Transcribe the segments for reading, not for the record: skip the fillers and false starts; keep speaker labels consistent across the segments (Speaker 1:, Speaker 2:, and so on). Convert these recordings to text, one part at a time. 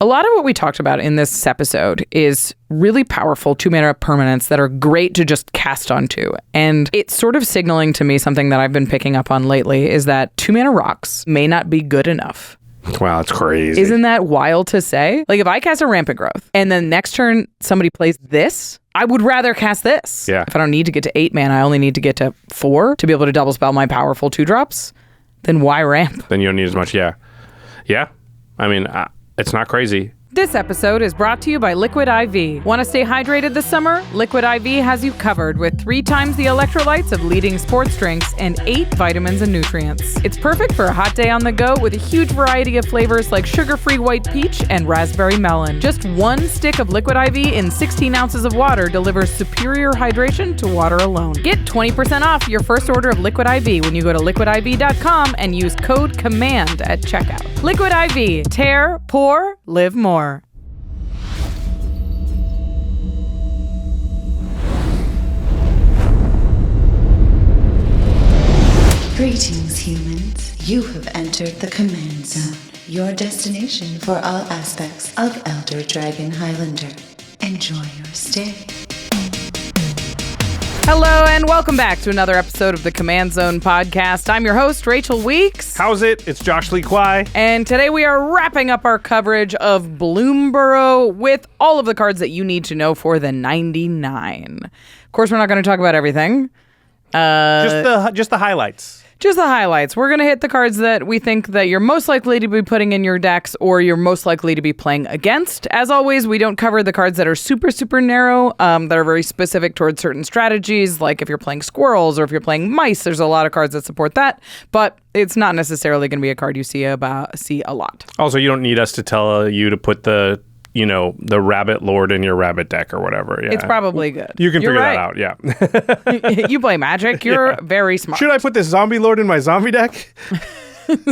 Speaker 1: A lot of what we talked about in this episode is really powerful 2-mana permanents that are great to just cast onto. And it's sort of signaling to me something that I've been picking up on lately is that 2-mana rocks may not be good enough.
Speaker 2: Wow, it's crazy.
Speaker 1: Isn't that wild to say? Like if I cast a Rampant Growth and then next turn somebody plays this, I would rather cast this.
Speaker 2: Yeah.
Speaker 1: If I don't need to get to 8 mana, I only need to get to 4 to be able to double spell my powerful 2-drops, then why ramp?
Speaker 2: Then you don't need as much, yeah. Yeah, I mean, it's not crazy.
Speaker 1: This episode is brought to you by Liquid IV. Want to stay hydrated this summer? Liquid IV has you covered with 3 times the electrolytes of leading sports drinks and 8 vitamins and nutrients. It's perfect for a hot day on the go with a huge variety of flavors like sugar-free white peach and raspberry melon. Just 1 stick of Liquid IV in 16 ounces of water delivers superior hydration to water alone. Get 20% off your first order of Liquid IV when you go to liquidiv.com and use code COMMAND at checkout. Liquid IV. Tear, pour, live more.
Speaker 3: Greetings, humans. You have entered the Command Zone, your destination for all aspects of Elder Dragon Highlander. Enjoy your stay.
Speaker 1: Hello and welcome back to another episode of the Command Zone podcast. I'm your host, Rachel Weeks.
Speaker 2: How's it? It's Josh Lee Kwai.
Speaker 1: And today we are wrapping up our coverage of Bloomburrow with all of the cards that you need to know for the 99. Of course, we're not going to talk about everything.
Speaker 2: Just the highlights.
Speaker 1: Just the highlights. We're going to hit the cards that we think that you're most likely to be putting in your decks or you're most likely to be playing against. As always, we don't cover the cards that are super, super narrow, that are very specific towards certain strategies. Like if you're playing squirrels or if you're playing mice, there's a lot of cards that support that. But it's not necessarily going to be a card you see a lot.
Speaker 2: Also, you don't need us to tell you to put the Rabbit Lord in your Rabbit deck or whatever. Yeah.
Speaker 1: It's probably good.
Speaker 2: You can figure that out, yeah.
Speaker 1: You play Magic. You're very smart.
Speaker 2: Should I put this Zombie Lord in my zombie deck?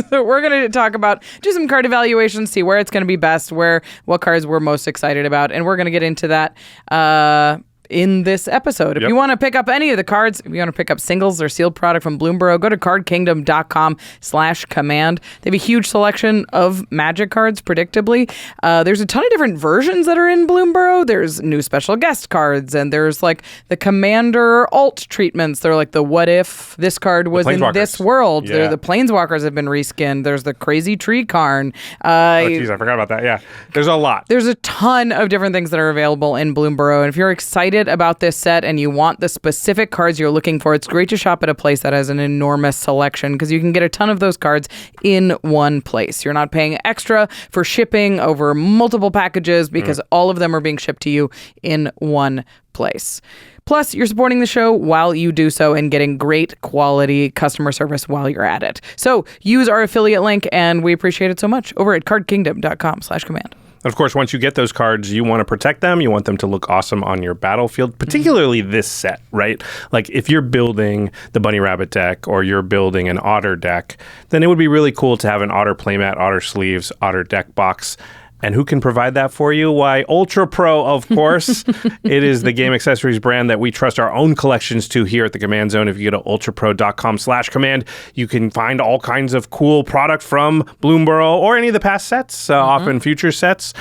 Speaker 1: So we're going to talk about, do some card evaluations, see where it's going to be best, what cards we're most excited about, and we're going to get into that in this episode. If you want to pick up any of the cards, if you want to pick up singles or sealed product from Bloomburrow, go to cardkingdom.com/command. They have a huge selection of Magic cards, predictably. There's a ton of different versions that are in Bloomburrow. There's new special guest cards, and there's like the Commander alt treatments. They're like the what if this card was in this world.
Speaker 2: Yeah.
Speaker 1: The Planeswalkers have been reskinned. There's the Crazy Tree Karn.
Speaker 2: Oh, geez, I forgot about that. Yeah, there's a lot.
Speaker 1: There's a ton of different things that are available in Bloomburrow, and if you're excited about this set and you want the specific cards you're looking for, it's great to shop at a place that has an enormous selection because you can get a ton of those cards in one place. You're not paying extra for shipping over multiple packages because all of them are being shipped to you in one place. Plus, you're supporting the show while you do so and getting great quality customer service while you're at it. So use our affiliate link, and we appreciate it so much over at cardkingdom.com/command.
Speaker 2: Of course, once you get those cards, you want to protect them. You want them to look awesome on your battlefield, particularly this set, right? Like if you're building the Bunny Rabbit deck or you're building an Otter deck, then it would be really cool to have an Otter playmat, Otter sleeves, Otter deck box. And who can provide that for you? Why, ULTRAPRO, of course. It is the game accessories brand that we trust our own collections to here at the Command Zone. If you go to ultrapro.com/command, you can find all kinds of cool product from Bloomburrow or any of the past sets, often future sets.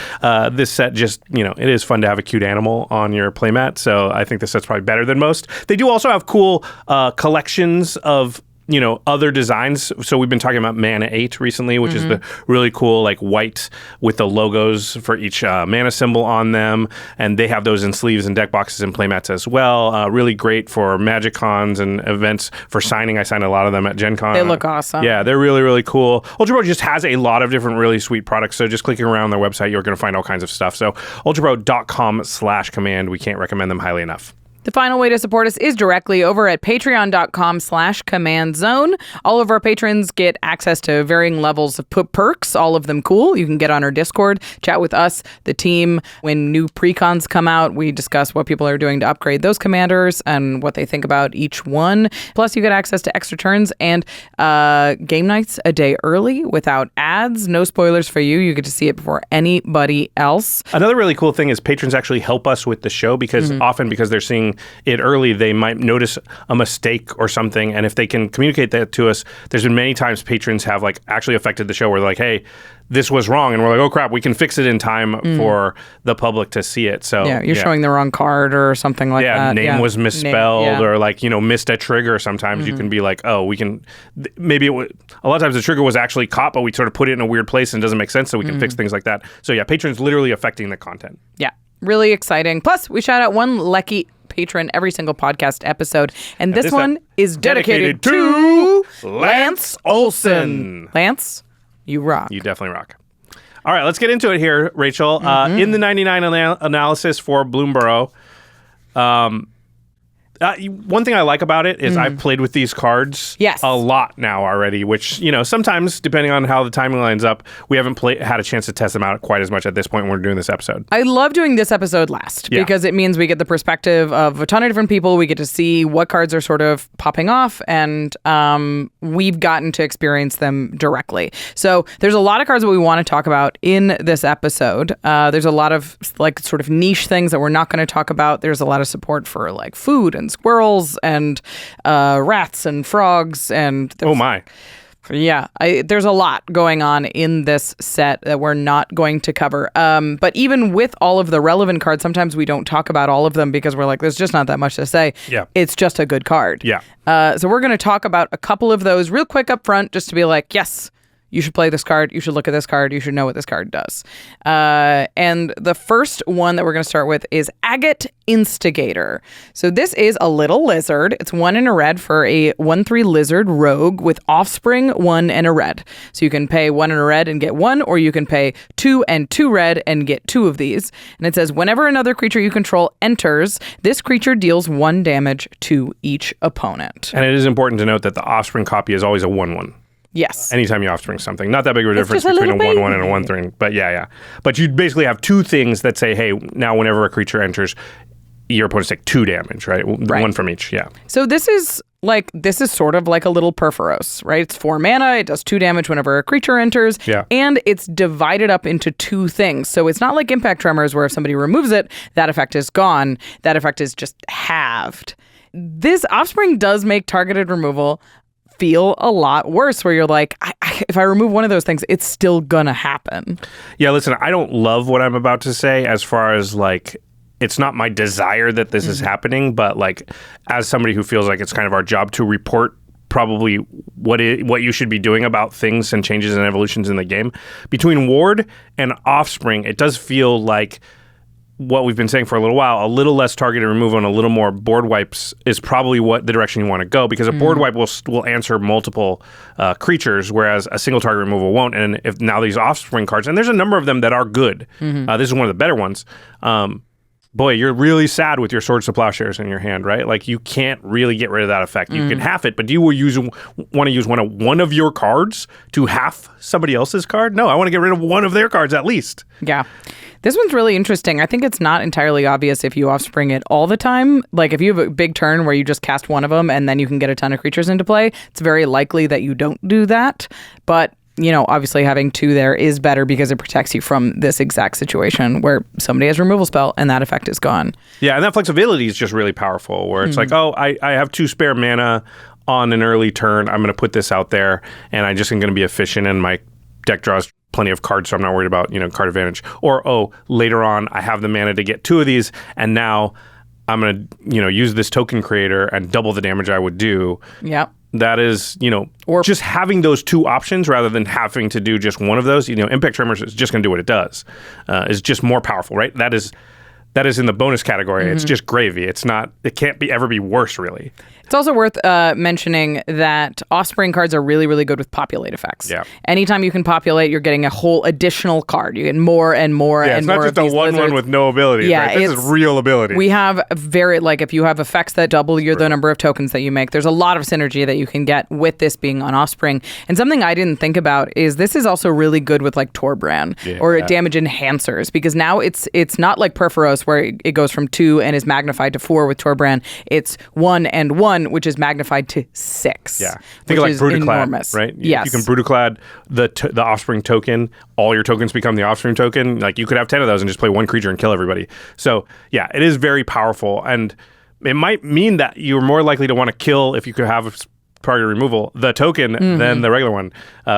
Speaker 2: This set just, it is fun to have a cute animal on your playmat. So I think this set's probably better than most. They do also have cool collections of other designs. So we've been talking about Mana 8 recently, which is the really cool, like white with the logos for each mana symbol on them. And they have those in sleeves and deck boxes and playmats as well. Really great for Magic Cons and events for signing. I signed a lot of them at Gen Con.
Speaker 1: They look awesome.
Speaker 2: Yeah, they're really, really cool. ULTRAPRO just has a lot of different really sweet products. So just clicking around their website, you're going to find all kinds of stuff. So ultrapro.com/command. We can't recommend them highly enough.
Speaker 1: The final way to support us is directly over at patreon.com/commandzone. All of our patrons get access to varying levels of perks, all of them cool. You can get on our Discord, chat with us, the team. When new precons come out, we discuss what people are doing to upgrade those commanders and what they think about each one. Plus, you get access to extra turns and game nights a day early without ads. No spoilers for you. You get to see it before anybody else.
Speaker 2: Another really cool thing is patrons actually help us with the show because often because they're seeing it early, they might notice a mistake or something. And if they can communicate that to us, there's been many times patrons have like actually affected the show where they're like, hey, this was wrong. And we're like, oh crap, we can fix it in time for the public to see it. So
Speaker 1: you're showing the wrong card or something like that.
Speaker 2: Name was misspelled or like, missed a trigger. Sometimes you can be like, oh, we can, maybe a lot of times the trigger was actually caught, but we sort of put it in a weird place and it doesn't make sense. So we can fix things like that. So yeah, patrons literally affecting the content.
Speaker 1: Yeah, really exciting. Plus, we shout out one lucky patron every single podcast episode. And this one is dedicated to Lance Olson. Lance, you rock.
Speaker 2: You definitely rock. All right, let's get into it here, Rachel. In the 99 analysis for Bloomburrow, one thing I like about it is I've played with these cards a lot now already, which, sometimes, depending on how the timing lines up, we haven't had a chance to test them out quite as much at this point when we're doing this episode.
Speaker 1: I love doing this episode last because it means we get the perspective of a ton of different people. We get to see what cards are sort of popping off, and we've gotten to experience them directly. So there's a lot of cards that we want to talk about in this episode. There's a lot of like sort of niche things that we're not going to talk about. There's a lot of support for like food and squirrels and rats and frogs and there's a lot going on in this set that we're not going to cover, but even with all of the relevant cards, sometimes we don't talk about all of them because we're like, there's just not that much to say. It's just a good card. So we're going to talk about a couple of those real quick up front just to be like, yes, you should play this card. You should look at this card. You should know what this card does. And the first one that we're going to start with is Agate Instigator. So this is a little lizard. It's 1 and a red for a 1/3 lizard rogue with offspring, 1 and a red. So you can pay 1 and a red and get 1, or you can pay 2 and 2 red and get 2 of these. And it says, whenever another creature you control enters, this creature deals 1 damage to each opponent.
Speaker 2: And it is important to note that the offspring copy is always a 1/1.
Speaker 1: Yes.
Speaker 2: Anytime you offspring something. Not that big of a difference between a 1/1 and a 1/3. But yeah. But you basically have 2 things that say, hey, now whenever a creature enters, your opponents take 2 damage, right? 1 from each,
Speaker 1: So this is sort of like a little Perforos, right? It's 4 mana. It does 2 damage whenever a creature enters. And it's divided up into 2 things. So it's not like Impact Tremors where if somebody removes it, that effect is gone. That effect is just halved. This offspring does make targeted removal feel a lot worse, where you're like, if I remove one of those things, it's still gonna happen. Yeah,
Speaker 2: listen, I don't love what I'm about to say as far as like, it's not my desire that this is happening, but like, as somebody who feels like it's kind of our job to report probably what you should be doing about things and changes and evolutions in the game, between Ward and Offspring, it does feel like what we've been saying for a little while, a little less targeted removal and a little more board wipes is probably the direction you want to go, because a board wipe will answer multiple creatures, whereas a single target removal won't. And if now these offspring cards, and there's a number of them that are good, this is one of the better ones. Boy, you're really sad with your Swords to Plowshares in your hand, right? Like, you can't really get rid of that effect. You can half it, but do you want to use one of your cards to half somebody else's card? No, I want to get rid of one of their cards at least.
Speaker 1: Yeah. This one's really interesting. I think it's not entirely obvious if you offspring it all the time. Like, if you have a big turn where you just cast one of them and then you can get a ton of creatures into play, it's very likely that you don't do that. But obviously having 2 there is better because it protects you from this exact situation where somebody has removal spell and that effect is gone.
Speaker 2: Yeah, and that flexibility is just really powerful, where it's like, oh, I have 2 spare mana on an early turn. I'm going to put this out there, and I just am going to be efficient, and my deck draws plenty of cards, so I'm not worried about, card advantage. Or, later on, I have the mana to get 2 of these, and now I'm going to, use this token creator and double the damage I would do.
Speaker 1: Yep.
Speaker 2: That is, or just having those 2 options rather than having to do just one of those. Impact Tremors is just going to do what it does. Is just more powerful, right? That is in the bonus category. It's just gravy. It can't ever be worse, really.
Speaker 1: It's also worth mentioning that Offspring cards are really, really good with populate effects.
Speaker 2: Yeah.
Speaker 1: Anytime you can populate, you're getting a whole additional card. You get more and more and more.
Speaker 2: It's not just a 1/1 with no ability.
Speaker 1: Yeah,
Speaker 2: right? This is real ability.
Speaker 1: We have if you have effects that double the number of tokens that you make, there's a lot of synergy that you can get with this being on Offspring. And something I didn't think about is this is also really good with like Torbran or damage enhancers, because now it's not like Perforos where it goes from 2 and is magnified to 4 with Torbran. It's 1 and 1, which is magnified to 6.
Speaker 2: Yeah. Think of like Brutaclad, enormous. Right?
Speaker 1: Yes.
Speaker 2: You can Brutaclad the Offspring token. All your tokens become the Offspring token. Like, you could have 10 of those and just play 1 creature and kill everybody. So, yeah, it is very powerful. And it might mean that you're more likely to want to kill, if you could have target removal, the token than the regular one,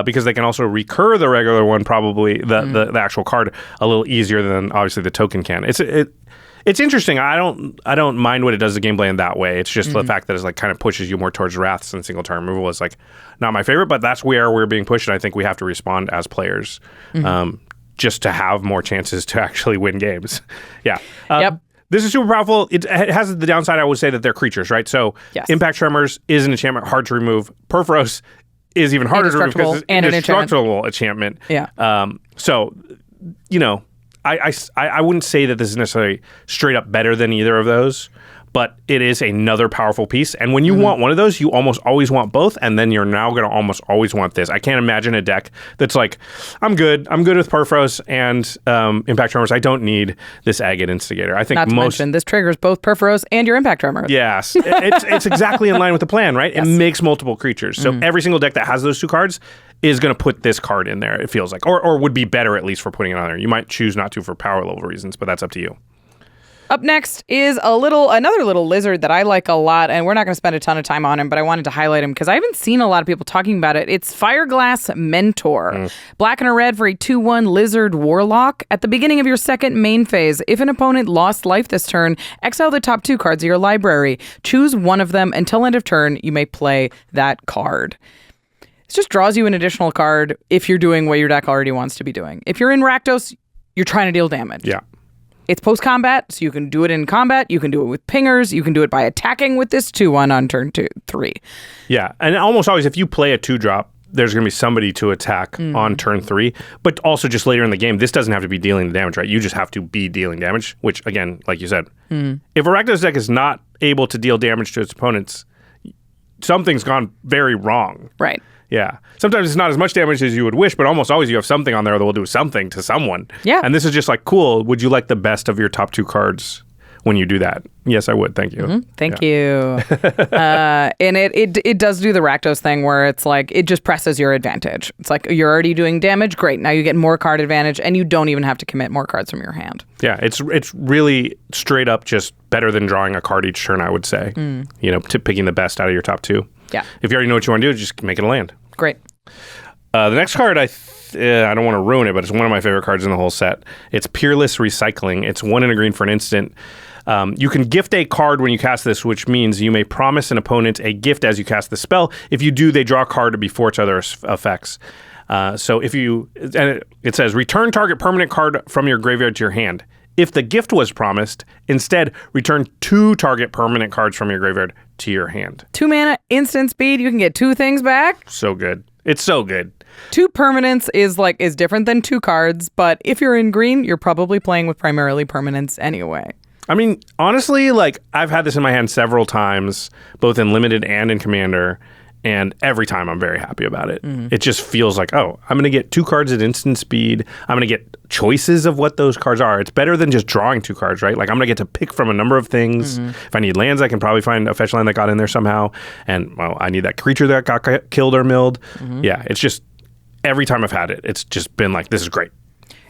Speaker 2: because they can also recur the regular one, probably the actual card, a little easier than obviously the token can. It's interesting. I don't mind what it does to gameplay in that way. It's just the fact that it's like kind of pushes you more towards wraths and single turn removal is like not my favorite, but that's where we're being pushed, and I think we have to respond as players just to have more chances to actually win games. Yeah.
Speaker 1: Yep.
Speaker 2: This is super powerful. It has the downside, I would say, that they're creatures, right? So Impact Tremors is an enchantment hard to remove. Perforos is even harder to remove because it's an indestructible enchantment.
Speaker 1: Yeah.
Speaker 2: So, I wouldn't say that this is necessarily straight up better than either of those, but it is another powerful piece. And when you want one of those, you almost always want both, and then you're now going to almost always want this. I can't imagine a deck that's like, I'm good with Perforos and Impact Tremors. I don't need this Agate Instigator. I think
Speaker 1: not to mention, this triggers both Perforos and your Impact Tremors.
Speaker 2: Yes. It's exactly in line with the plan, right? Yes. It makes multiple creatures. So every single deck that has those two cards is going to put this card in there, it feels like. Or would be better, at least, for putting it on there. You might choose not to for power level reasons, but that's up to you.
Speaker 1: Up next is another little lizard that I like a lot, and we're not going to spend a ton of time on him, but I wanted to highlight him because I haven't seen a lot of people talking about it. It's Fireglass Mentor. Black and a red for a 2/1 lizard warlock. At the beginning of your second main phase, if an opponent lost life this turn, exile the top 2 cards of your library. Choose one of them. Until end of turn, you may play that card. It just draws you an additional card if you're doing what your deck already wants to be doing. If you're in Rakdos, you're trying to deal damage.
Speaker 2: Yeah.
Speaker 1: It's post-combat, so you can do it in combat. You can do it with pingers. You can do it by attacking with this 2/1 on turn 3.
Speaker 2: Yeah, and almost always if you play a 2-drop, there's going to be somebody to attack on turn 3. But also just later in the game, this doesn't have to be dealing the damage, right? You just have to be dealing damage, which, again, like you said, if a Rakdos deck is not able to deal damage to its opponents, something's gone very wrong.
Speaker 1: Right.
Speaker 2: Yeah. Sometimes it's not as much damage as you would wish, but almost always you have something on there that will do something to someone.
Speaker 1: Yeah.
Speaker 2: And this is just like, cool, would you like the best of your top 2 cards when you do that? Yes, I would. Thank you.
Speaker 1: Thank you. And it does do the Rakdos thing where it's like, it just presses your advantage. It's like, you're already doing damage. Great. Now you get more card advantage, and you don't even have to commit more cards from your hand.
Speaker 2: Yeah. It's really straight up just better than drawing a card each turn, I would say. To picking the best out of your top 2.
Speaker 1: Yeah.
Speaker 2: If you already know what you want to do, just make it a land.
Speaker 1: Great.
Speaker 2: The next card, I don't want to ruin it, but it's one of my favorite cards in the whole set. It's Peerless Recycling. It's 1 and a green for an instant. You can gift a card when you cast this, which means you may promise an opponent a gift as you cast the spell. If you do, they draw a card before its other effects. So if you, and it says, return target permanent card from your graveyard to your hand. If the gift was promised, instead, return 2 target permanent cards from your graveyard to your hand.
Speaker 1: 2 mana, instant speed. You can get 2 things back.
Speaker 2: So good. It's so good.
Speaker 1: 2 permanents is different than 2 cards, but if you're in green, you're probably playing with primarily permanents anyway.
Speaker 2: I mean, honestly, I've had this in my hand several times, both in Limited and in Commander, and every time I'm very happy about it. It just feels like, oh, I'm going to get 2 cards at instant speed. I'm going to get choices of what those cards are. It's better than just drawing 2 cards, right? Like, I'm going to get to pick from a number of things. If I need lands, I can probably find a fetch land that got in there somehow. And, well, I need that creature that got killed or milled. Yeah, it's just, every time I've had it, it's just been like, this is great.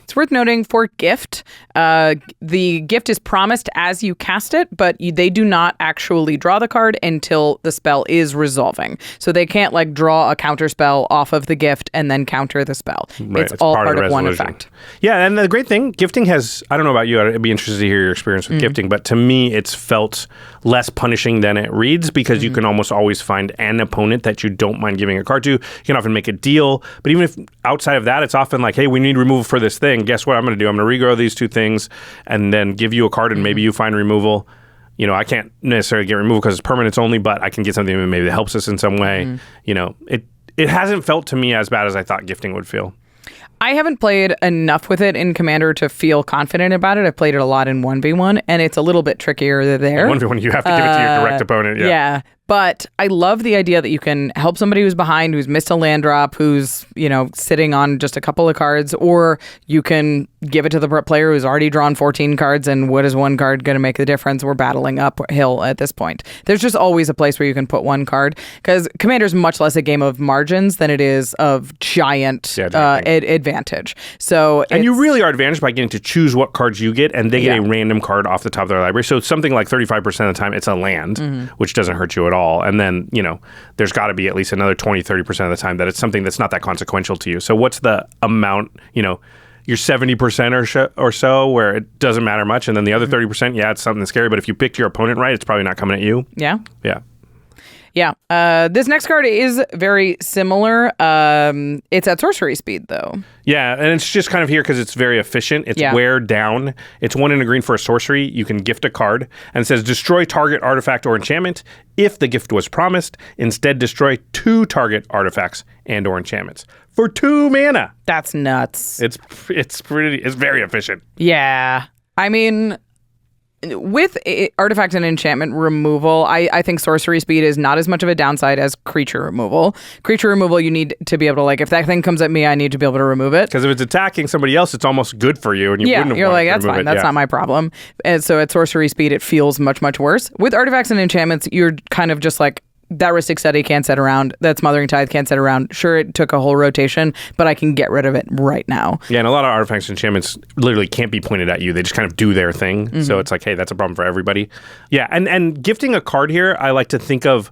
Speaker 1: It's worth noting for gift, the gift is promised as you cast it, but they do not actually draw the card until the spell is resolving. So they can't draw a counter spell off of the gift and then counter the spell.
Speaker 2: Right.
Speaker 1: It's all part of one effect.
Speaker 2: Yeah, and the great thing, gifting has, I don't know about you, I'd be interested to hear your experience with gifting, but to me, it's felt less punishing than it reads because you can almost always find an opponent that you don't mind giving a card to. You can often make a deal, but even if outside of that, it's often like, hey, we need removal for this thing. Guess what I'm going to do? I'm going to regrow these 2 things and then give you a card and maybe you find removal. I can't necessarily get removal because it's permanents only, but I can get something that maybe helps us in some way. It hasn't felt to me as bad as I thought gifting would feel.
Speaker 1: I haven't played enough with it in Commander to feel confident about it. I've played it a lot in 1v1, and it's a little bit trickier there.
Speaker 2: 1v1, you have to give it to your direct opponent. Yeah.
Speaker 1: But I love the idea that you can help somebody who's behind, who's missed a land drop, who's, sitting on just a couple of cards, or you can give it to the player who's already drawn 14 cards, and what is one card going to make the difference? We're battling uphill at this point. There's just always a place where you can put one card, because Commander's much less a game of margins than it is of giant advantage. And
Speaker 2: you really are advantaged by getting to choose what cards you get, and they get a random card off the top of their library. So something like 35% of the time, it's a land, which doesn't hurt you at all. And then, there's got to be at least another 20, 30% of the time that it's something that's not that consequential to you. So what's the amount, your 70% or so where it doesn't matter much, and then the other 30%, it's something scary. But if you picked your opponent right, it's probably not coming at you.
Speaker 1: Yeah.
Speaker 2: Yeah.
Speaker 1: Yeah. This next card is very similar. It's at sorcery speed, though.
Speaker 2: Yeah, and it's just kind of here because it's very efficient. It's wear down. It's 1 and a green for a sorcery. You can gift a card, and it says destroy target artifact or enchantment if the gift was promised. Instead, destroy 2 target artifacts and or enchantments for 2 mana.
Speaker 1: That's nuts.
Speaker 2: It's very efficient.
Speaker 1: Yeah. I mean, with artifact and enchantment removal, I think sorcery speed is not as much of a downside as creature removal. Creature removal, you need to be able to, if that thing comes at me, I need to be able to remove it.
Speaker 2: Because if it's attacking somebody else, it's almost good for you, and you wouldn't have
Speaker 1: you're
Speaker 2: wanted
Speaker 1: like,
Speaker 2: to
Speaker 1: that's
Speaker 2: remove
Speaker 1: fine.
Speaker 2: it.
Speaker 1: That's not my problem. And so at sorcery speed, it feels much, much worse. With artifacts and enchantments, you're kind of just like, that Rhystic Study can't sit around. That Smothering Tithe can't sit around. Sure, it took a whole rotation, but I can get rid of it right now.
Speaker 2: Yeah, and a lot of artifacts and enchantments literally can't be pointed at you. They just kind of do their thing. So it's like, hey, that's a problem for everybody. Yeah, and gifting a card here, I like to think of,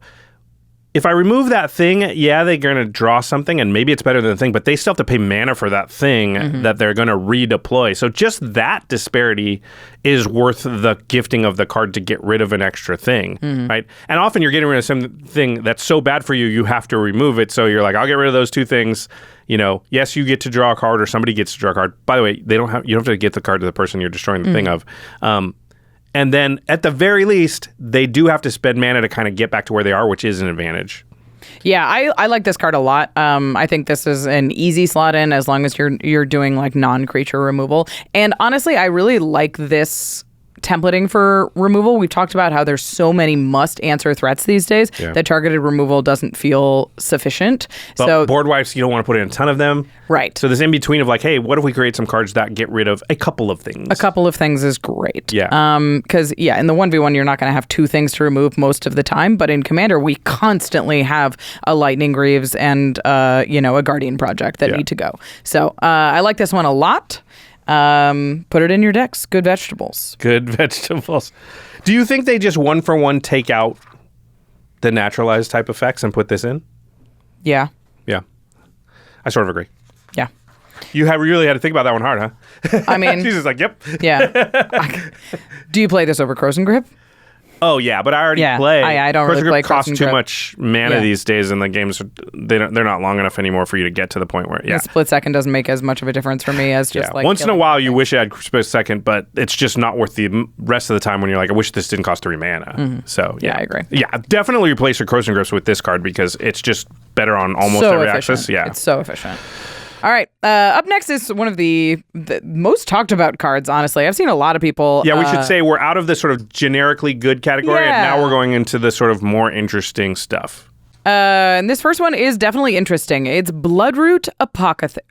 Speaker 2: if I remove that thing, they're going to draw something, and maybe it's better than the thing, but they still have to pay mana for that thing that they're going to redeploy. So just that disparity is worth the gifting of the card to get rid of an extra thing, right? And often you're getting rid of something that's so bad for you, you have to remove it. So you're like, I'll get rid of those 2 things. Yes, you get to draw a card, or somebody gets to draw a card. By the way, you don't have to get the card to the person you're destroying the thing of. And then, at the very least, they do have to spend mana to kind of get back to where they are, which is an advantage.
Speaker 1: Yeah, I like this card a lot. I think this is an easy slot in as long as you're doing non-creature removal. And honestly, I really like this templating for removal. We've talked about how there's so many must-answer threats these days that targeted removal doesn't feel sufficient.
Speaker 2: But so board wipes, you don't want to put in a ton of them.
Speaker 1: Right.
Speaker 2: So there's in between of hey, what if we create some cards that get rid of a couple of things?
Speaker 1: A couple of things is great.
Speaker 2: Yeah.
Speaker 1: Because, in the 1v1, you're not going to have 2 things to remove most of the time. But in Commander, we constantly have a Lightning Greaves and, a Guardian Project that need to go. So I like this one a lot. Put it in your decks. Good vegetables.
Speaker 2: Good vegetables. Do you think they just 1-for-1 take out the naturalized type effects and put this in?
Speaker 1: Yeah.
Speaker 2: Yeah. I sort of agree.
Speaker 1: Yeah.
Speaker 2: You really had to think about that one hard, huh?
Speaker 1: I mean...
Speaker 2: She's just like, yep.
Speaker 1: Yeah. Do you play this over Crows and Grip?
Speaker 2: Oh, yeah, but I already play.
Speaker 1: I don't really play
Speaker 2: costs too much mana these days, and the games, they're not long enough anymore for you to get to the point where,
Speaker 1: The split second doesn't make as much of a difference for me as just
Speaker 2: once in a while you wish it had split second, but it's just not worth the rest of the time when you're like, I wish this didn't cost 3 mana. So,
Speaker 1: I agree.
Speaker 2: Yeah, definitely replace your Crows and Grips with this card because it's just better on almost every axis. Yeah.
Speaker 1: It's so efficient. All right. Up next is one of the most talked about cards, honestly. I've seen a lot of people...
Speaker 2: Yeah, we should say we're out of the sort of generically good category, and now we're going into the sort of more interesting stuff.
Speaker 1: And this first one is definitely interesting. It's Bloodroot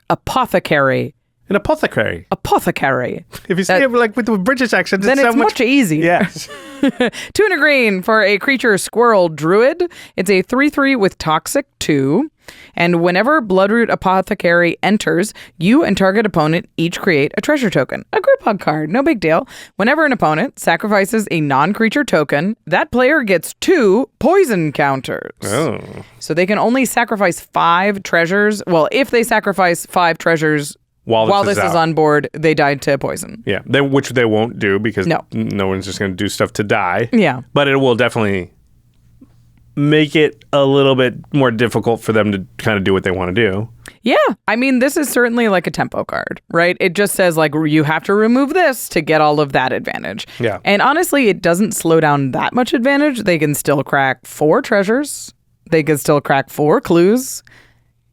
Speaker 1: Apothecary.
Speaker 2: An apothecary.
Speaker 1: Apothecary.
Speaker 2: If you say it with the British accent,
Speaker 1: then it's much easier.
Speaker 2: Yes.
Speaker 1: 2 and a green for a creature squirrel druid. It's a 3/3 with toxic 2. And whenever Bloodroot Apothecary enters, you and target opponent each create a treasure token. A group hug card, no big deal. Whenever an opponent sacrifices a non-creature token, that player gets 2 poison counters.
Speaker 2: Oh.
Speaker 1: So they can only sacrifice 5 treasures. Well, if they sacrifice 5 treasures while this is on board, they die to poison.
Speaker 2: Yeah, which they won't do because no one's just going to do stuff to die.
Speaker 1: Yeah.
Speaker 2: But it will definitely make it a little bit more difficult for them to kind of do what they want to do.
Speaker 1: Yeah. I mean, this is certainly like a tempo card, right? It just says you have to remove this to get all of that advantage.
Speaker 2: Yeah.
Speaker 1: And honestly, it doesn't slow down that much advantage. They can still crack 4 treasures. They can still crack 4 clues.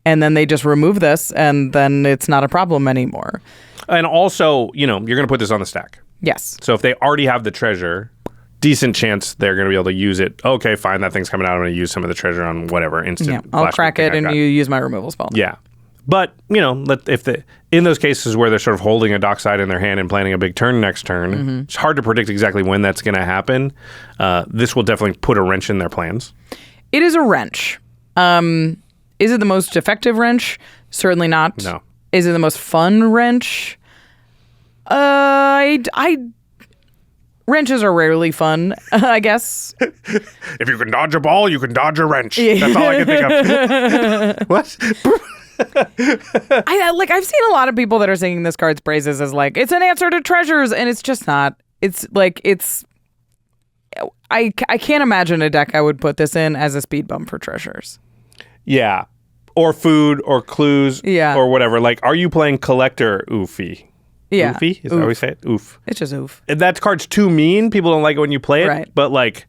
Speaker 1: And then they just remove this, and then it's not a problem anymore.
Speaker 2: And also, you're going to put this on the stack.
Speaker 1: Yes.
Speaker 2: So if they already have the treasure, decent chance they're going to be able to use it. Okay, fine, that thing's coming out. I'm going to use some of the treasure on whatever instant.
Speaker 1: Yeah, I'll crack it and you use my removal spell.
Speaker 2: Yeah. But, in those cases where they're sort of holding a dockside in their hand and planning a big turn next turn, it's hard to predict exactly when that's going to happen. This will definitely put a wrench in their plans.
Speaker 1: It is a wrench. Is it the most effective wrench? Certainly not.
Speaker 2: No.
Speaker 1: Is it the most fun wrench? Wrenches are rarely fun, I guess.
Speaker 2: If you can dodge a ball, you can dodge a wrench. That's all I can think of. What?
Speaker 1: I've seen a lot of people that are singing this card's praises as like, it's an answer to treasures, and it's just not. It's like, I can't imagine a deck I would put this in as a speed bump for treasures.
Speaker 2: Yeah. Or food, or clues, or whatever. Like, are you playing Collector Oofy?
Speaker 1: Yeah.
Speaker 2: Oofy? Is that how we say it? Oof.
Speaker 1: It's just oof.
Speaker 2: That card's too mean. People don't like it when you play it.
Speaker 1: Right.
Speaker 2: But, like,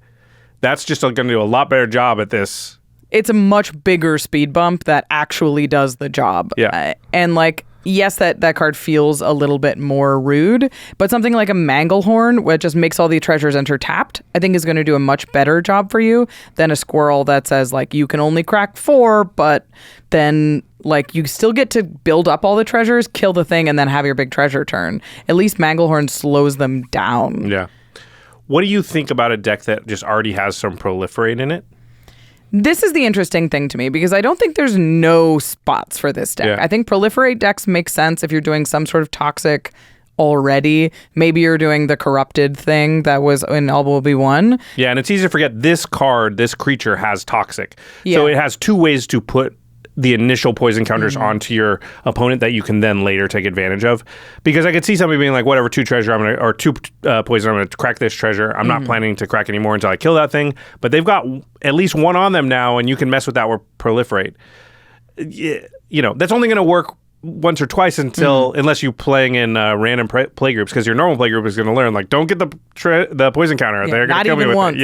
Speaker 2: that's just going to do a lot better job at this.
Speaker 1: It's a much bigger speed bump that actually does the job.
Speaker 2: Yeah.
Speaker 1: And, like, yes, that card feels a little bit more rude, but something like a Manglehorn, which just makes all the treasures enter tapped, I think is going to do a much better job for you than a Squirrel that says, like, you can only crack 4, but then, like, you still get to build up all the treasures, kill the thing, and then have your big treasure turn. At least Manglehorn slows them down.
Speaker 2: Yeah. What do you think about a deck that just already has some Proliferate in it?
Speaker 1: This is the interesting thing to me because I don't think there's no spots for this deck.
Speaker 2: Yeah.
Speaker 1: I think Proliferate decks make sense if you're doing some sort of toxic already. Maybe you're doing the corrupted thing that was in All Will Be One.
Speaker 2: Yeah, and it's easy to forget this card, this creature has toxic.
Speaker 1: Yeah.
Speaker 2: So it has two ways to put the initial poison counters onto your opponent that you can then later take advantage of. Because I could see somebody being like, whatever, 2 treasure, or 2 poison, I'm going to crack this treasure. I'm not planning to crack anymore until I kill that thing. But they've got at least 1 on them now, and you can mess with that with Proliferate. That's only going to work once or twice unless you're playing in random play groups, because your normal play group is going to learn, like, don't get the poison counter. They're going to kill me with
Speaker 1: once.
Speaker 2: it.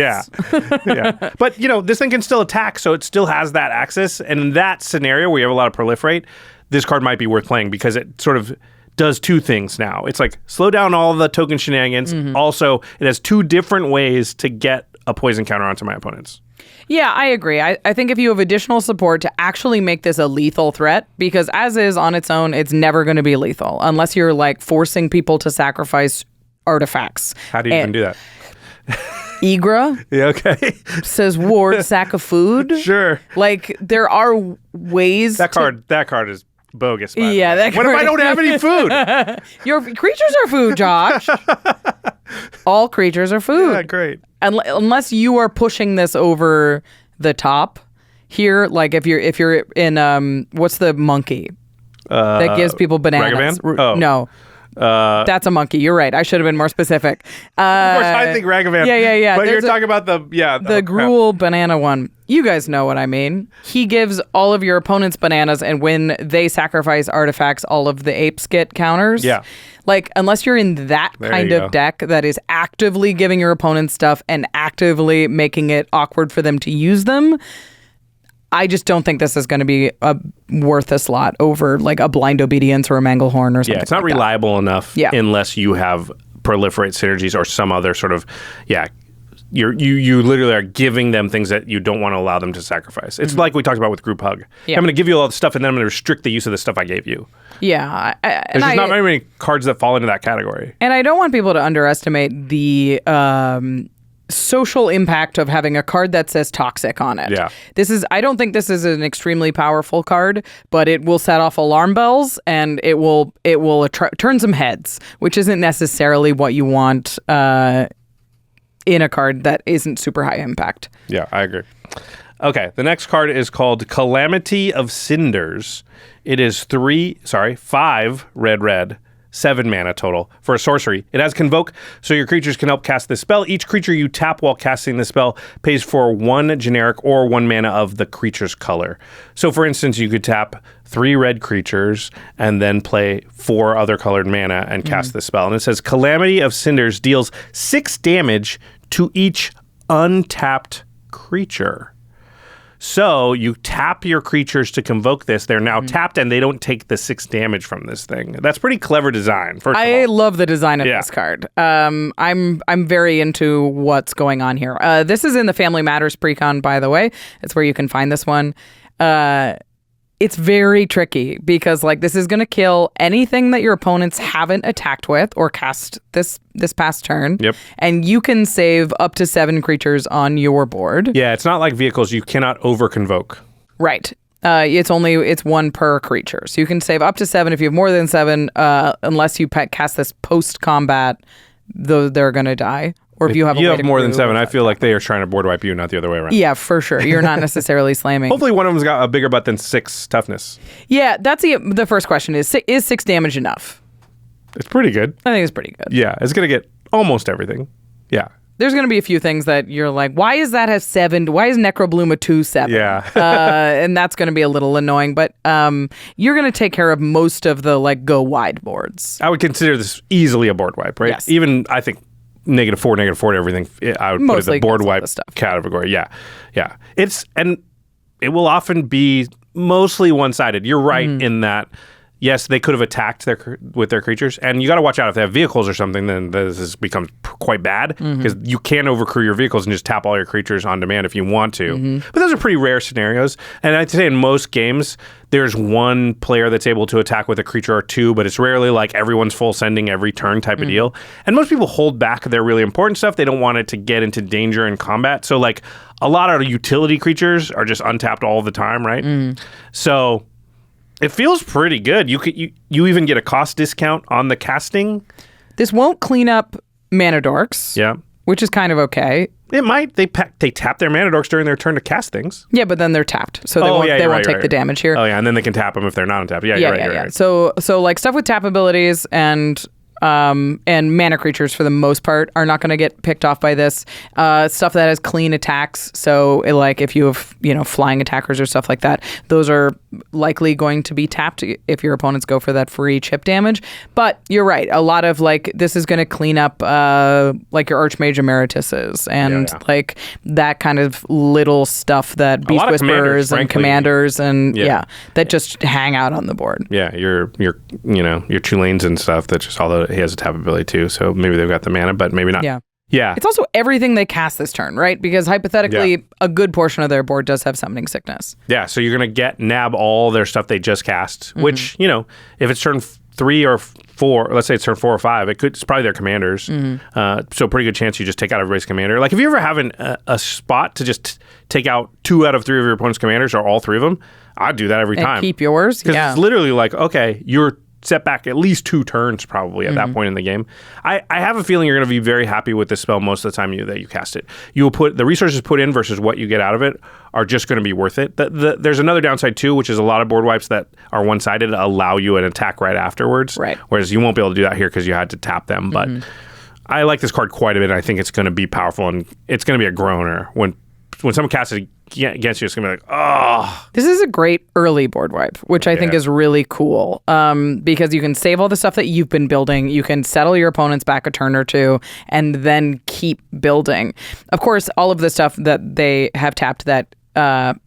Speaker 2: Yeah. But, this thing can still attack, so it still has that access. And in that scenario where you have a lot of Proliferate, this card might be worth playing because it sort of does 2 things now. It's like, slow down all the token shenanigans. Also, it has 2 different ways to get a poison counter onto my opponents.
Speaker 1: Yeah, I agree. I think if you have additional support to actually make this a lethal threat, because as is on its own, it's never going to be lethal unless you're like forcing people to sacrifice artifacts.
Speaker 2: How do you even do that?
Speaker 1: Igra
Speaker 2: Yeah, okay.
Speaker 1: says ward sack of food.
Speaker 2: Sure.
Speaker 1: Like, there are ways
Speaker 2: That card is bogus.
Speaker 1: Yeah, that
Speaker 2: what if I don't have any food?
Speaker 1: Your creatures are food, Josh. All creatures are food.
Speaker 2: Yeah, great.
Speaker 1: Unless you are pushing this over the top here, like if you're in what's the monkey that gives people bananas?
Speaker 2: Ragavan? Oh.
Speaker 1: No. That's a monkey. You're right. I should have been more specific.
Speaker 2: Of course, I think Ragavan.
Speaker 1: Yeah.
Speaker 2: But you're talking about the
Speaker 1: gruel banana one. You guys know what I mean. He gives all of your opponents bananas, and when they sacrifice artifacts, all of the apes get counters.
Speaker 2: Yeah.
Speaker 1: Like, unless you're in that kind of deck that is actively giving your opponents stuff and actively making it awkward for them to use them, I just don't think this is going to be worth a slot over like a Blind Obedience or a Manglehorn or something.
Speaker 2: Yeah, it's not reliable enough unless you have Proliferate synergies or some other sort of, you literally are giving them things that you don't want to allow them to sacrifice. It's like we talked about with Group Hug. Yeah. I'm going to give you all the stuff, and then I'm going to restrict the use of the stuff I gave you.
Speaker 1: Yeah.
Speaker 2: There's just not very many cards that fall into that category.
Speaker 1: And I don't want people to underestimate the social impact of having a card that says toxic on it.
Speaker 2: Yeah.
Speaker 1: I don't think this is an extremely powerful card, but it will set off alarm bells, and it will turn some heads, which isn't necessarily what you want in a card that isn't super high impact.
Speaker 2: Yeah, I agree. Okay, the next card is called Calamity of Cinders. It is 5 red, 7 mana total for a sorcery. It has Convoke, so your creatures can help cast this spell. Each creature you tap while casting the spell pays for 1 generic or 1 mana of the creature's color. So for instance, you could tap 3 red creatures and then play 4 other colored mana and cast the spell. And it says Calamity of Cinders deals 6 damage to each untapped creature. So you tap your creatures to convoke this. They're now tapped, and they don't take the 6 damage from this thing. That's pretty clever design. First of
Speaker 1: I
Speaker 2: all.
Speaker 1: love the design of this card. I'm very into what's going on here. This is in the Family Matters precon, by the way. It's where you can find this one. It's very tricky because like this is going to kill anything that your opponents haven't attacked with or cast this past turn.
Speaker 2: Yep.
Speaker 1: And you can save up to 7 creatures on your board.
Speaker 2: Yeah, it's not like vehicles. You cannot over-convoke.
Speaker 1: Right. It's 1 per creature. So you can save up to 7 if you have more than 7, unless you cast this post-combat, though they're going to die. Or if you have
Speaker 2: more than 7, I feel like they are trying to board wipe you, not the other way around.
Speaker 1: Yeah, for sure. You're not necessarily slamming.
Speaker 2: Hopefully one of them's got a bigger butt than 6 toughness.
Speaker 1: Yeah, that's the first question is 6 damage enough?
Speaker 2: It's pretty good.
Speaker 1: I think it's pretty good.
Speaker 2: Yeah, it's going to get almost everything. Yeah.
Speaker 1: There's going to be a few things that you're like, why is that have 7? Why is Necrobloom a 2/7?
Speaker 2: Yeah.
Speaker 1: And that's going to be a little annoying, but you're going to take care of most of the like go wide boards.
Speaker 2: I would consider this easily a board wipe, right?
Speaker 1: Yes.
Speaker 2: Even, I think, -4 to everything, I would
Speaker 1: Mostly
Speaker 2: put it in the board wipe
Speaker 1: stuff.
Speaker 2: category. Yeah. Yeah. And it will often be mostly one-sided. You're right in that, yes, they could have attacked with their creatures. And you got to watch out if they have vehicles or something, then this becomes quite bad because you can overcrew your vehicles and just tap all your creatures on demand if you want to. But those are pretty rare scenarios. And I'd say in most games, there's one player that's able to attack with a creature or 2, but it's rarely like everyone's full sending every turn type of deal. And most people hold back their really important stuff. They don't want it to get into danger in combat. So like a lot of utility creatures are just untapped all the time, right? So it feels pretty good. You even get a cost discount on the casting.
Speaker 1: This won't clean up mana dorks.
Speaker 2: Yeah.
Speaker 1: Which is kind of okay.
Speaker 2: It might. They tap their mana dorks during their turn to cast things.
Speaker 1: Yeah, but then they're tapped, so they won't take the damage here.
Speaker 2: Oh yeah, and then they can tap them if they're not untapped. Yeah, you're right.
Speaker 1: So like stuff with tap abilities and mana creatures for the most part are not going to get picked off by this. Stuff that has clean attacks, so like if you have flying attackers or stuff like that, those are likely going to be tapped if your opponents go for that free chip damage. But you're right, a lot of like this is going to clean up like your Archmage Emerituses and like that kind of little stuff that Beast Whisperers and Commanders and that just hang out on the board.
Speaker 2: Yeah, your Tulanes and stuff. That's just although he has a tap ability too, so maybe they've got the mana, but maybe not. Yeah.
Speaker 1: It's also everything they cast this turn, right? Because hypothetically, a good portion of their board does have Summoning Sickness. Yeah,
Speaker 2: so you're going to nab all their stuff they just cast, which, if it's turn 3 or 4, let's say it's turn 4 or 5, it's probably their commanders. So pretty good chance you just take out everybody's commander. Like if you ever have a spot to just take out 2 out of 3 of your opponent's commanders or all 3 of them, I'd do that every time.
Speaker 1: Keep yours.
Speaker 2: Because it's literally like, okay, you're set back at least 2 turns probably at that point in the game. I have a feeling you're going to be very happy with this spell most of the time that you cast it. You will put the resources put in versus what you get out of it are just going to be worth it. There's another downside too, which is a lot of board wipes that are one-sided allow you an attack right afterwards.
Speaker 1: Right.
Speaker 2: Whereas you won't be able to do that here because you had to tap them. But I like this card quite a bit. I think it's going to be powerful and it's going to be a groaner. When someone casts it against you, it's going to be like, oh.
Speaker 1: This is a great early board wipe, which I think is really cool because you can save all the stuff that you've been building. You can settle your opponents back a turn or 2 and then keep building. Of course, all of the stuff that they have tapped that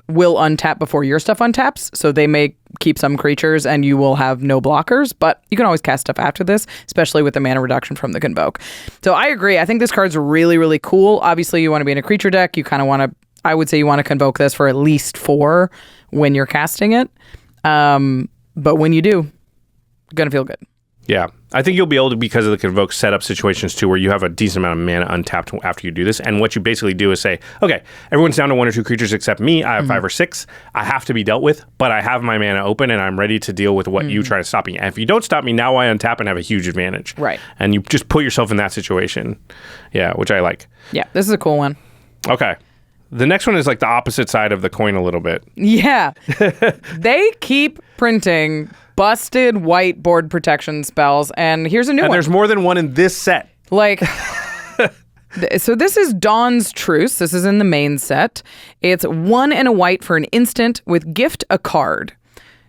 Speaker 1: will untap before your stuff untaps. So they may keep some creatures and you will have no blockers, but you can always cast stuff after this, especially with the mana reduction from the Convoke. So I agree. I think this card's really, really cool. Obviously, you want to be in a creature deck. You kind of want to, I would say you want to Convoke this for at least 4 when you're casting it. But when you do, you're going to feel good.
Speaker 2: Yeah. I think you'll be able to, because of the Convoke, set up situations too where you have a decent amount of mana untapped after you do this. And what you basically do is say, okay, everyone's down to 1 or 2 creatures except me. I have 5 or 6. I have to be dealt with, but I have my mana open and I'm ready to deal with what you try to stop me. And if you don't stop me, now I untap and have a huge advantage.
Speaker 1: Right.
Speaker 2: And you just put yourself in that situation. Yeah, which I like.
Speaker 1: Yeah, this is a cool one.
Speaker 2: Okay. The next one is like the opposite side of the coin a little bit.
Speaker 1: Yeah. They keep printing busted white board protection spells, and here's a new one.
Speaker 2: And there's more than one in this set.
Speaker 1: Like, so this is Dawn's Truce. This is in the main set. It's 1 and a white for an instant with gift a card.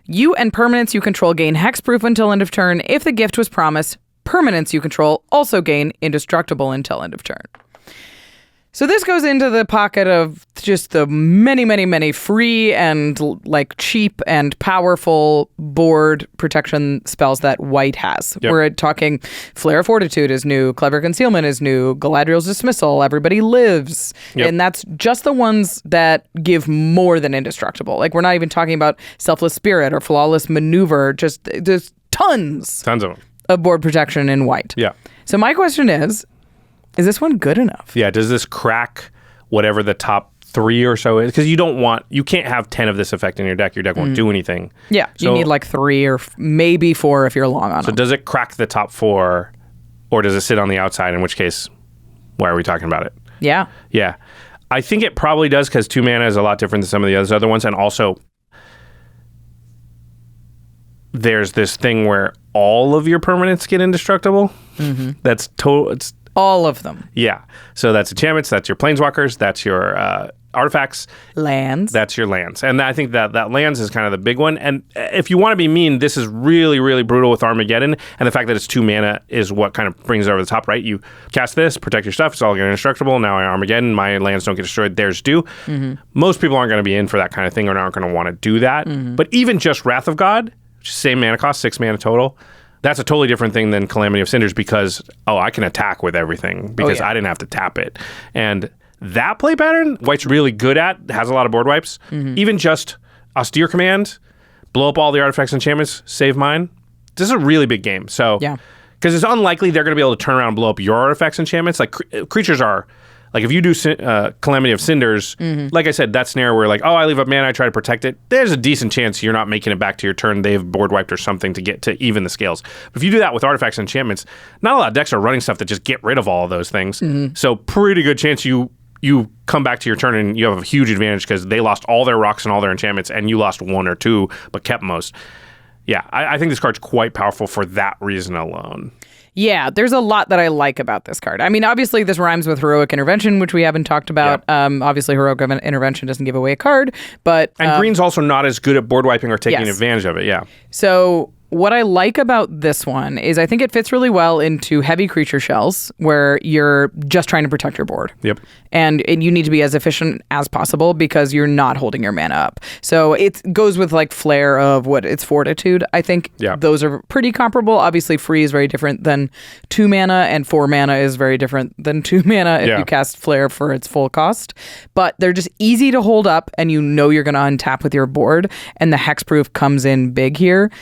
Speaker 1: You and permanents you control gain hexproof until end of turn. If the gift was promised, permanents you control also gain indestructible until end of turn. So this goes into the pocket of just the many free and like cheap and powerful board protection spells that white has.
Speaker 2: Yep.
Speaker 1: We're talking Flare of Fortitude is new, Clever Concealment is new, Galadriel's Dismissal, Everybody Lives.
Speaker 2: Yep.
Speaker 1: And that's just the ones that give more than indestructible. Like we're not even talking about Selfless Spirit or Flawless Maneuver. Just there's tons
Speaker 2: of them
Speaker 1: of board protection in white.
Speaker 2: Yeah.
Speaker 1: So my question is this one good enough?
Speaker 2: Yeah. Does this crack whatever the top 3 or so is? Because you can't have 10 of this effect in your deck. Your deck won't do anything.
Speaker 1: Yeah.
Speaker 2: So,
Speaker 1: you need like 3 or maybe 4 if you're long on
Speaker 2: So
Speaker 1: them.
Speaker 2: does it crack the top 4 or does it sit on the outside? In which case, why are we talking about it?
Speaker 1: Yeah.
Speaker 2: Yeah. I think it probably does because 2 mana is a lot different than some of the other ones. And also, there's this thing where all of your permanents get indestructible. Mm-hmm. That's total. It's
Speaker 1: all of them.
Speaker 2: Yeah. So that's enchantments. That's your planeswalkers. That's your artifacts.
Speaker 1: Lands.
Speaker 2: That's your lands. And I think that lands is kind of the big one. And if you want to be mean, this is really, really brutal with Armageddon. And the fact that it's 2 mana is what kind of brings it over the top, right? You cast this, protect your stuff. It's all getting indestructible. Now Armageddon, my lands don't get destroyed. Theirs do. Mm-hmm. Most people aren't going to be in for that kind of thing or aren't going to want to do that. Mm-hmm. But even just Wrath of God, same mana cost, 6 mana total. That's a totally different thing than Calamity of Cinders because, I can attack with everything because I didn't have to tap it. And that play pattern, White's really good at, has a lot of board wipes. Mm-hmm. Even just Austere Command, blow up all the artifacts and enchantments, save mine. This is a really big game. So, because it's unlikely they're going to be able to turn around and blow up your artifacts and enchantments. Like, creatures are... Like, if you do Calamity of Cinders, like I said, that scenario where, like, I leave up mana, I try to protect it, there's a decent chance you're not making it back to your turn. They've board wiped or something to get to even the scales. But if you do that with artifacts and enchantments, not a lot of decks are running stuff that just get rid of all of those things. Mm-hmm. So, pretty good chance you come back to your turn and you have a huge advantage because they lost all their rocks and all their enchantments and you lost 1 or 2 but kept most. Yeah, I think this card's quite powerful for that reason alone.
Speaker 1: Yeah, there's a lot that I like about this card. I mean, obviously, this rhymes with Heroic Intervention, which we haven't talked about. Yep. Obviously, Heroic Intervention doesn't give away a card, but...
Speaker 2: And green's also not as good at board wiping or taking advantage of it, yeah.
Speaker 1: So... What I like about this one is I think it fits really well into heavy creature shells where you're just trying to protect your board.
Speaker 2: Yep.
Speaker 1: And you need to be as efficient as possible because you're not holding your mana up. So it goes with like Flare of it's Fortitude. I think those are pretty comparable. Obviously, free is very different than 2 mana and 4 mana is very different than 2 mana if you cast Flare for its full cost. But they're just easy to hold up and you know you're going to untap with your board. And the hexproof comes in big here.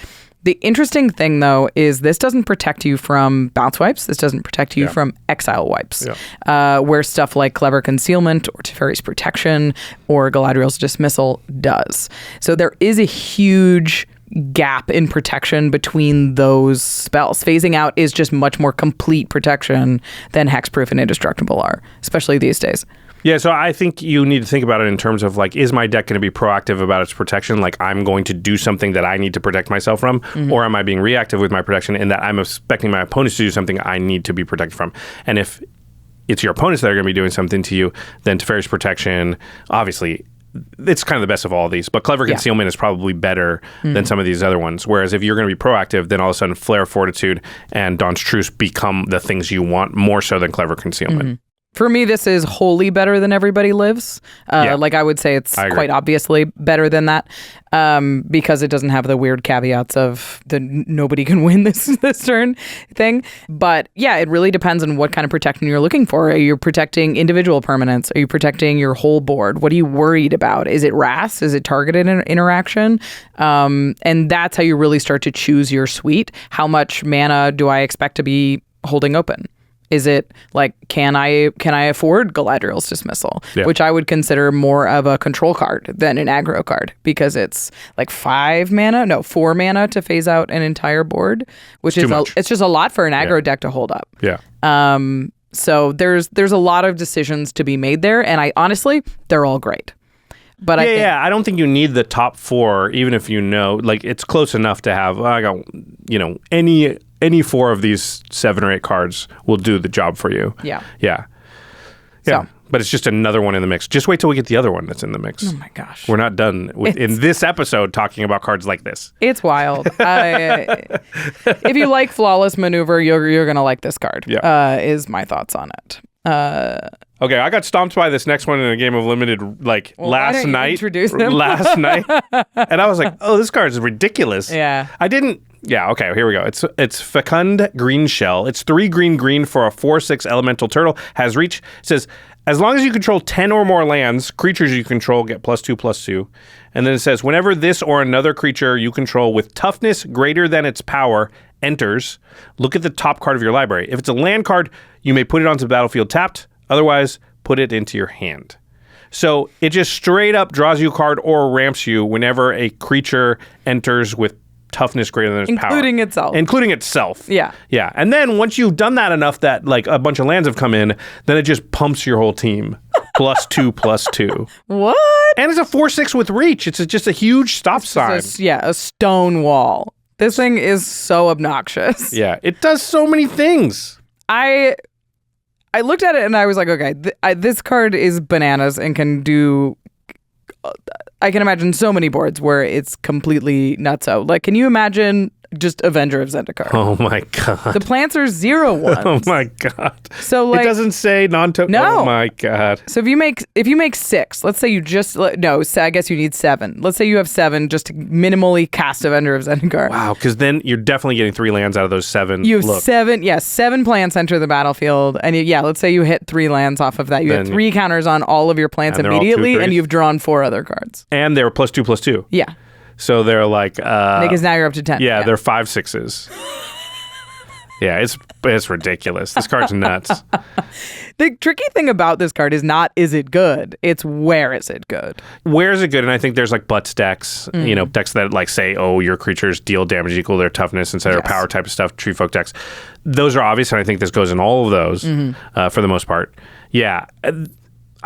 Speaker 1: The interesting thing, though, is this doesn't protect you from bounce wipes. This doesn't protect you from exile wipes, where stuff like Clever Concealment or Teferi's Protection or Galadriel's Dismissal does. So there is a huge gap in protection between those spells. Phasing out is just much more complete protection than Hexproof and Indestructible are, especially these days.
Speaker 2: Yeah, so I think you need to think about it in terms of, like, is my deck going to be proactive about its protection? Like, I'm going to do something that I need to protect myself from? Mm-hmm. Or am I being reactive with my protection in that I'm expecting my opponents to do something I need to be protected from? And if it's your opponents that are going to be doing something to you, then Teferi's Protection, obviously, it's kind of the best of all of these. But Clever Concealment is probably better than some of these other ones. Whereas if you're going to be proactive, then all of a sudden Flare, Fortitude, and Dawn's Truce become the things you want more so than Clever Concealment.
Speaker 1: Mm-hmm. For me, this is wholly better than Everybody Lives. Like, I would say it's quite obviously better than that because it doesn't have the weird caveats of the nobody can win this turn thing. But yeah, it really depends on what kind of protection you're looking for. Are you protecting individual permanents? Are you protecting your whole board? What are you worried about? Is it RAS? Is it targeted interaction? And that's how you really start to choose your suite. How much mana do I expect to be holding open? Is it like, can I afford Galadriel's Dismissal, which I would consider more of a control card than an aggro card because it's like 4 mana to phase out an entire board, which is it's just a lot for an aggro deck to hold up.
Speaker 2: Yeah.
Speaker 1: So there's a lot of decisions to be made there, and honestly, they're all great. But I
Speaker 2: don't think you need the top 4, even if you know, like, it's close enough to have, I got, any 4 of these 7 or 8 cards will do the job for you.
Speaker 1: Yeah.
Speaker 2: So. But it's just another one in the mix. Just wait till we get the other one that's in the mix.
Speaker 1: Oh my gosh.
Speaker 2: We're not done in this episode talking about cards like this.
Speaker 1: It's wild. If you like Flawless Maneuver, you're going to like this card, is my thoughts on it.
Speaker 2: Okay, I got stomped by this next one in a game of Limited last night.
Speaker 1: Introduce him?
Speaker 2: Last night. And I was like, oh, this card is ridiculous.
Speaker 1: Yeah.
Speaker 2: I didn't... Yeah, okay, here we go. It's Fecund Greenshell. It's 3 green for a 4/6 elemental turtle. Has reach. It says, as long as you control 10 or more lands, creatures you control get +2/+2. And then it says, whenever this or another creature you control with toughness greater than its power enters, look at the top card of your library. If it's a land card, you may put it onto the battlefield tapped. Otherwise, put it into your hand. So it just straight up draws you a card or ramps you whenever a creature enters with toughness greater than its power. Including itself.
Speaker 1: Yeah.
Speaker 2: Yeah. And then once you've done that enough that like a bunch of lands have come in, then it just pumps your whole team. +2/+2.
Speaker 1: What?
Speaker 2: And it's a 4/6 with reach. It's just a huge stop sign.
Speaker 1: A stone wall. This thing is so obnoxious.
Speaker 2: Yeah. It does so many things.
Speaker 1: I looked at it and I was like, okay, this card is bananas and can do... I can imagine so many boards where it's completely nutso. Like, can you imagine just Avenger of Zendikar?
Speaker 2: Oh my God.
Speaker 1: The plants are 0/1s.
Speaker 2: Oh my God.
Speaker 1: So like,
Speaker 2: it doesn't say non-token.
Speaker 1: No.
Speaker 2: Oh my God.
Speaker 1: So if you make 6, let's say you just I guess you need 7. Let's say you have 7 just to minimally cast Avenger of Zendikar.
Speaker 2: Wow, because then you're definitely getting 3 lands out of those 7.
Speaker 1: You have 7 plants enter the battlefield, and let's say you hit 3 lands off of that. You have 3 counters on all of your plants immediately, and you've drawn 4 other cards.
Speaker 2: And they're +2/+2.
Speaker 1: Yeah.
Speaker 2: So they're like...
Speaker 1: because now you're up to 10.
Speaker 2: Yeah, they're 5/6s. Yeah, it's ridiculous. This card's nuts.
Speaker 1: The tricky thing about this card is not, is it good? It's where is it good?
Speaker 2: Where is it good? And I think there's like butts decks, decks that like say, oh, your creatures deal damage equal to their toughness instead of power type of stuff, tree folk decks. Those are obvious, and I think this goes in all of those for the most part. Yeah.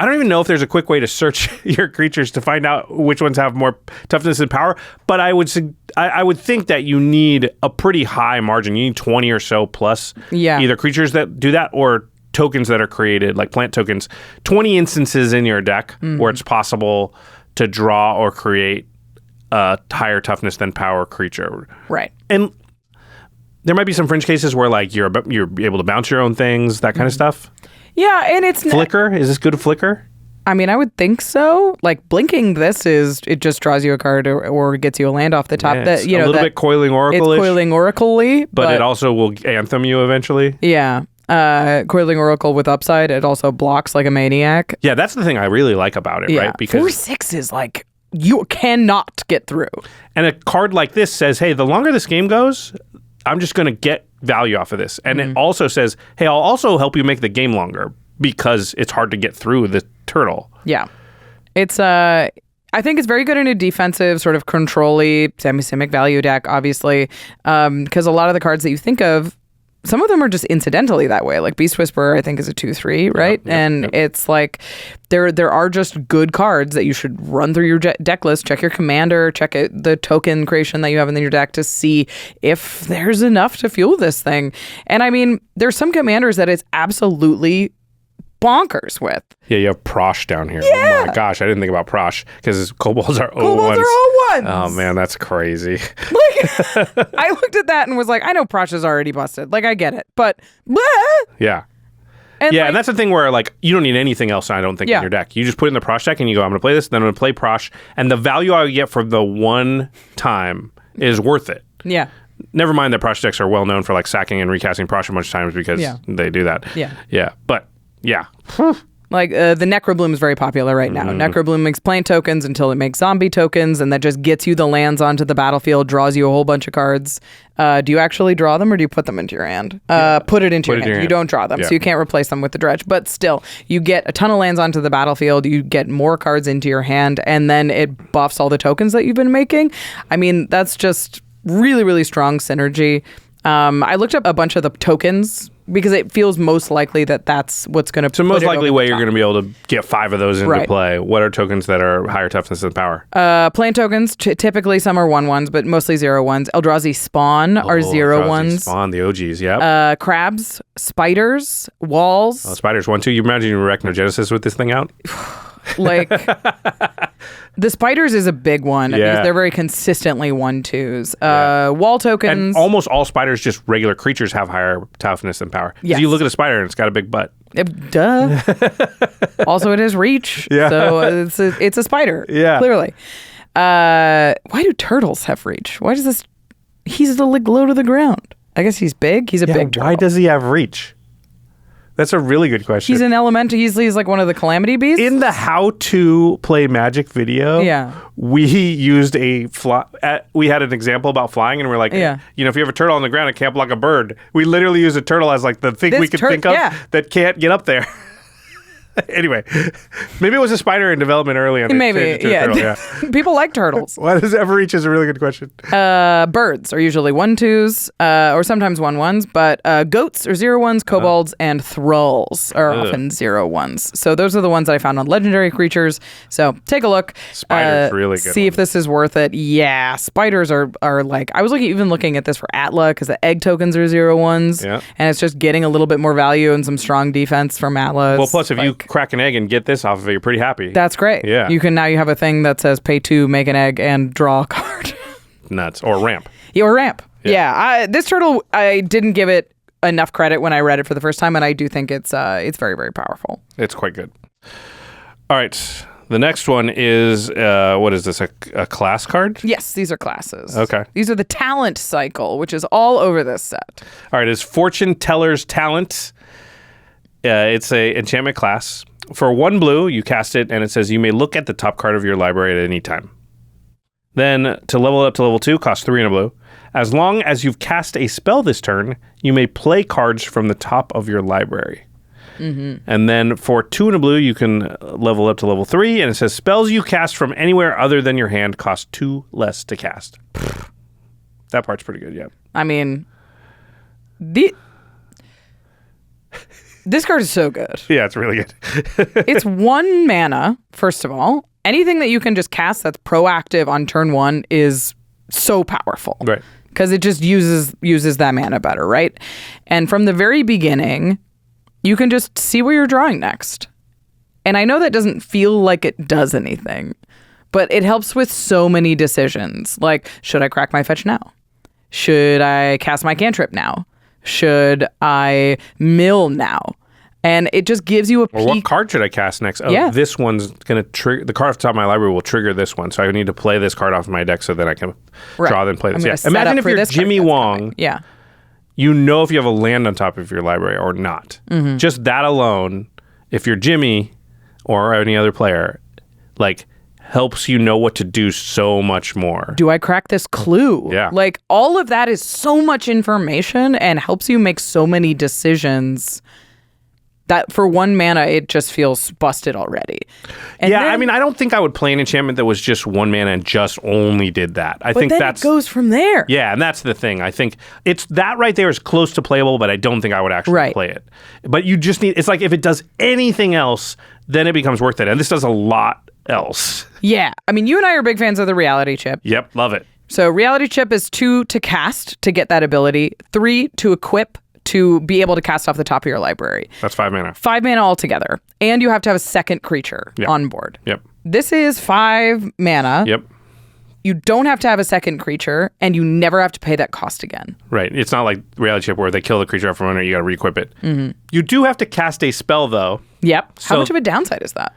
Speaker 2: I don't even know if there's a quick way to search your creatures to find out which ones have more toughness and power, but I would think that you need a pretty high margin. You need 20 or so plus either creatures that do that or tokens that are created, like plant tokens. 20 instances in your deck where it's possible to draw or create a higher toughness than power creature.
Speaker 1: Right.
Speaker 2: And there might be some fringe cases where like you're able to bounce your own things, that kind of stuff.
Speaker 1: Yeah, and it's...
Speaker 2: Flicker? Is this good to flicker?
Speaker 1: I mean, I would think so. Like, blinking this it just draws you a card or gets you a land off the top.
Speaker 2: Yeah, a little bit Coiling Oracle-ish.
Speaker 1: It's Coiling Oracle-y.
Speaker 2: But it also will Anthem you eventually.
Speaker 1: Yeah. Coiling Oracle with upside. It also blocks like a maniac.
Speaker 2: Yeah, that's the thing I really like about it, right?
Speaker 1: Because 4/6 is like, you cannot get through.
Speaker 2: And a card like this says, hey, the longer this game goes, I'm just going to get value off of this. And it also says, hey, I'll also help you make the game longer because it's hard to get through the turtle.
Speaker 1: Yeah. It's I think it's very good in a defensive sort of control-y semi-simic value deck, obviously, because a lot of the cards that you think of, some of them are just incidentally that way. Like Beast Whisperer, I think, is a 2/3, right? Yep. It's like there are just good cards that you should run through your deck list, check your commander, check out the token creation that you have in your deck to see if there's enough to fuel this thing. And I mean, there's some commanders that it's absolutely bonkers with.
Speaker 2: Yeah, you have Prosh down here.
Speaker 1: Yeah.
Speaker 2: Oh my gosh, I didn't think about Prosh because kobolds are 0/1s.
Speaker 1: Kobolds are 0/1s.
Speaker 2: Oh man, that's crazy.
Speaker 1: Like, I looked at that and was like, I know Prosh is already busted. Like, I get it, but
Speaker 2: yeah.
Speaker 1: And
Speaker 2: and that's the thing where like you don't need anything else, I don't think, in your deck. You just put it in the Prosh deck and you go, I'm going to play this, then I'm going to play Prosh, and the value I get for the one time is worth it.
Speaker 1: Yeah.
Speaker 2: Never mind that Prosh decks are well known for like sacking and recasting Prosh a bunch of times because they do that.
Speaker 1: Yeah.
Speaker 2: Yeah. But yeah.
Speaker 1: Like the Necrobloom is very popular right now. Necrobloom makes plant tokens until it makes zombie tokens, and that just gets you the lands onto the battlefield, draws you a whole bunch of cards. Do you actually draw them or do you put them into your hand? Put it into your hand. You don't draw them, so you can't replace them with the dredge. But still, you get a ton of lands onto the battlefield, you get more cards into your hand, and then it buffs all the tokens that you've been making. I mean, that's just really, really strong synergy. I looked up a bunch of the tokens because it feels most likely that that's what's going to.
Speaker 2: So most likely way you're going to be able to get 5 of those into play. What are tokens that are higher toughness than power?
Speaker 1: Plant tokens. Typically some are 1/1s, but mostly 0/1s. Eldrazi Spawn are 0/1s.
Speaker 2: Spawn, the OGs, yeah.
Speaker 1: Crabs, spiders, walls.
Speaker 2: Oh, spiders 1/2. You imagine you Arachnogenesis with this thing out?
Speaker 1: Like the spiders is a big one because they're very consistently 1/2s. Wall tokens.
Speaker 2: And almost all spiders, just regular creatures, have higher toughness than power. Yes. You look at a spider and it's got a big butt.
Speaker 1: Duh. Also, it has reach.
Speaker 2: Yeah.
Speaker 1: So it's a spider.
Speaker 2: Yeah.
Speaker 1: Clearly. Why do turtles have reach? Why does this... He's low to the ground. I guess he's big. He's a big turtle.
Speaker 2: Why does he have reach? That's a really good question.
Speaker 1: He's an elemental. He's like one of the Calamity beasts.
Speaker 2: In the how to play Magic video, we used we had an example about flying, and we're like, if you have a turtle on the ground, it can't block a bird. We literally use a turtle as like the thing we could think of that can't get up there. Anyway, maybe it was a spider in development early on.
Speaker 1: Maybe, yeah. People like turtles.
Speaker 2: Why does Everreach is a really good question.
Speaker 1: Birds are usually 1/2s, or sometimes 1/1s, but goats are 0/1s, kobolds, and thralls are often 0/1s. So those are the ones that I found on legendary creatures. So take a look.
Speaker 2: Spiders really good.
Speaker 1: See if this is worth it. Yeah, spiders are like, I was even looking at this for Atla because the egg tokens are 0/1s, and it's just getting a little bit more value and some strong defense from Atlas.
Speaker 2: Well, plus if you crack an egg and get this off of it, you're pretty happy.
Speaker 1: That's great.
Speaker 2: Yeah.
Speaker 1: You have a thing that says pay 2, make an egg, and draw a card.
Speaker 2: Nuts. Or ramp.
Speaker 1: Or ramp. Yeah. This turtle, I didn't give it enough credit when I read it for the first time, and I do think it's very, very powerful.
Speaker 2: It's quite good. All right. The next one is, what is this, a class card?
Speaker 1: Yes, these are classes.
Speaker 2: Okay.
Speaker 1: These are the talent cycle, which is all over this set.
Speaker 2: All right. It's Fortune Teller's Talent. It's a enchantment class. For 1 blue, you cast it, and it says you may look at the top card of your library at any time. Then, to level it up to level 2, costs 3 and a blue. As long as you've cast a spell this turn, you may play cards from the top of your library. And then for 2 and a blue, you can level up to level 3, and it says spells you cast from anywhere other than your hand cost 2 less to cast. That part's pretty good, yeah.
Speaker 1: I mean, this card is so good.
Speaker 2: Yeah, it's really good.
Speaker 1: It's 1 mana, first of all. Anything that you can just cast that's proactive on turn 1 is so powerful.
Speaker 2: Right.
Speaker 1: Because it just uses that mana better, right? And from the very beginning, you can just see where you're drawing next. And I know that doesn't feel like it does anything, but it helps with so many decisions. Like, should I crack my fetch now? Should I cast my cantrip now? Should I mill now? And it just gives you a peek.
Speaker 2: Or what card should I cast next? Oh, this one's going to trigger. The card off the top of my library will trigger this one. So I need to play this card off of my deck so that I can draw then play this. Yeah. Imagine if you're Jimmy Wong.
Speaker 1: Yeah.
Speaker 2: You know if you have a land on top of your library or not. Just that alone, if you're Jimmy or any other player, like, helps you know what to do so much more.
Speaker 1: Do I crack this clue?
Speaker 2: Yeah.
Speaker 1: Like, all of that is so much information and helps you make so many decisions that for 1 mana, it just feels busted already. And
Speaker 2: I mean, I don't think I would play an enchantment that was just 1 mana and just only did that. I think
Speaker 1: then it goes from there.
Speaker 2: Yeah, and that's the thing. I think it's that right there is close to playable, but I don't think I would actually play it. But you just need, it's like if it does anything else, then it becomes worth it. And this does a lot else.
Speaker 1: Yeah. I mean, you and I are big fans of the reality chip.
Speaker 2: Yep, love it.
Speaker 1: So reality chip is 2 to cast to get that ability, 3 to equip to be able to cast off the top of your library.
Speaker 2: That's 5 mana.
Speaker 1: 5 mana altogether. And you have to have a second creature on board.
Speaker 2: Yep.
Speaker 1: This is 5 mana.
Speaker 2: Yep.
Speaker 1: You don't have to have a second creature, and you never have to pay that cost again.
Speaker 2: Right. It's not like reality chip where they kill the creature from under, you got to re-equip it. You do have to cast a spell, though.
Speaker 1: Yep. How much of a downside is that?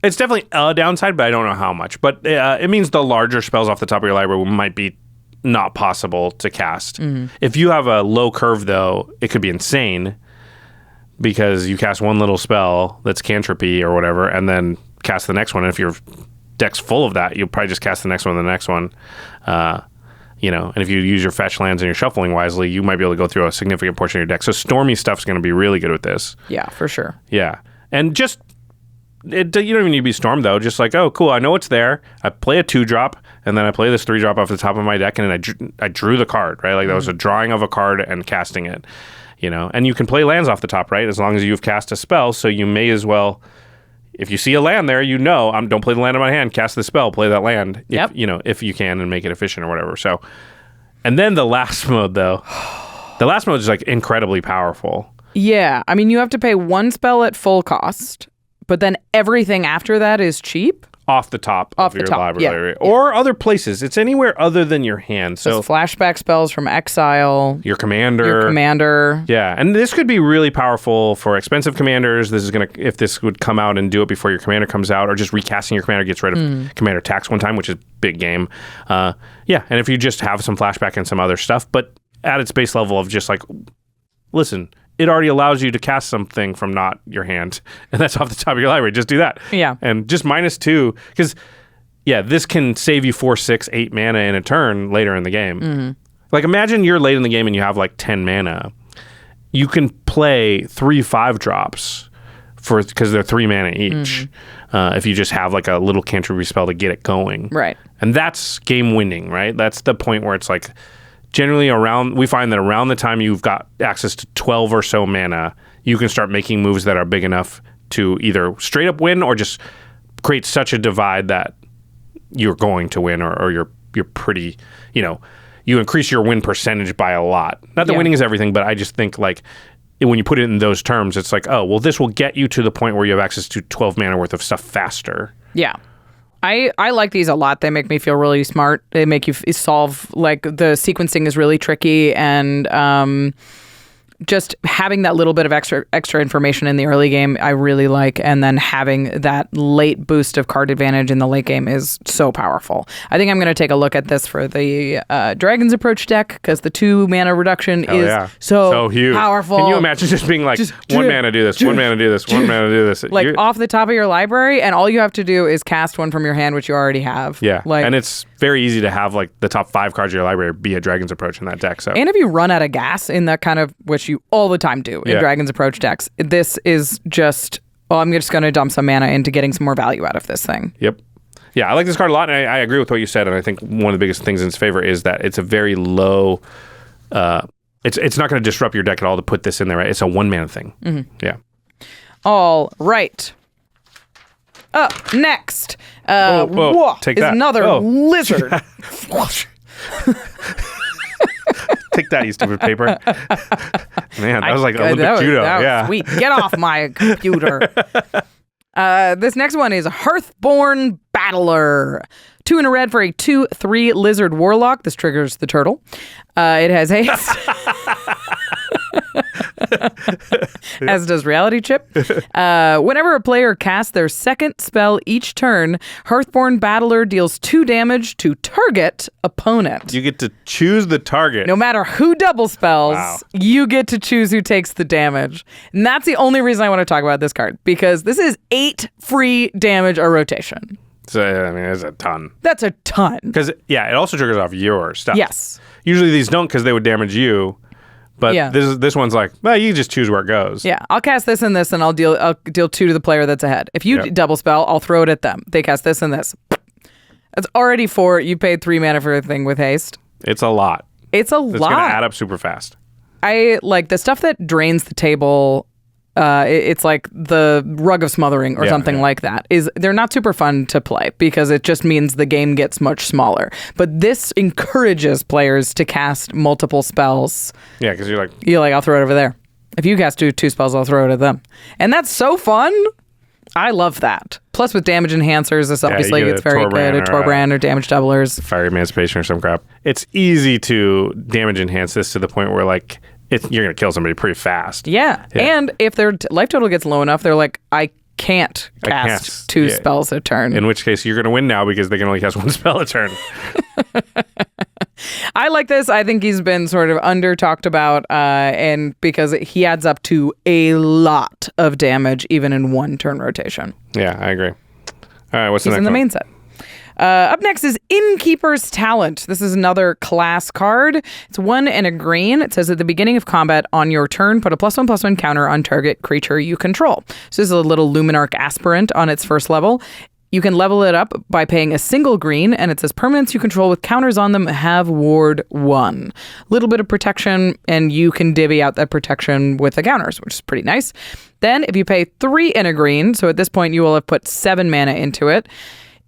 Speaker 2: It's definitely a downside, but I don't know how much. But it means the larger spells off the top of your library might be not possible to cast. If you have a low curve, though, it could be insane because you cast one little spell that's cantripy or whatever, and then cast the next one. And if your deck's full of that, you'll probably just cast the next one and the next one. And if you use your fetch lands and you're shuffling wisely, you might be able to go through a significant portion of your deck. So stormy stuff's going to be really good with this.
Speaker 1: Yeah, for sure.
Speaker 2: Yeah. And just... you don't even need to be stormed, though. Just like, oh, cool, I know it's there. I play a 2-drop, and then I play this 3-drop off the top of my deck, and then I drew the card, right? Like, that was a drawing of a card and casting it, And you can play lands off the top, right? As long as you've cast a spell, so you may as well... If you see a land there, don't play the land in my hand, cast the spell, play that land, if you can, and make it efficient or whatever. So, and then the last mode, though. The last mode is, like, incredibly powerful.
Speaker 1: Yeah. I mean, you have to pay 1 spell at full cost, but then everything after that is cheap.
Speaker 2: off the top of your library or other places. It's anywhere other than your hand. So
Speaker 1: flashback spells from exile.
Speaker 2: Your commander. Yeah, and this could be really powerful for expensive commanders. This is if this would come out and do it before your commander comes out, or just recasting your commander gets rid of commander tax one time, which is big game. And if you just have some flashback and some other stuff, but at its base level of just like, listen, it already allows you to cast something from not your hand, and that's off the top of your library. Just do that.
Speaker 1: Yeah.
Speaker 2: And just -2, because, this can save you 4, 6, 8 mana in a turn later in the game. Like, imagine you're late in the game and you have, like, 10 mana. You can play 3 5-drops because they're 3 mana each, if you just have, like, a little cantrip spell to get it going.
Speaker 1: Right.
Speaker 2: And that's game-winning, right? That's the point where it's, like, generally we find that around the time you've got access to 12 or so mana, you can start making moves that are big enough to either straight up win or just create such a divide that you're going to win, or you're pretty, you increase your win percentage by a lot. Not that winning is everything, but I just think like when you put it in those terms, it's like, oh, well, this will get you to the point where you have access to 12 mana worth of stuff faster.
Speaker 1: Yeah. I like these a lot. They make me feel really smart. They make you solve, like, the sequencing is really tricky, and just having that little bit of extra information in the early game, I really like, and then having that late boost of card advantage in the late game is so powerful. I think I'm going to take a look at this for the Dragon's Approach deck, because the 2 mana reduction is so
Speaker 2: huge.
Speaker 1: Powerful.
Speaker 2: Can you imagine just being like, 1 mana do this, 1 mana do this, 1 mana do this?
Speaker 1: Like, off the top of your library, and all you have to do is cast one from your hand, which you already have.
Speaker 2: Yeah,
Speaker 1: like,
Speaker 2: and it's very easy to have like the top 5 cards of your library be a Dragon's Approach in that deck. So,
Speaker 1: and if you run out of gas in that kind of, which you all the time do in Dragon's Approach decks, this is just, I'm just going to dump some mana into getting some more value out of this thing.
Speaker 2: Yep. Yeah, I like this card a lot, and I agree with what you said, and I think one of the biggest things in its favor is that it's a very low, it's not going to disrupt your deck at all to put this in there, right? It's a 1 mana thing. Yeah. All
Speaker 1: right. Up next
Speaker 2: Take
Speaker 1: is
Speaker 2: that.
Speaker 1: another lizard.
Speaker 2: Take that, you stupid paper. Man, that was like Olympic judo.
Speaker 1: That was sweet. Get off my computer. This next one is Hearthborn Battler. 2 in a red for a 2/3 lizard warlock. This triggers the turtle. It has haste. As does Reality Chip. Whenever a player casts their second spell each turn, Hearthborn Battler deals 2 damage to target opponent.
Speaker 2: You get to choose the target.
Speaker 1: No matter who double spells, you get to choose who takes the damage. And that's the only reason I want to talk about this card, because this is 8 free damage a rotation.
Speaker 2: So, I mean, that's a ton.
Speaker 1: That's a ton.
Speaker 2: Because, it also triggers off your stuff.
Speaker 1: Yes.
Speaker 2: Usually these don't, because they would damage you. But this one's like, well, you just choose where it goes.
Speaker 1: Yeah, I'll cast this and this, and I'll deal 2 to the player that's ahead. If you double spell, I'll throw it at them. They cast this and this. That's already 4. You paid 3 mana for a thing with haste.
Speaker 2: It's a lot.
Speaker 1: It's going to
Speaker 2: add up super fast.
Speaker 1: I like the stuff that drains the table. It's like the Rug of Smothering or something like that. They're not super fun to play because it just means the game gets much smaller. But this encourages players to cast multiple spells.
Speaker 2: Yeah, because you're like,
Speaker 1: I'll throw it over there. If you cast two spells, I'll throw it at them. And that's so fun. I love that. Plus with damage enhancers, this obviously it's very good. A Torbrand or damage doublers.
Speaker 2: Fire Emancipation or some crap. It's easy to damage enhance this to the point where like you're going to kill somebody pretty fast.
Speaker 1: Yeah. And if their life total gets low enough, they're like, I can't cast 2 spells a turn.
Speaker 2: In which case, you're going to win now because they can only cast 1 spell a turn.
Speaker 1: I like this. I think he's been sort of under talked about, and because he adds up to a lot of damage, even in 1 turn rotation.
Speaker 2: Yeah, I agree. All right, what's the next one?
Speaker 1: He's in the main set. Up next is Innkeeper's Talent. This is another class card. It's 1 and a green. It says at the beginning of combat on your turn, put a +1/+1 counter on target creature you control. So this is a little Luminarch aspirant on its first level. You can level it up by paying a single green, and it says permanents you control with counters on them have ward 1. A little bit of protection, and you can divvy out that protection with the counters, which is pretty nice. Then if you pay 3 and a green, so at this point you will have put 7 mana into it.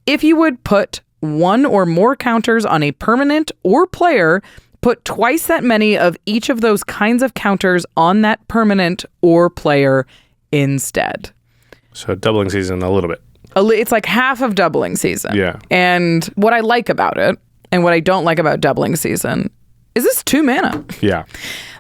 Speaker 1: If you would put 1 or more counters on a permanent or player, put twice that many of each of those kinds of counters on that permanent or player instead.
Speaker 2: So doubling season a little bit.
Speaker 1: It's like half of Doubling Season.
Speaker 2: Yeah.
Speaker 1: And what I like about it, and what I don't like about Doubling Season, is this 2 mana.
Speaker 2: Yeah.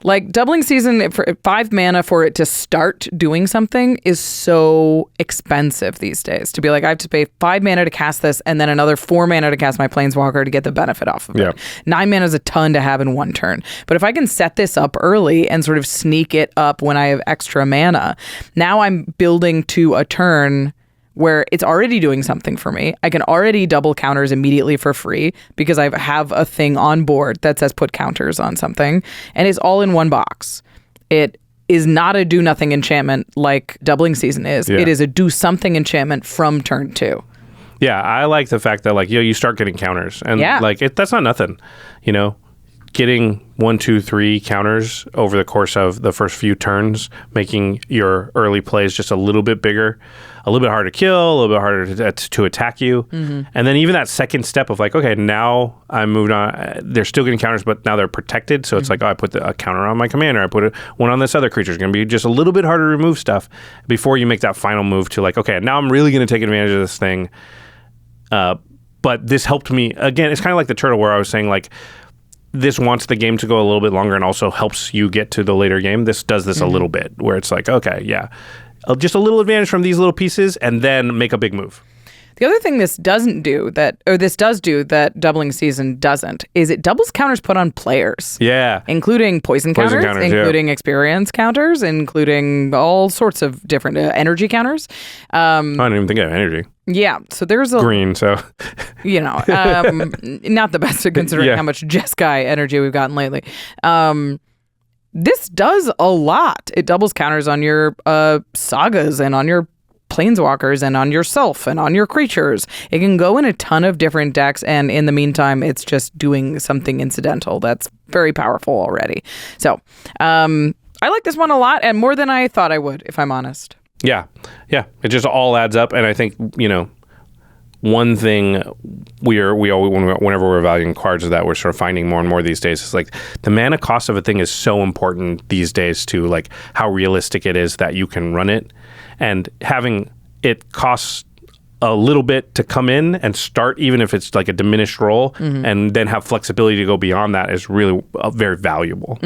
Speaker 1: Like, Doubling Season, for 5 mana for it to start doing something is so expensive these days. To be like, I have to pay 5 mana to cast this and then another 4 mana to cast my Planeswalker to get the benefit off of it. 9 mana is a ton to have in one turn. But if I can set this up early and sort of sneak it up when I have extra mana, now I'm building to a turn where it's already doing something for me. I can already double counters immediately for free because I have a thing on board that says put counters on something, and it's all in one box. It is not a do nothing enchantment like Doubling Season is.
Speaker 2: Yeah.
Speaker 1: It is a do something enchantment from turn 2.
Speaker 2: Yeah, I like the fact that, like, you start getting counters, and like that's not nothing, getting 1, 2, 3 counters over the course of the first few turns, making your early plays just a little bit bigger, a little bit harder to kill, a little bit harder to attack you. And then even that second step of like, okay, now I moved on. They're still getting counters, but now they're protected. So it's like, I put a counter on my commander. I put one on this other creature. It's going to be just a little bit harder to remove stuff before you make that final move to like, okay, now I'm really going to take advantage of this thing. But this helped me. Again, it's kind of like the turtle where I was saying, like, this wants the game to go a little bit longer and also helps you get to the later game. This does this a little bit where it's like, okay, yeah, just a little advantage from these little pieces and then make a big move.
Speaker 1: The other thing this does do that Doubling Season doesn't is it doubles counters put on players.
Speaker 2: Yeah.
Speaker 1: Including poison counters, including experience counters, including all sorts of different energy counters.
Speaker 2: I don't even think I have energy.
Speaker 1: Yeah, so there's a
Speaker 2: green, so
Speaker 1: not the best considering how much Jeskai energy we've gotten lately. This does a lot. It doubles counters on your sagas and on your planeswalkers and on yourself and on your creatures. It can go in a ton of different decks, and in the meantime, it's just doing something incidental that's very powerful already. So I like this one a lot, and more than I thought I would, if I'm honest.
Speaker 2: Yeah. It just all adds up, and I think one thing whenever we're valuing cards that we're sort of finding more and more these days is like the mana cost of a thing is so important these days to like how realistic it is that you can run it, and having it cost a little bit to come in and start, even if it's like a diminished roll, and then have flexibility to go beyond that is really very valuable.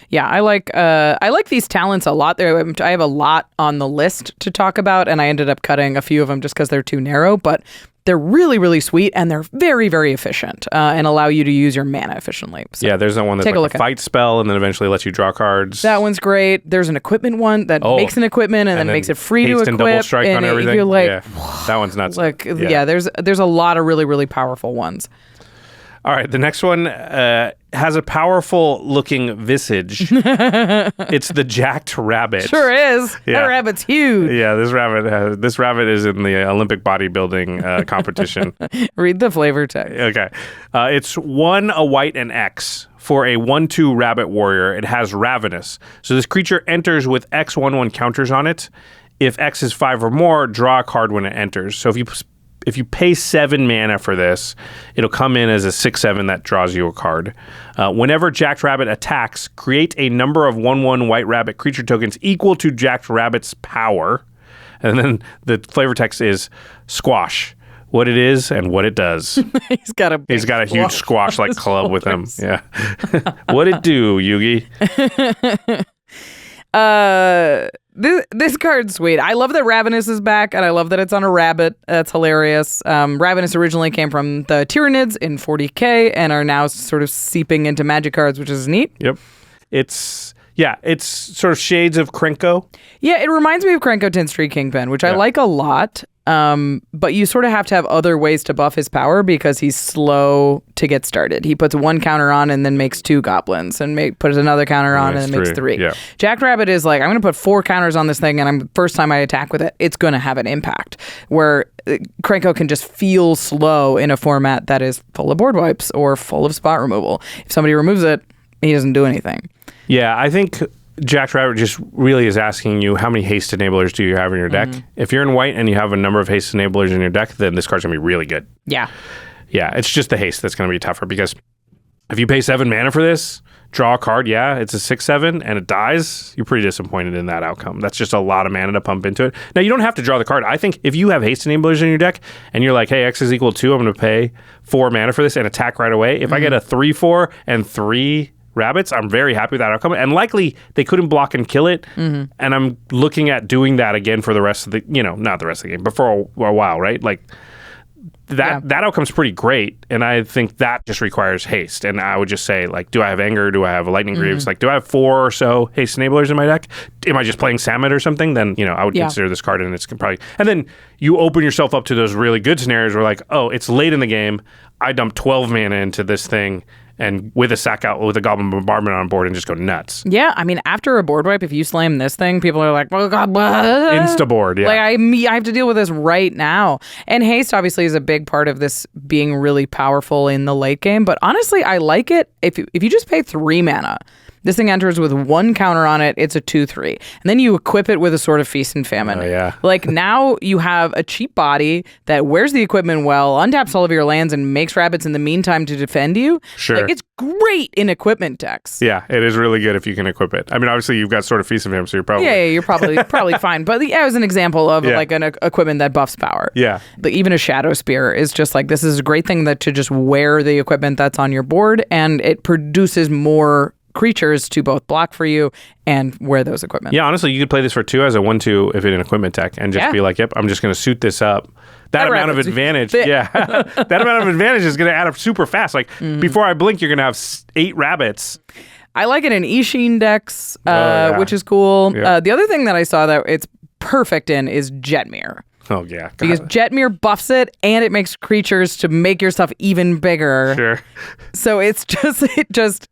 Speaker 1: Yeah, I like these talents a lot. I have a lot on the list to talk about, and I ended up cutting a few of them just because they're too narrow, but they're really, really sweet, and they're very, very efficient and allow you to use your mana efficiently. So
Speaker 2: yeah, there's that one that's like a fight spell and then eventually lets you draw cards.
Speaker 1: That one's great. There's an equipment one that makes an equipment and then makes it free to equip.
Speaker 2: And double strike on everything.
Speaker 1: You're like,
Speaker 2: that one's nuts.
Speaker 1: Like, there's a lot of really, really powerful ones.
Speaker 2: All right, the next one has a powerful looking visage. It's the Jacked Rabbit.
Speaker 1: Sure is.
Speaker 2: Yeah.
Speaker 1: That rabbit's huge.
Speaker 2: Yeah, this rabbit is in the Olympic bodybuilding competition.
Speaker 1: Read the flavor text.
Speaker 2: Okay. It's 1, a white, and X. For a 1/2 rabbit warrior, it has Ravenous. So this creature enters with X 1/1 counters on it. If X is 5 or more, draw a card when it enters. So if you pay 7 mana for this, it'll come in as a 6/7 that draws you a card. Whenever Jacked Rabbit attacks, create a number of 1/1 white rabbit creature tokens equal to Jacked Rabbit's power. And then the flavor text is squash. What it is and what it does.
Speaker 1: He's got a
Speaker 2: huge squash like club with him. Yeah. What it do, Yugi?
Speaker 1: This card's sweet. I love that Ravenous is back, and I love that it's on a rabbit. That's hilarious. Ravenous originally came from the Tyranids in 40k and are now sort of seeping into Magic cards, which is neat.
Speaker 2: Yep. It's sort of shades of Krenko.
Speaker 1: Yeah, it reminds me of Krenko 10th Kingpin, which I like a lot. But you sort of have to have other ways to buff his power because he's slow to get started. He puts 1 counter on and then makes 2 goblins and puts another counter on and then makes 3.
Speaker 2: Yeah.
Speaker 1: Jacked Rabbit is like, I'm going to put 4 counters on this thing, and first time I attack with it, it's going to have an impact. Where Krenko can just feel slow in a format that is full of board wipes or full of spot removal. If somebody removes it, he doesn't do anything.
Speaker 2: Yeah, I think Jacked Rabbit just really is asking you how many haste enablers do you have in your deck. If you're in white and you have a number of haste enablers in your deck, then this card's going to be really good.
Speaker 1: Yeah.
Speaker 2: Yeah, it's just the haste that's going to be tougher because if you pay 7 mana for this, draw a card, yeah, it's a 6/7 and it dies, you're pretty disappointed in that outcome. That's just a lot of mana to pump into it. Now, you don't have to draw the card. I think if you have haste enablers in your deck and you're like, hey, X is equal to 2, I'm going to pay 4 mana for this and attack right away. If I get a 3/4 and 3 rabbits, I'm very happy with that outcome. And likely they couldn't block and kill it. And I'm looking at doing that again for the rest of the, not the rest of the game, but for a while, right? Like, that outcome's pretty great, and I think that just requires haste. And I would just say, like, do I have Anger? Do I have Lightning Greaves? Like, do I have 4 or so haste enablers in my deck? Am I just playing Samet or something? Then, I would consider this card, and it's probably... And then you open yourself up to those really good scenarios where, like, oh, it's late in the game, I dump 12 mana into this thing, and with a sack out with a Goblin Bombardment on board and just go nuts.
Speaker 1: Yeah, I mean, after a board wipe, if you slam this thing, people are like, oh God, what?
Speaker 2: Insta-board, yeah.
Speaker 1: Like, I have to deal with this right now. And haste, obviously, is a big part of this being really powerful in the late game. But honestly, I like it if you just pay 3 mana. This thing enters with 1 counter on it. It's a 2/3. And then you equip it with a Sword of Feast and Famine.
Speaker 2: Oh, yeah.
Speaker 1: Like, now you have a cheap body that wears the equipment well, untaps all of your lands, and makes rabbits in the meantime to defend you.
Speaker 2: Sure.
Speaker 1: Like, it's great in equipment decks.
Speaker 2: Yeah, it is really good if you can equip it. I mean, obviously, you've got Sword of Feast and Famine, so you're probably...
Speaker 1: Yeah, you're probably fine. But yeah, it was an example of like an equipment that buffs power.
Speaker 2: Yeah.
Speaker 1: But even a Shadow Spear is just like, this is a great thing that to just wear the equipment that's on your board, and it produces more creatures to both block for you and wear those equipment.
Speaker 2: Yeah, honestly, you could play this for 2 as a 1/2 if in an equipment deck and just be like, yep, I'm just going to suit this up. That amount of advantage, that amount of advantage is going to add up super fast. Like, before I blink, you're going to have 8 rabbits.
Speaker 1: I like it in Ishin decks, which is cool.
Speaker 2: Yeah.
Speaker 1: The other thing that I saw that it's perfect in is Jetmir.
Speaker 2: Oh, yeah.
Speaker 1: Because Jetmir buffs it, and it makes creatures to make your stuff even bigger.
Speaker 2: Sure.
Speaker 1: So it just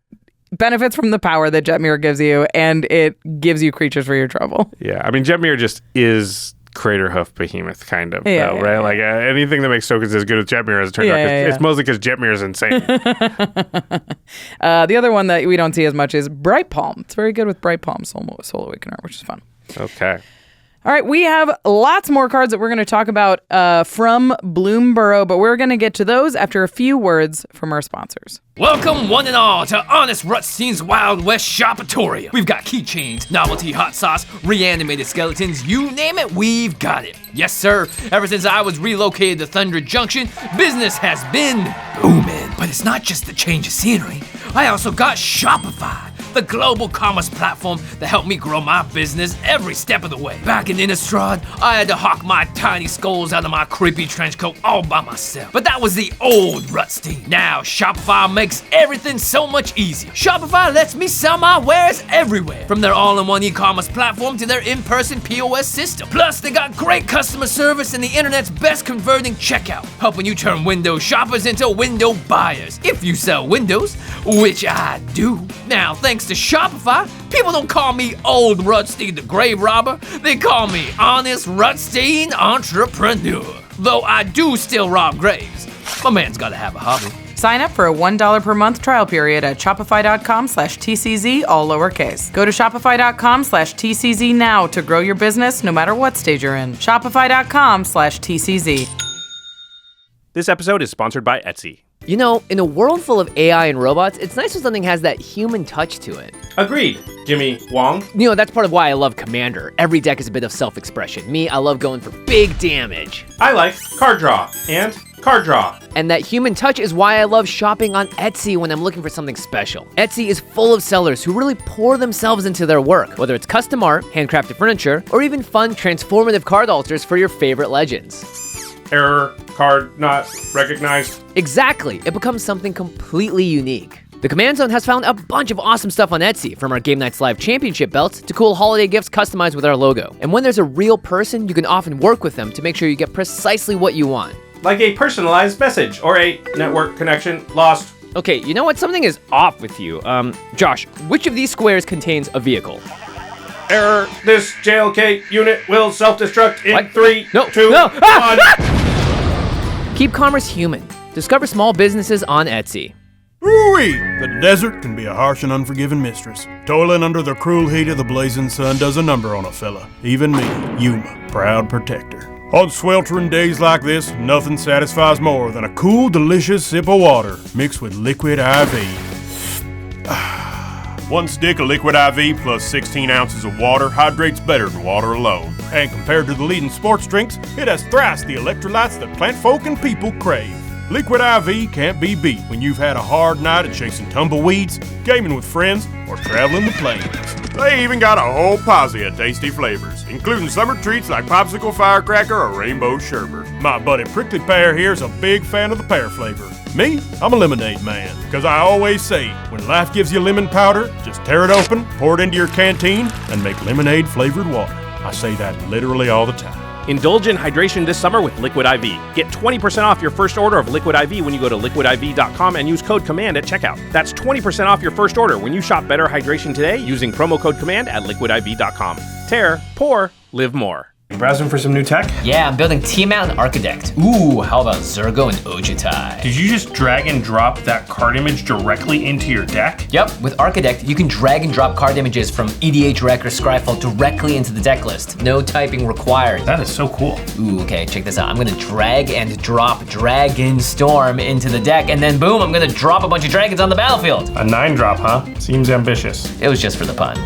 Speaker 1: benefits from the power that Jetmir gives you, and it gives you creatures for your trouble.
Speaker 2: Yeah, I mean, Jetmir just is Craterhoof Behemoth, kind of, right? Like, anything that makes tokens as good as Jetmir as it turns out. It's mostly because Jetmir is insane.
Speaker 1: The other one that we don't see as much is Bright Palm. It's very good with Bright Palm Soul Awakener, which is fun.
Speaker 2: Okay.
Speaker 1: All right, we have lots more cards that we're going to talk about from Bloomburrow, but we're going to get to those after a few words from our sponsors.
Speaker 4: Welcome one and all to Honest Rutstein's Wild West Shopatorium. We've got keychains, novelty hot sauce, reanimated skeletons, you name it, we've got it. Yes, sir. Ever since I was relocated to Thunder Junction, business has been booming. But it's not just the change of scenery. I also got Shopify, the global commerce platform that helped me grow my business every step of the way. Back in Innistrad, I had to hawk my tiny skulls out of my creepy trench coat all by myself. But that was the old Rutstein. Now, Shopify makes everything so much easier. Shopify lets me sell my wares everywhere, from their all-in-one e-commerce platform to their in-person POS system. Plus, they got great customer service and the internet's best converting checkout, helping you turn Windows shoppers into window buyers. If you sell windows, which I do. Now, thanks to Shopify, people don't call me Old Rutstein the Grave Robber. They call me Honest Rutstein Entrepreneur. Though I do still rob graves. My man's gotta have a hobby.
Speaker 1: Sign up for a $1 per month trial period at shopify.com/TCZ, all lowercase. Go to shopify.com/TCZ now to grow your business no matter what stage you're in. Shopify.com/TCZ.
Speaker 2: This episode is sponsored by Etsy.
Speaker 5: You know, in a world full of AI and robots, it's nice when something has that human touch to it.
Speaker 2: Agreed, Jimmy Wong.
Speaker 5: You know, that's part of why I love Commander. Every deck is a bit of self-expression. Me, I love going for big damage.
Speaker 2: I like card draw and card draw.
Speaker 5: And that human touch is why I love shopping on Etsy when I'm looking for something special. Etsy is full of sellers who really pour themselves into their work, whether it's custom art, handcrafted furniture, or even fun, transformative card altars for your favorite legends.
Speaker 2: Error, card not recognized.
Speaker 5: Exactly, it becomes something completely unique. The Command Zone has found a bunch of awesome stuff on Etsy, from our Game Nights Live Championship belts to cool holiday gifts customized with our logo. And when there's a real person, you can often work with them to make sure you get precisely what you want.
Speaker 2: Like a personalized message or a network connection lost.
Speaker 5: Okay, you know what? Something is off with you. Josh, which of these squares contains a vehicle?
Speaker 2: Error, this JLK unit will self-destruct in
Speaker 5: What?
Speaker 2: 3,
Speaker 5: No,
Speaker 2: 2,
Speaker 5: no.
Speaker 2: 1.
Speaker 5: Keep commerce human. Discover small businesses on Etsy.
Speaker 6: Ooh-wee! The desert can be a harsh and unforgiving mistress. Toiling under the cruel heat of the blazing sun does a number on a fella. Even me, Yuma, proud protector. On sweltering days like this, nothing satisfies more than a cool, delicious sip of water mixed with liquid IV. One stick of liquid IV plus 16 ounces of water hydrates better than water alone. And compared to the leading sports drinks, it has thrice the electrolytes that plant folk and people crave. Liquid IV can't be beat when you've had a hard night of chasing tumbleweeds, gaming with friends, or traveling the plains. They even got a whole posse of tasty flavors, including summer treats like popsicle firecracker or rainbow sherbet. My buddy Prickly Pear here's a big fan of the pear flavor. Me, I'm a lemonade man, because I always say, when life gives you lemon powder, just tear it open, pour it into your canteen, and make lemonade-flavored water. I say that literally all the time.
Speaker 2: Indulge in hydration this summer with Liquid IV. Get 20% off your first order of Liquid IV when you go to liquidiv.com and use code COMMAND at checkout. That's 20% off your first order when you shop Better Hydration today using promo code COMMAND at liquidiv.com. Tear, pour, live more. You browsing for some new tech?
Speaker 4: Yeah, I'm building Tiamat and ARCHIDEKT. Ooh, how about Zergo and Ojutai?
Speaker 2: Did you just drag and drop that card image directly into your deck?
Speaker 4: Yep, with ARCHIDEKT, you can drag and drop card images from EDH, Rec, or Scryfall directly into the deck list. No typing required.
Speaker 2: That is so cool.
Speaker 4: Ooh, okay, check this out. I'm gonna drag and drop Dragon Storm into the deck, and then boom, I'm gonna drop a bunch of dragons on the battlefield.
Speaker 2: A 9-drop, huh? Seems ambitious.
Speaker 4: It was just for the pun.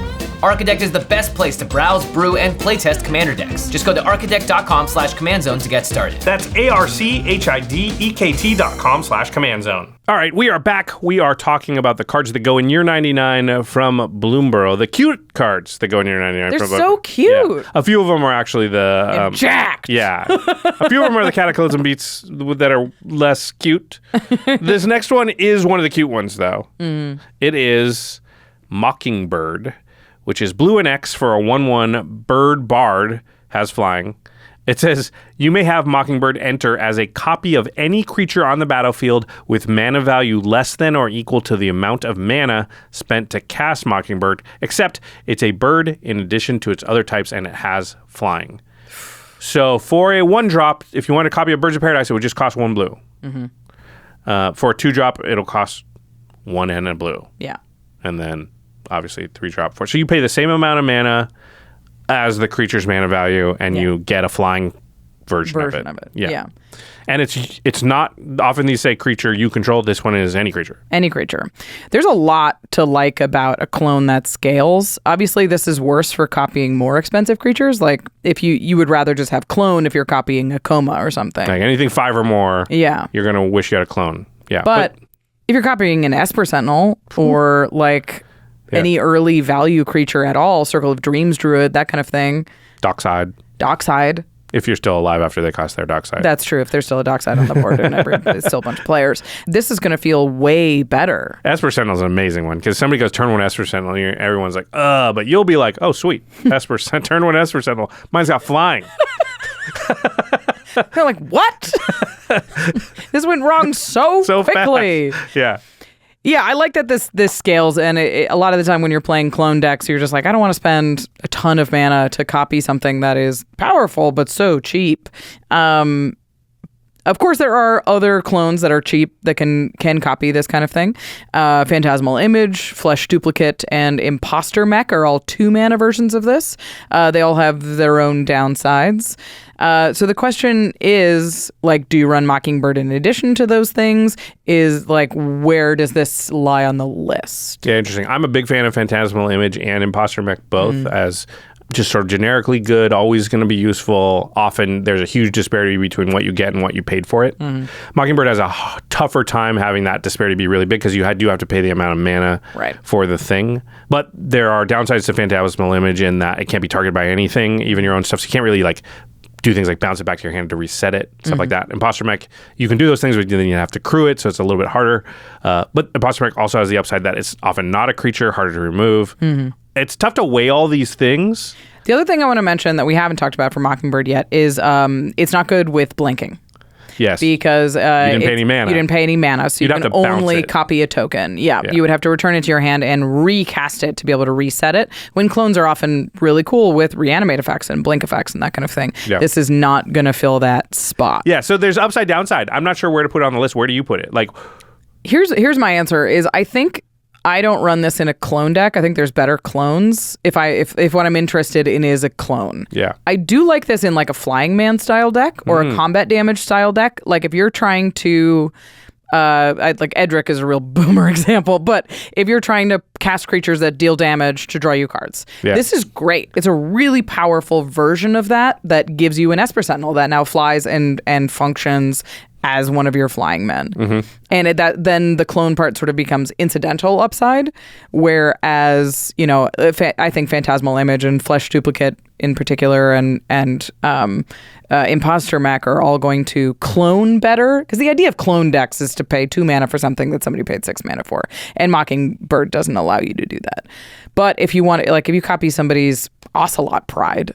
Speaker 4: ARCHIDEKT is the best place to browse, brew, and playtest commander decks. Just go to archidekt.com/commandzone to get started.
Speaker 2: That's ARCHIDEKT.com/commandzone. All right, we are back. We are talking about the cards that go in year 99 from Bloomburrow. The cute cards that go in year 99
Speaker 1: They're
Speaker 2: from
Speaker 1: so cute.
Speaker 2: Yeah. A few of them are actually the...
Speaker 1: jacked.
Speaker 2: Yeah. A few of them are the Cataclysm beats that are less cute. This next one is one of the cute ones, though. It is Mockingbird, which is blue and X for a 1/1 bird bard, has flying. It says, you may have Mockingbird enter as a copy of any creature on the battlefield with mana value less than or equal to the amount of mana spent to cast Mockingbird, except it's a bird in addition to its other types and it has flying. So for a 1-drop, if you want a copy of Birds of Paradise, it would just cost 1 blue. For a 2-drop, it'll cost 1 and a blue.
Speaker 1: Yeah.
Speaker 2: And then obviously 3-drop 4. So you pay the same amount of mana as the creature's mana value, and you get a flying version of it. Yeah. And it's not, often these say creature you control. This one is any creature.
Speaker 1: Any creature. There's a lot to like about a clone that scales. Obviously, this is worse for copying more expensive creatures. Like, if you would rather just have clone if you're copying a Coma or something.
Speaker 2: Like anything 5 or more, you're going to wish you had a clone. Yeah.
Speaker 1: But if you're copying an Esper Sentinel or like... any early value creature at all, Circle of Dreams Druid, that kind of thing.
Speaker 2: Dockside. If you're still alive after they cost their Dockside.
Speaker 1: That's true. If there's still a Dockside on the board and it's still a bunch of players. This is going to feel way better.
Speaker 2: Esper Sentinel is an amazing one because somebody goes turn 1 Esper Sentinel, everyone's like, but you'll be like, oh, sweet. Turn 1 Esper Sentinel. Mine's got flying.
Speaker 1: They're like, what? This went wrong so quickly.
Speaker 2: Fast. Yeah.
Speaker 1: Yeah, I like that this scales, and a lot of the time when you're playing clone decks, you're just like, I don't want to spend a ton of mana to copy something that is powerful but so cheap. Of course, there are other clones that are cheap that can copy this kind of thing. Phantasmal Image, Flesh Duplicate, and Imposter Mech are all 2-mana versions of this. They all have their own downsides. So the question is, like, do you run Mockingbird in addition to those things? Is, like, where does this lie on the list?
Speaker 2: Yeah, interesting. I'm a big fan of Phantasmal Image and Imposter Mech both as just sort of generically good, always going to be useful. Often there's a huge disparity between what you get and what you paid for it. Mockingbird has a tougher time having that disparity be really big because you do have to pay the amount of mana for the thing. But there are downsides to Phantasmal Image in that it can't be targeted by anything, even your own stuff. So you can't really like do things like bounce it back to your hand to reset it, stuff like that. Imposter Mech, you can do those things, but then you have to crew it, so it's a little bit harder. But Imposter Mech also has the upside that it's often not a creature, harder to remove. It's tough to weigh all these things.
Speaker 1: The other thing I want to mention that we haven't talked about for Mockingbird yet is it's not good with blinking.
Speaker 2: Yes.
Speaker 1: Because
Speaker 2: you didn't pay any mana.
Speaker 1: You didn't pay any mana, so you can only copy a token. Yeah, you would have to return it to your hand and recast it to be able to reset it. When clones are often really cool with reanimate effects and blink effects and that kind of thing, this is not going to fill that spot.
Speaker 2: Yeah, so there's upside downside. I'm not sure where to put it on the list. Where do you put it? Like,
Speaker 1: here's my answer is I think I don't run this in a clone deck. I think there's better clones if what I'm interested in is a clone.
Speaker 2: Yeah.
Speaker 1: I do like this in like a Flying Man style deck or a combat damage style deck. Like if you're trying to like Edric is a real boomer example, but if you're trying to cast creatures that deal damage to draw you cards, this is great. It's a really powerful version of that gives you an Esper Sentinel that now flies and functions as one of your flying men. And then the clone part sort of becomes incidental upside, whereas, I think Phantasmal Image and Flesh Duplicate in particular and Imposter Mech are all going to clone better, because the idea of clone decks is to pay 2 mana for something that somebody paid 6 mana for, and Mockingbird doesn't allow you to do that. But if you want, like if you copy somebody's Ocelot Pride,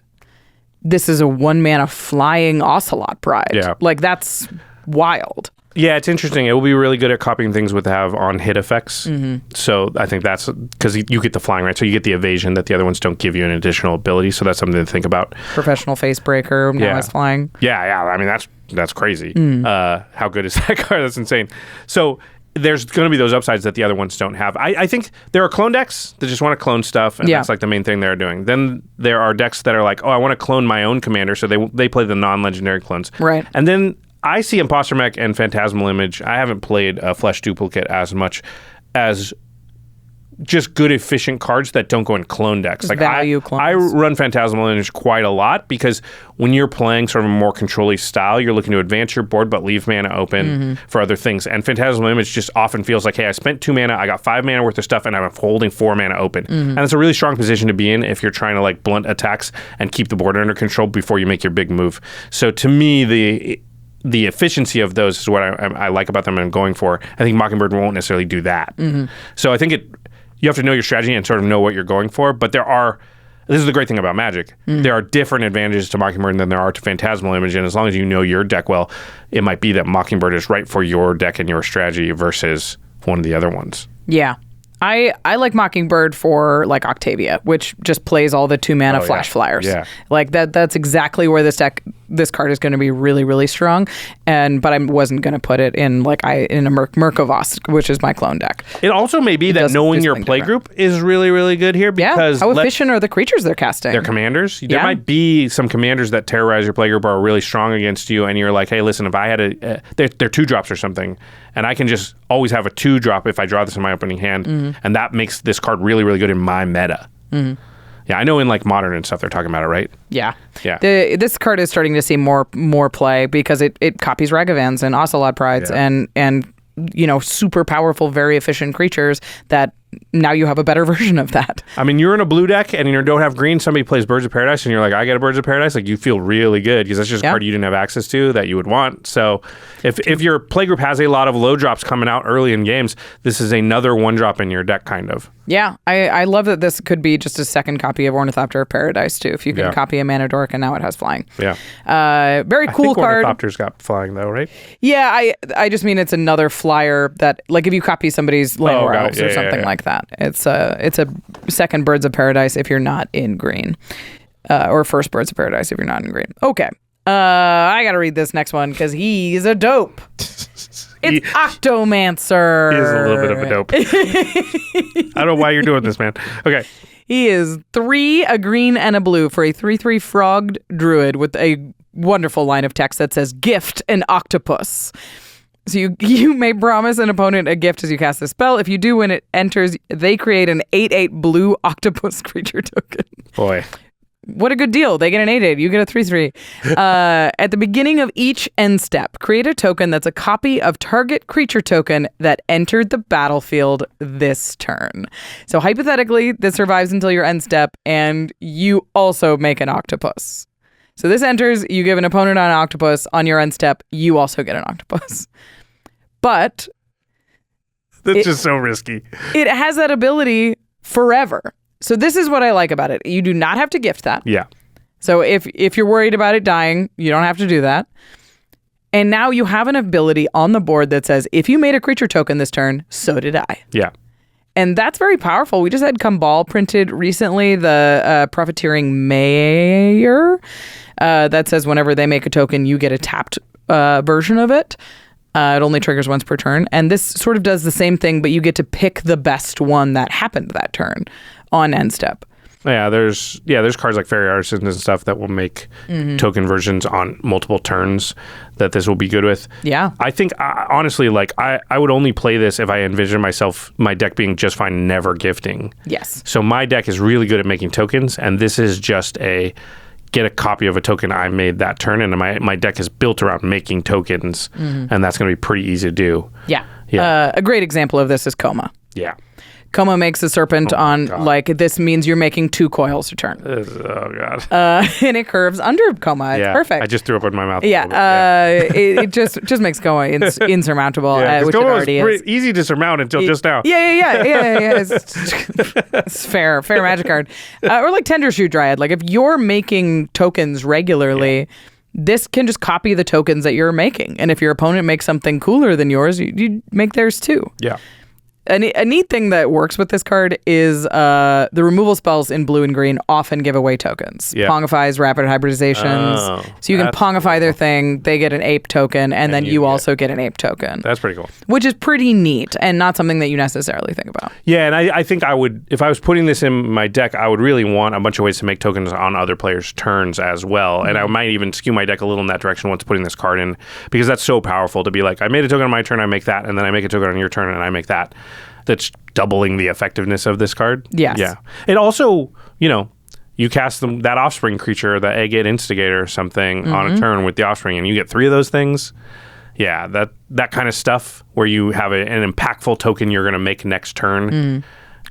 Speaker 1: this is a 1 mana flying Ocelot Pride.
Speaker 2: Yeah.
Speaker 1: Like that's wild.
Speaker 2: Yeah, it's interesting. It will be really good at copying things with have on hit effects. So I think that's because you get the flying, right? So you get the evasion that the other ones don't give you an additional ability. So that's something to think about.
Speaker 1: Professional Facebreaker now has flying.
Speaker 2: Yeah. I mean, that's crazy. How good is that card? That's insane. So there's going to be those upsides that the other ones don't have. I think there are clone decks that just want to clone stuff, and that's like the main thing they're doing. Then there are decks that are like, oh, I want to clone my own commander, so they play the non-legendary clones.
Speaker 1: Right.
Speaker 2: And then I see Imposter Mech and Phantasmal Image. I haven't played Flesh Duplicate as much as just good, efficient cards that don't go in clone decks.
Speaker 1: Just value
Speaker 2: clones. I run Phantasmal Image quite a lot because when you're playing sort of a more control-y style, you're looking to advance your board but leave mana open for other things. And Phantasmal Image just often feels like, hey, I spent 2 mana, I got 5 mana worth of stuff, and I'm holding 4 mana open. And it's a really strong position to be in if you're trying to like blunt attacks and keep the board under control before you make your big move. So to me, the efficiency of those is what I like about them and I'm going for. I think Mockingbird won't necessarily do that. So I think you have to know your strategy and sort of know what you're going for. But this is the great thing about Magic. There are different advantages to Mockingbird than there are to Phantasmal Image. And as long as you know your deck well, it might be that Mockingbird is right for your deck and your strategy versus one of the other ones.
Speaker 1: Yeah. I like Mockingbird for like Octavia, which just plays all the 2 mana flash flyers.
Speaker 2: Yeah.
Speaker 1: Like that's exactly where this card is going to be really, really strong. But I wasn't going to put it in in a Murkovosk, which is my clone deck.
Speaker 2: It also may be that knowing your play group is really, really good here because
Speaker 1: how efficient are the creatures they're casting?
Speaker 2: They're commanders. There might be some commanders that terrorize your play group or are really strong against you, and you're like, hey, listen, if I had they're 2-drops or something, and I can just always have a 2-drop if I draw this in my opening hand, and that makes this card really, really good in my meta. Yeah, I know in like Modern and stuff they're talking about it, right?
Speaker 1: Yeah. This card is starting to see more play because it copies Ragavans and Ocelot Prides and super powerful, very efficient creatures that now you have a better version of that.
Speaker 2: I mean, you're in a blue deck and you don't have green, somebody plays Birds of Paradise and you're like, I get a Birds of Paradise, like you feel really good because that's just a card you didn't have access to that you would want. So if your playgroup has a lot of low drops coming out early in games, this is another 1-drop in your deck kind of.
Speaker 1: Yeah, I love that this could be just a second copy of Ornithopter of Paradise too. If you can copy a Mana Dork and now it has flying.
Speaker 2: Yeah.
Speaker 1: Very cool card.
Speaker 2: Ornithopter's got flying though, right?
Speaker 1: Yeah, I just mean it's another flyer that, like if you copy somebody's Land War Elves or something like that. It's a second Birds of Paradise if you're not in green. Or first Birds of Paradise if you're not in green. Okay. I gotta read this next one because he's a dope. It's Octomancer.
Speaker 2: He is a little bit of a dope. I don't know why you're doing this, man. Okay.
Speaker 1: He is 3, a green, and a blue for a 3/3 frogged druid with a wonderful line of text that says, gift an octopus. So you may promise an opponent a gift as you cast the spell. If you do, when it enters, they create an 8/8 blue octopus creature token.
Speaker 2: Boy.
Speaker 1: What a good deal. They get an 8/8. You get a 3/3. At the beginning of each end step, create a token that's a copy of target creature token that entered the battlefield this turn. So hypothetically, this survives until your end step, and you also make an octopus. So this enters, you give an opponent an octopus. On your end step, you also get an octopus. But
Speaker 2: that's just so risky.
Speaker 1: It has that ability forever. So this is what I like about it. You do not have to gift that.
Speaker 2: Yeah.
Speaker 1: So if you're worried about it dying, you don't have to do that. And now you have an ability on the board that says, if you made a creature token this turn, so did I.
Speaker 2: Yeah.
Speaker 1: And that's very powerful. We just had Kumbal printed recently, the Profiteering Mayor, that says whenever they make a token, you get a tapped version of it. It only triggers once per turn. And this sort of does the same thing, but you get to pick the best one that happened that turn on end step.
Speaker 2: Yeah, there's cards like Fairy Artisans and stuff that will make token versions on multiple turns that this will be good with.
Speaker 1: Yeah.
Speaker 2: I think, honestly, like, I would only play this if I envision my deck being just fine, never gifting.
Speaker 1: Yes.
Speaker 2: So my deck is really good at making tokens, and this is just get a copy of a token I made that turn, and my deck is built around making tokens, and that's going to be pretty easy to do.
Speaker 1: Yeah.
Speaker 2: Yeah.
Speaker 1: A great example of this is Coma.
Speaker 2: Yeah.
Speaker 1: Coma makes a serpent on,
Speaker 2: God.
Speaker 1: like, this means you're making 2 coils a turn.
Speaker 2: Oh, God.
Speaker 1: And it curves under Coma. It's perfect.
Speaker 2: I just threw up in my mouth.
Speaker 1: It just makes Coma insurmountable,
Speaker 2: 'cause
Speaker 1: which it
Speaker 2: Coma was
Speaker 1: already is.
Speaker 2: pretty easy to surmount until just now.
Speaker 1: Yeah. It's fair magic card. Or like Tender Shoe Dryad. Like, if you're making tokens regularly, this can just copy the tokens that you're making. And if your opponent makes something cooler than yours, you make theirs too.
Speaker 2: Yeah.
Speaker 1: A neat thing that works with this card is the removal spells in blue and green often give away tokens.
Speaker 2: Yeah.
Speaker 1: Pongifies, rapid hybridizations.
Speaker 2: Oh,
Speaker 1: so you can
Speaker 2: that's
Speaker 1: Pongify their thing, they get an ape token, and then you also get an ape token.
Speaker 2: That's pretty cool.
Speaker 1: Which is pretty neat and not something that you necessarily think about.
Speaker 2: Yeah, and I think I would, if I was putting this in my deck, I would really want a bunch of ways to make tokens on other players' turns as well. And I might even skew my deck a little in that direction once putting this card in, because that's so powerful to be like, I made a token on my turn, I make that, and then I make a token on your turn, and I make that. That's doubling the effectiveness of this card.
Speaker 1: Yes.
Speaker 2: Yeah. It also, you cast that offspring creature, the Agate Instigator or something on a turn with the offspring, and you get 3 of those things. Yeah, that kind of stuff where you have an impactful token you're going to make next turn.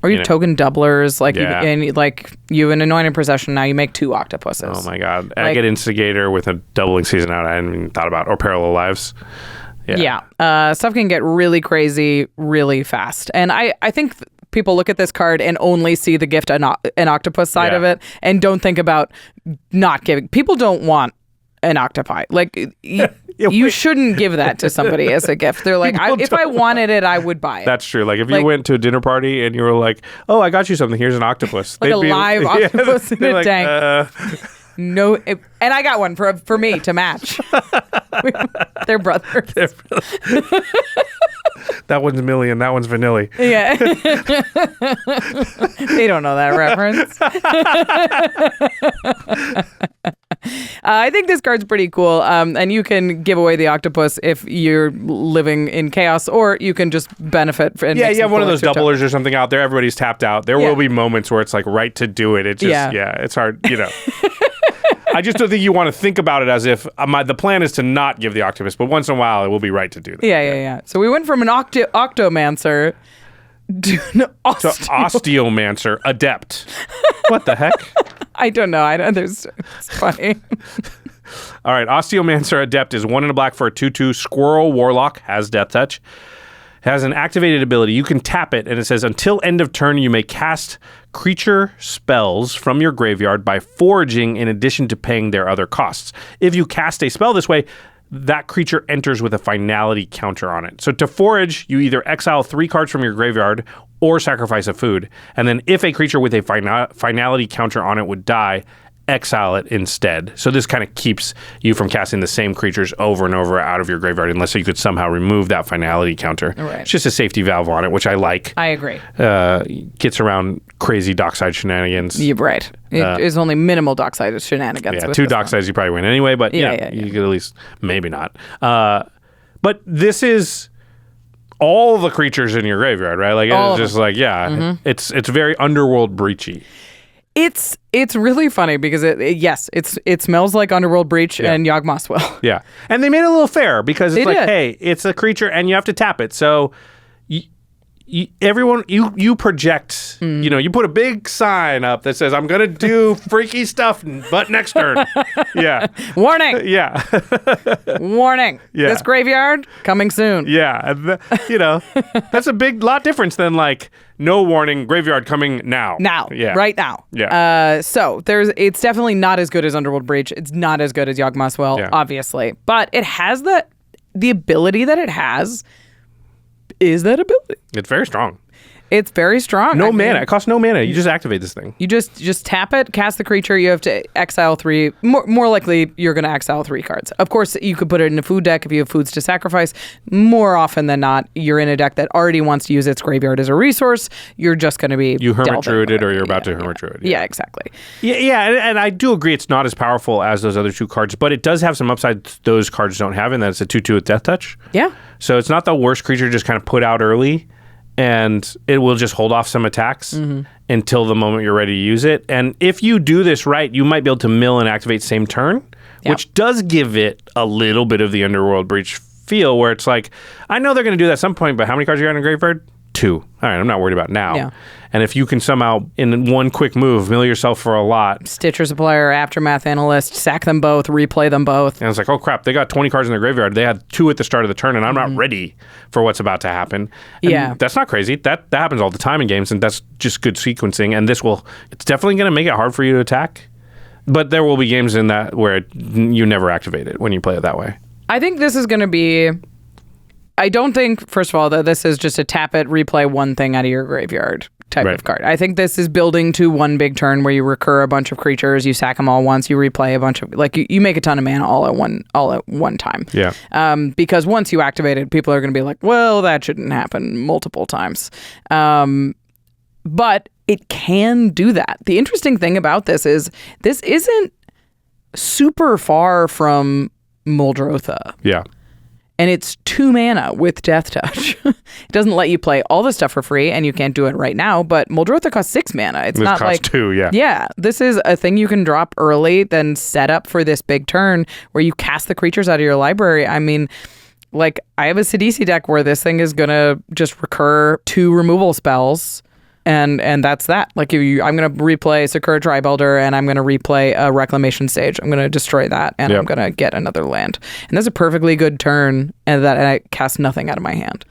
Speaker 1: Or you have token doublers, like
Speaker 2: Yeah.
Speaker 1: you have an Anointed Procession, now you make 2 octopuses.
Speaker 2: Oh my God. Agate Instigator with a doubling season out I hadn't even thought about, or Parallel Lives.
Speaker 1: Yeah. Stuff can get really crazy really fast. And I think people look at this card and only see the gift an octopus side of it and don't think about not giving. People don't want an octopi. Like, you shouldn't give that to somebody as a gift. They're like, if I wanted it, I would buy it.
Speaker 2: That's true. Like, if you went to a dinner party and you were like, oh, I got you something, here's an octopus.
Speaker 1: Like a live octopus in a tank. No, and I got one for me to match. They're brothers.
Speaker 2: That one's Millie and that one's Vanilli.
Speaker 1: Yeah. They don't know that reference. I think this card's pretty cool. And you can give away the octopus if you're living in chaos, or you can just benefit. And
Speaker 2: you have one of those doublers or something out there. Everybody's tapped out. There will be moments where it's like right to do it. It's just, it's hard, I just don't think you want to think about it as if the plan is to not give the octopus, but once in a while it will be right to do that.
Speaker 1: Yeah. So we went from an Octomancer to an
Speaker 2: Osteomancer Adept. What the heck?
Speaker 1: I don't know. It's funny.
Speaker 2: All right, Osteomancer Adept is 1 and a black for a 2/2 Squirrel Warlock, has Death Touch. Has an activated ability. You can tap it, and it says, until end of turn, you may cast creature spells from your graveyard by foraging in addition to paying their other costs. If you cast a spell this way, that creature enters with a finality counter on it. So to forage, you either exile 3 cards from your graveyard or sacrifice a food. And then if a creature with a finality counter on it would die, exile it instead. So this kind of keeps you from casting the same creatures over and over out of your graveyard unless you could somehow remove that finality counter.
Speaker 1: Right.
Speaker 2: It's just a safety valve on it, which I like.
Speaker 1: I agree.
Speaker 2: Gets around crazy dockside shenanigans.
Speaker 1: You're right. It is only minimal dockside shenanigans.
Speaker 2: Yeah, 2 docksides you probably win anyway, but you could at least, maybe not. But this is all the creatures in your graveyard, right? Like, it's just like, it's very Underworld breachy.
Speaker 1: It's really funny because it smells like Underworld Breach and Yawgmoth's Will.
Speaker 2: Yeah, and they made it a little fair because it's
Speaker 1: did.
Speaker 2: hey, it's a creature and you have to tap it. So everyone project. You put a big sign up that says, "I'm gonna do freaky stuff, but next turn." Yeah.
Speaker 1: Warning.
Speaker 2: Yeah.
Speaker 1: Warning.
Speaker 2: Yeah.
Speaker 1: This graveyard coming soon.
Speaker 2: Yeah. That's a big lot difference than like, no warning, graveyard coming now.
Speaker 1: Now.
Speaker 2: Yeah.
Speaker 1: Right now.
Speaker 2: Yeah.
Speaker 1: So it's definitely not as good as Underworld Breach. It's not as good as Yawgmoth's Will, obviously. But it has the ability that it has is that ability.
Speaker 2: It's very strong.
Speaker 1: It's very strong.
Speaker 2: No mana. It costs no mana. You just activate this thing.
Speaker 1: You just tap it, cast the creature. You have to exile 3. More likely, you're going to exile 3 cards. Of course, you could put it in a food deck if you have foods to sacrifice. More often than not, you're in a deck that already wants to use its graveyard as a resource. You're just going to be
Speaker 2: you Hermit Druid it, or you're about to Hermit Druid.
Speaker 1: Yeah, exactly.
Speaker 2: Yeah, and I do agree it's not as powerful as those other 2 cards, but it does have some upsides those cards don't have, and that it's a 2/2 with Death Touch.
Speaker 1: Yeah.
Speaker 2: So it's not the worst creature just kind of put out early, and it will just hold off some attacks until the moment you're ready to use it. And if you do this right, you might be able to mill and activate same turn, which does give it a little bit of the Underworld Breach feel, where it's like, I know they're going to do that at some point, but how many cards you got in the graveyard? 2. All right, I'm not worried about now.
Speaker 1: Yeah.
Speaker 2: And if you can somehow, in one quick move, mill yourself for a lot.
Speaker 1: Stitcher Supplier, Aftermath Analyst, sack them both, replay them both.
Speaker 2: And it's like, oh crap, they got 20 cards in their graveyard. They had 2 at the start of the turn, and I'm not ready for what's about to happen. And that's not crazy. That happens all the time in games, and that's just good sequencing. And it's definitely going to make it hard for you to attack. But there will be games in that where you never activate it when you play it that way.
Speaker 1: I think this is going to be... I don't think, first of all, that this is just a tap it, replay one thing out of your graveyard type of card. I think this is building to one big turn where you recur a bunch of creatures, you sack them all once, you replay a bunch of, like, you make a ton of mana all at one time.
Speaker 2: Yeah.
Speaker 1: Because once you activate it, people are going to be like, well, that shouldn't happen multiple times. But it can do that. The interesting thing about this isn't super far from Muldrotha.
Speaker 2: Yeah.
Speaker 1: And it's 2 mana with Death Touch. It doesn't let you play all the stuff for free, and you can't do it right now, but Muldrotha costs 6 mana. It's not like...
Speaker 2: This costs 2, yeah.
Speaker 1: Yeah, this is a thing you can drop early, then set up for this big turn where you cast the creatures out of your library. I mean, like, I have a Sidisi deck where this thing is going to just recur 2 removal spells, and that's that. Like, I'm going to replay Sakura Tribelder, and I'm going to replay a Reclamation Sage. I'm going to destroy that, and I'm going to get another land. And that's a perfectly good turn, and I cast nothing out of my hand.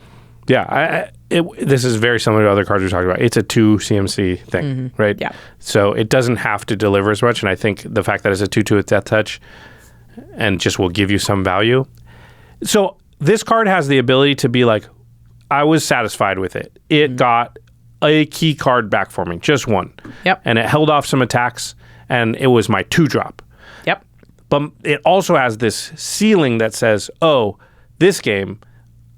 Speaker 2: Yeah, this is very similar to other cards we talked about. It's a 2 CMC thing, right?
Speaker 1: Yeah.
Speaker 2: So it doesn't have to deliver as much, and I think the fact that it's a 2/2 with Death Touch and just will give you some value. So this card has the ability to be like, I was satisfied with it. It got a key card back for me, just one.
Speaker 1: Yep.
Speaker 2: And it held off some attacks, and it was my 2-drop.
Speaker 1: Yep.
Speaker 2: But it also has this ceiling that says, oh, this game,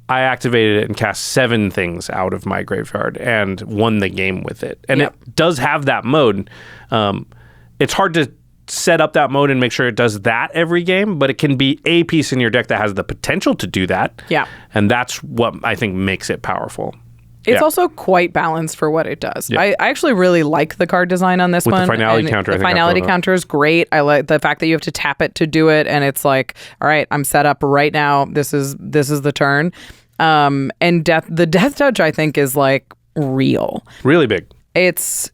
Speaker 2: I activated it and cast 7 things out of my graveyard and won the game with it. And it does have that mode. It's hard to set up that mode and make sure it does that every game, but it can be a piece in your deck that has the potential to do that.
Speaker 1: Yeah.
Speaker 2: And that's what I think makes it powerful.
Speaker 1: It's also quite balanced for what it does.
Speaker 2: Yeah.
Speaker 1: I actually really like the card design on this
Speaker 2: With
Speaker 1: one.
Speaker 2: the finality counter,
Speaker 1: The finality counter is great. I like the fact that you have to tap it to do it, and it's like, all right, I'm set up right now. This is the turn. And the Death Touch, I think, is like real.
Speaker 2: Really big.
Speaker 1: It's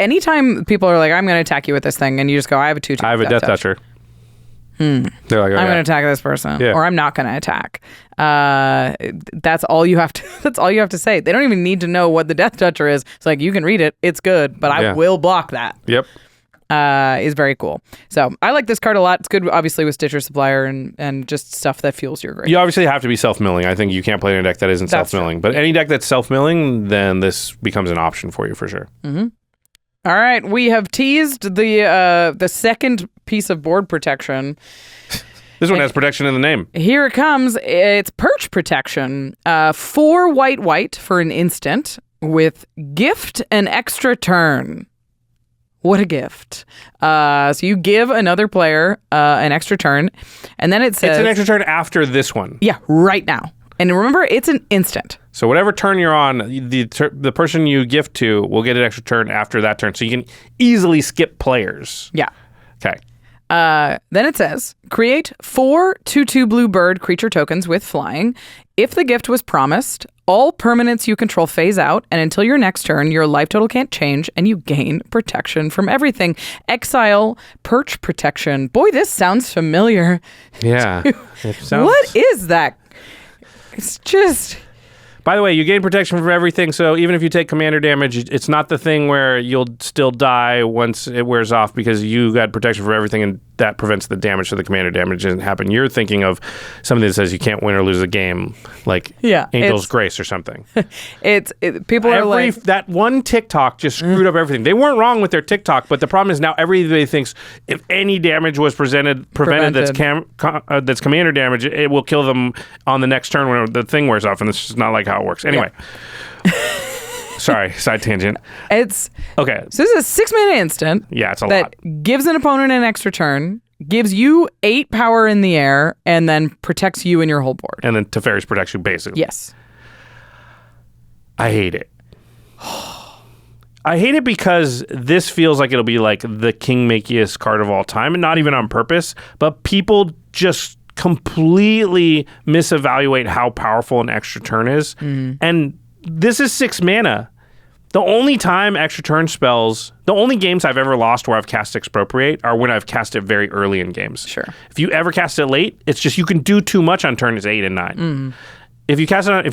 Speaker 1: anytime people are like, I'm going to attack you with this thing, and you just go, I have a 2/2.
Speaker 2: I have a Death Toucher. They're like, oh,
Speaker 1: I'm going to attack this person, or I'm not going to attack. That's all you have to. That's all you have to say. They don't even need to know what the Death Toucher is. It's like, you can read it. It's good, but I will block that.
Speaker 2: Yep.
Speaker 1: Is very cool. So I like this card a lot. It's good, obviously, with Stitcher Supplier and just stuff that fuels your grade.
Speaker 2: You obviously have to be self-milling. I think you can't play in a deck that isn't self-milling. But any deck that's self-milling, then this becomes an option for you for sure.
Speaker 1: Mm-hmm. All right, we have teased the second piece of board protection.
Speaker 2: This one has protection in the name.
Speaker 1: Here it comes. It's Perch Protection. 4 white for an instant with gift an extra turn. What a gift. So you give another player an extra turn, and then it says...
Speaker 2: It's an extra turn after this one.
Speaker 1: Yeah, right now. And remember, it's an instant.
Speaker 2: So whatever turn you're on, the person you gift to will get an extra turn after that turn. So you can easily skip players.
Speaker 1: Yeah.
Speaker 2: Okay.
Speaker 1: Then it says, create 4 2/2 blue bird creature tokens with flying. If the gift was promised, all permanents you control phase out, and until your next turn, your life total can't change, and you gain protection from everything. Exile Perch Protection. Boy, this sounds familiar.
Speaker 2: Yeah. It sounds...
Speaker 1: What is that? It's just...
Speaker 2: By the way, you gain protection from everything, so even if you take commander damage, it's not the thing where you'll still die once it wears off because you got protection for everything and that prevents the damage, so the commander damage doesn't happen. You're thinking of something that says you can't win or lose a game, like Angel's Grace or something.
Speaker 1: People are like...
Speaker 2: That one TikTok just screwed up everything. They weren't wrong with their TikTok, but the problem is now everybody thinks if any damage was prevented that's commander damage, it will kill them on the next turn when the thing wears off, and it's just not like how it works. Anyway. Sorry, side tangent.
Speaker 1: Okay. So this is a 6-mana instant.
Speaker 2: Yeah, it's a lot.
Speaker 1: That gives an opponent an extra turn, gives you 8 power in the air, and then protects you and your whole board.
Speaker 2: And then Teferi's protects you, basically.
Speaker 1: Yes.
Speaker 2: I hate it. I hate it because this feels like it'll be like the kingmakiest card of all time, and not even on purpose, but people just completely misevaluate how powerful an extra turn is. And this is 6 mana. The only time extra turn spells, the only games I've ever lost where I've cast Expropriate are when I've cast it very early in games.
Speaker 1: Sure.
Speaker 2: If you ever cast it late, it's just you can do too much on turns 8 and 9. If you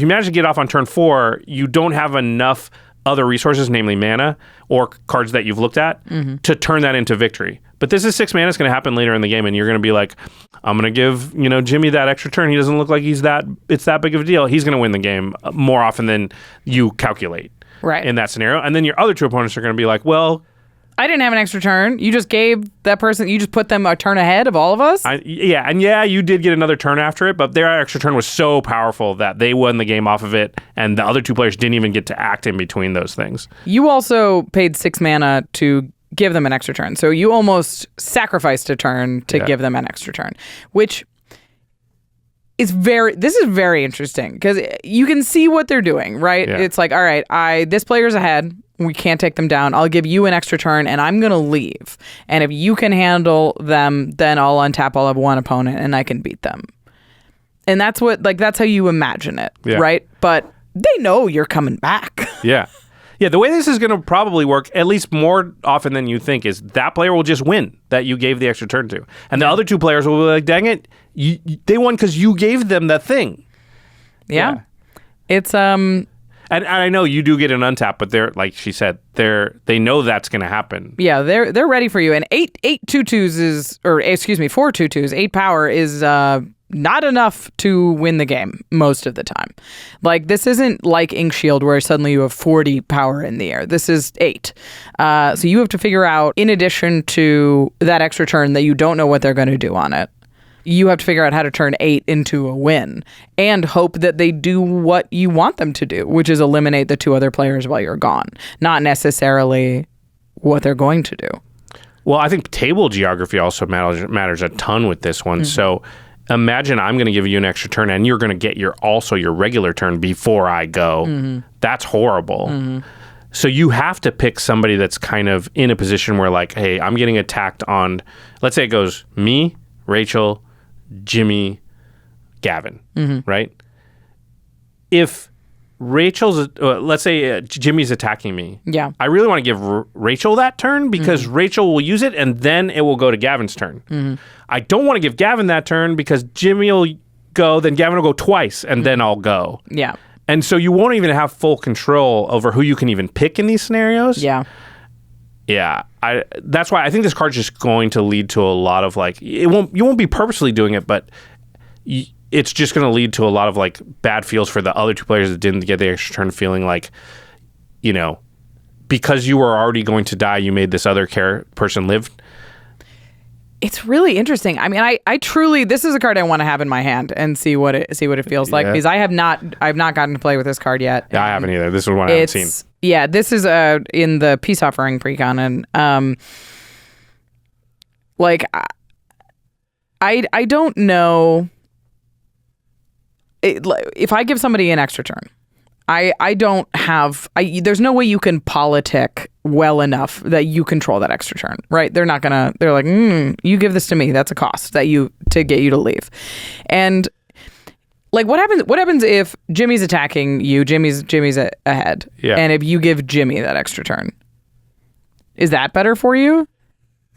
Speaker 2: manage to get off on turn 4, you don't have enough other resources, namely mana or cards that you've looked at, to turn that into victory. But this is 6 mana. It's going to happen later in the game, and you're going to be like, I'm going to give Jimmy that extra turn. He doesn't look like it's that big of a deal. He's going to win the game more often than you calculate.
Speaker 1: Right.
Speaker 2: In that scenario. And then your other 2 opponents are going to be like, well,
Speaker 1: I didn't have an extra turn. You just gave that person, you just put them a turn ahead of all of us?
Speaker 2: You did get another turn after it, but their extra turn was so powerful that they won the game off of it, and the other 2 players didn't even get to act in between those things.
Speaker 1: You also paid 6 mana to give them an extra turn. So you almost sacrificed a turn to give them an extra turn, which is this is very interesting because you can see what they're doing, right?
Speaker 2: Yeah.
Speaker 1: It's like, all right, this player's ahead. We can't take them down. I'll give you an extra turn and I'm going to leave. And if you can handle them, then I'll untap. I'll have one opponent and I can beat them. And that's how you imagine it, right? But they know you're coming back.
Speaker 2: Yeah. Yeah, the way this is going to probably work, at least more often than you think, is that player will just win that you gave the extra turn to. And the other 2 players will be like, dang it, they won because you gave them that thing.
Speaker 1: Yeah. It's...
Speaker 2: And I know you do get an untap, but they're, like she said, they know that's going to happen.
Speaker 1: Yeah, they're ready for you. And 4 2/2s, 8 power is... not enough to win the game most of the time. Like, this isn't like Ink Shield where suddenly you have 40 power in the air. This is 8. So you have to figure out, in addition to that extra turn that you don't know what they're going to do on it, you have to figure out how to turn 8 into a win and hope that they do what you want them to do, which is eliminate the 2 other players while you're gone, not necessarily what they're going to do.
Speaker 2: Well, I think table geography also matters a ton with this one. So imagine I'm going to give you an extra turn and you're going to get your regular turn before I go. That's horrible. So you have to pick somebody that's kind of in a position where, like, hey, I'm getting attacked on, let's say it goes me, Rachel, Jimmy, Gavin, right? If Rachel's, let's say Jimmy's attacking me.
Speaker 1: Yeah.
Speaker 2: I really want to give Rachel that turn because Rachel will use it and then it will go to Gavin's turn. I don't want to give Gavin that turn because Jimmy will go, then Gavin will go twice and then I'll go.
Speaker 1: Yeah.
Speaker 2: And so you won't even have full control over who you can even pick in these scenarios.
Speaker 1: Yeah.
Speaker 2: Yeah. That's why I think this card's just going to lead to a lot of, like, you won't be purposely doing it, but it's just going to lead to a lot of, like, bad feels for the other 2 players that didn't get the extra turn, feeling like, because you were already going to die, you made this other person live.
Speaker 1: It's really interesting. I mean, I truly, this is a card I want to have in my hand and see what it feels like, because I've not gotten to play with this card yet.
Speaker 2: Yeah, I haven't either. This is one I haven't seen.
Speaker 1: Yeah, this is in the Peace Offering precon, and I don't know if I give somebody an extra turn. I don't have... there's no way you can politic well enough that you control that extra turn, right? They're not gonna... They're like, you give this to me. That's a cost to get you to leave. And, like, what happens if Jimmy's attacking you, Jimmy's ahead, and if you give Jimmy that extra turn? Is that better for you?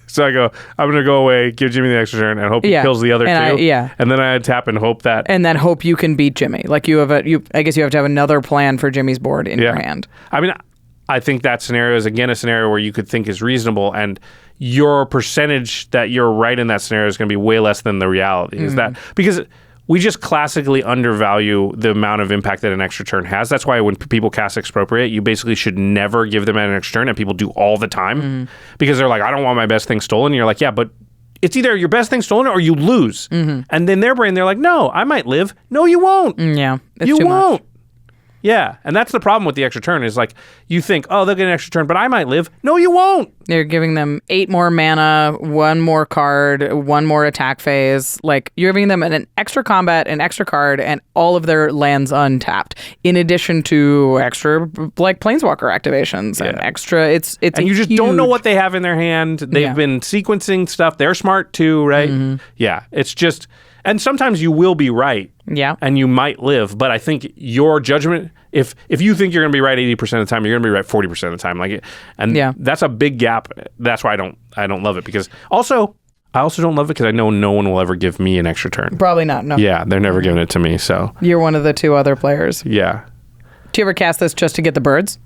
Speaker 2: So I go, I'm going to go away, give Jimmy the extra turn, and hope he kills the other 2. And then I tap and hope that...
Speaker 1: And then hope you can beat Jimmy. Like, I guess you have to have another plan for Jimmy's board in your hand.
Speaker 2: I mean, I think that scenario is, again, a scenario where you could think is reasonable, and your percentage that you're right in that scenario is going to be way less than the reality. Is that because we just classically undervalue the amount of impact that an extra turn has. That's why when people cast Expropriate, you basically should never give them an extra turn, and people do all the time because they're like, I don't want my best thing stolen. And you're like, yeah, but it's either your best thing stolen or you lose. And in their brain, they're like, no, I might live. No, you won't.
Speaker 1: Yeah, it's
Speaker 2: you
Speaker 1: too
Speaker 2: won't.
Speaker 1: much.
Speaker 2: Yeah, and that's the problem with the extra turn is like you think, oh, they'll get an extra turn, but I might live. No, you won't.
Speaker 1: You're giving them 8 more mana, 1 more card, 1 more attack phase. Like you're giving them an extra combat, an extra card, and all of their lands untapped. In addition to extra like Planeswalker activations and extra. It's
Speaker 2: and you just don't know what they have in their hand. They've been sequencing stuff. They're smart too, right? Yeah, it's just. And sometimes you will be right.
Speaker 1: Yeah.
Speaker 2: And you might live, but I think your judgment, if you think you're going to be right 80% of the time, you're going to be right 40% of the time. That's a big gap. That's why I don't love it because I also don't love it because I know no one will ever give me an extra turn.
Speaker 1: Probably not. No.
Speaker 2: Yeah, they're never giving it to me. So
Speaker 1: you're one of the 2 other players.
Speaker 2: Yeah.
Speaker 1: Do you ever cast this just to get the birds?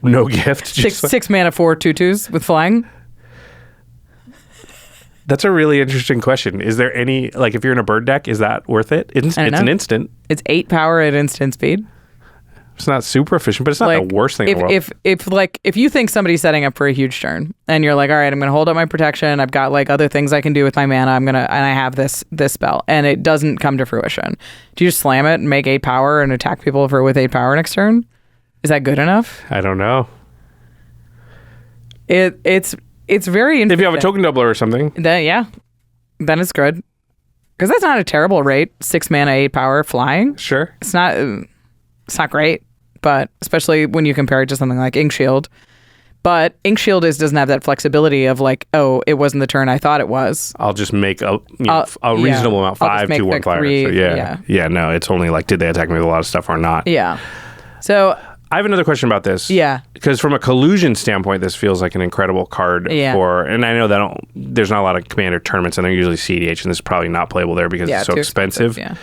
Speaker 2: No gift.
Speaker 1: 6 mana 4 2/2s with flying.
Speaker 2: That's a really interesting question. Is there any, like, if you're in a bird deck, is that worth it? It's an instant.
Speaker 1: It's 8 power at instant speed.
Speaker 2: It's not super efficient, but it's not the worst thing in the world.
Speaker 1: If you think somebody's setting up for a huge turn, and you're like, all right, I'm going to hold up my protection. I've got like other things I can do with my mana. And I have this spell, and it doesn't come to fruition. Do you just slam it and make 8 power and attack people with 8 power next turn? Is that good enough?
Speaker 2: I don't know.
Speaker 1: It's very interesting.
Speaker 2: If you have a token doubler or something.
Speaker 1: Then it's good. Because that's not a terrible rate. 6 mana, 8 power, flying.
Speaker 2: Sure.
Speaker 1: It's not great, but especially when you compare it to something like Inkshield. But Inkshield doesn't have that flexibility of like, oh, it wasn't the turn I thought it was.
Speaker 2: I'll just make a reasonable amount, 5, 2, 1 flyer. So no, it's only like, did they attack me with a lot of stuff or not?
Speaker 1: Yeah. So
Speaker 2: I have another question about this.
Speaker 1: Yeah.
Speaker 2: Because from a collusion standpoint, this feels like an incredible card for, and I know that there's not a lot of Commander tournaments, and they're usually CEDH, and this is probably not playable there because it's so expensive. Yeah.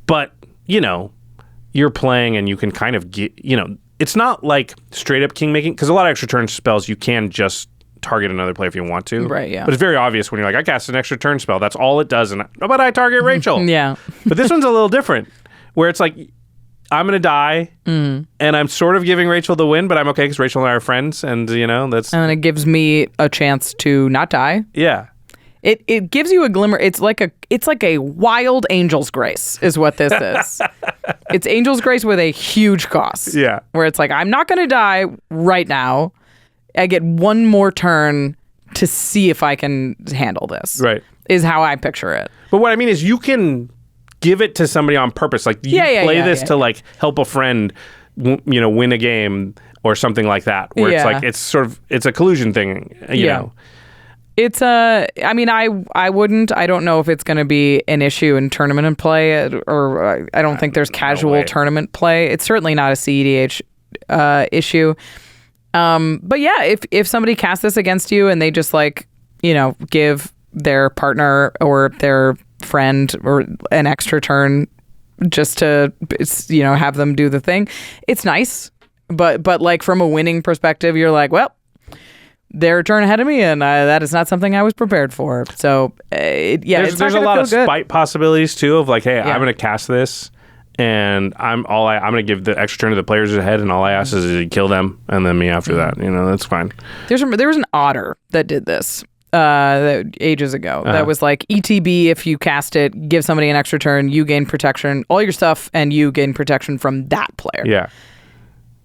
Speaker 2: But, you're playing and you can kind of get, it's not like straight up king making, because a lot of extra turn spells, you can just target another player if you want to.
Speaker 1: Right, yeah.
Speaker 2: But it's very obvious when you're like, I cast an extra turn spell, that's all it does, and but I target Rachel.
Speaker 1: Yeah.
Speaker 2: But this one's a little different, where it's like, I'm going to die, and I'm sort of giving Rachel the win, but I'm okay because Rachel and I are friends, and, that's...
Speaker 1: And it gives me a chance to not die.
Speaker 2: Yeah.
Speaker 1: It gives you a glimmer. It's like a wild Angel's Grace is what this is. It's Angel's Grace with a huge cost.
Speaker 2: Yeah.
Speaker 1: Where it's like, I'm not going to die right now. I get 1 more turn to see if I can handle this.
Speaker 2: Right.
Speaker 1: Is how I picture it.
Speaker 2: But what I mean is you can give it to somebody on purpose. Like you play this to like help a friend, win a game or something like that. Where it's like it's a collusion thing. You know.
Speaker 1: It's I don't know if it's going to be an issue in tournament and play, or I don't think there's casual tournament play. It's certainly not a CEDH issue. But yeah, if somebody casts this against you and they just give their partner or their friend or an extra turn just to have them do the thing, it's nice. But like from a winning perspective, you're like, well, they're a turn ahead of me, and that is not something I was prepared for. So, there's
Speaker 2: a lot of spite possibilities too. Of like, hey, I'm going to cast this, and I'm going to give the extra turn to the players ahead, and all I ask is to kill them, and then me after that. That's fine.
Speaker 1: There was an otter that did this ages ago. That was like ETB. If you cast it, give somebody an extra turn, you gain protection, all your stuff, and you gain protection from that player.
Speaker 2: Yeah.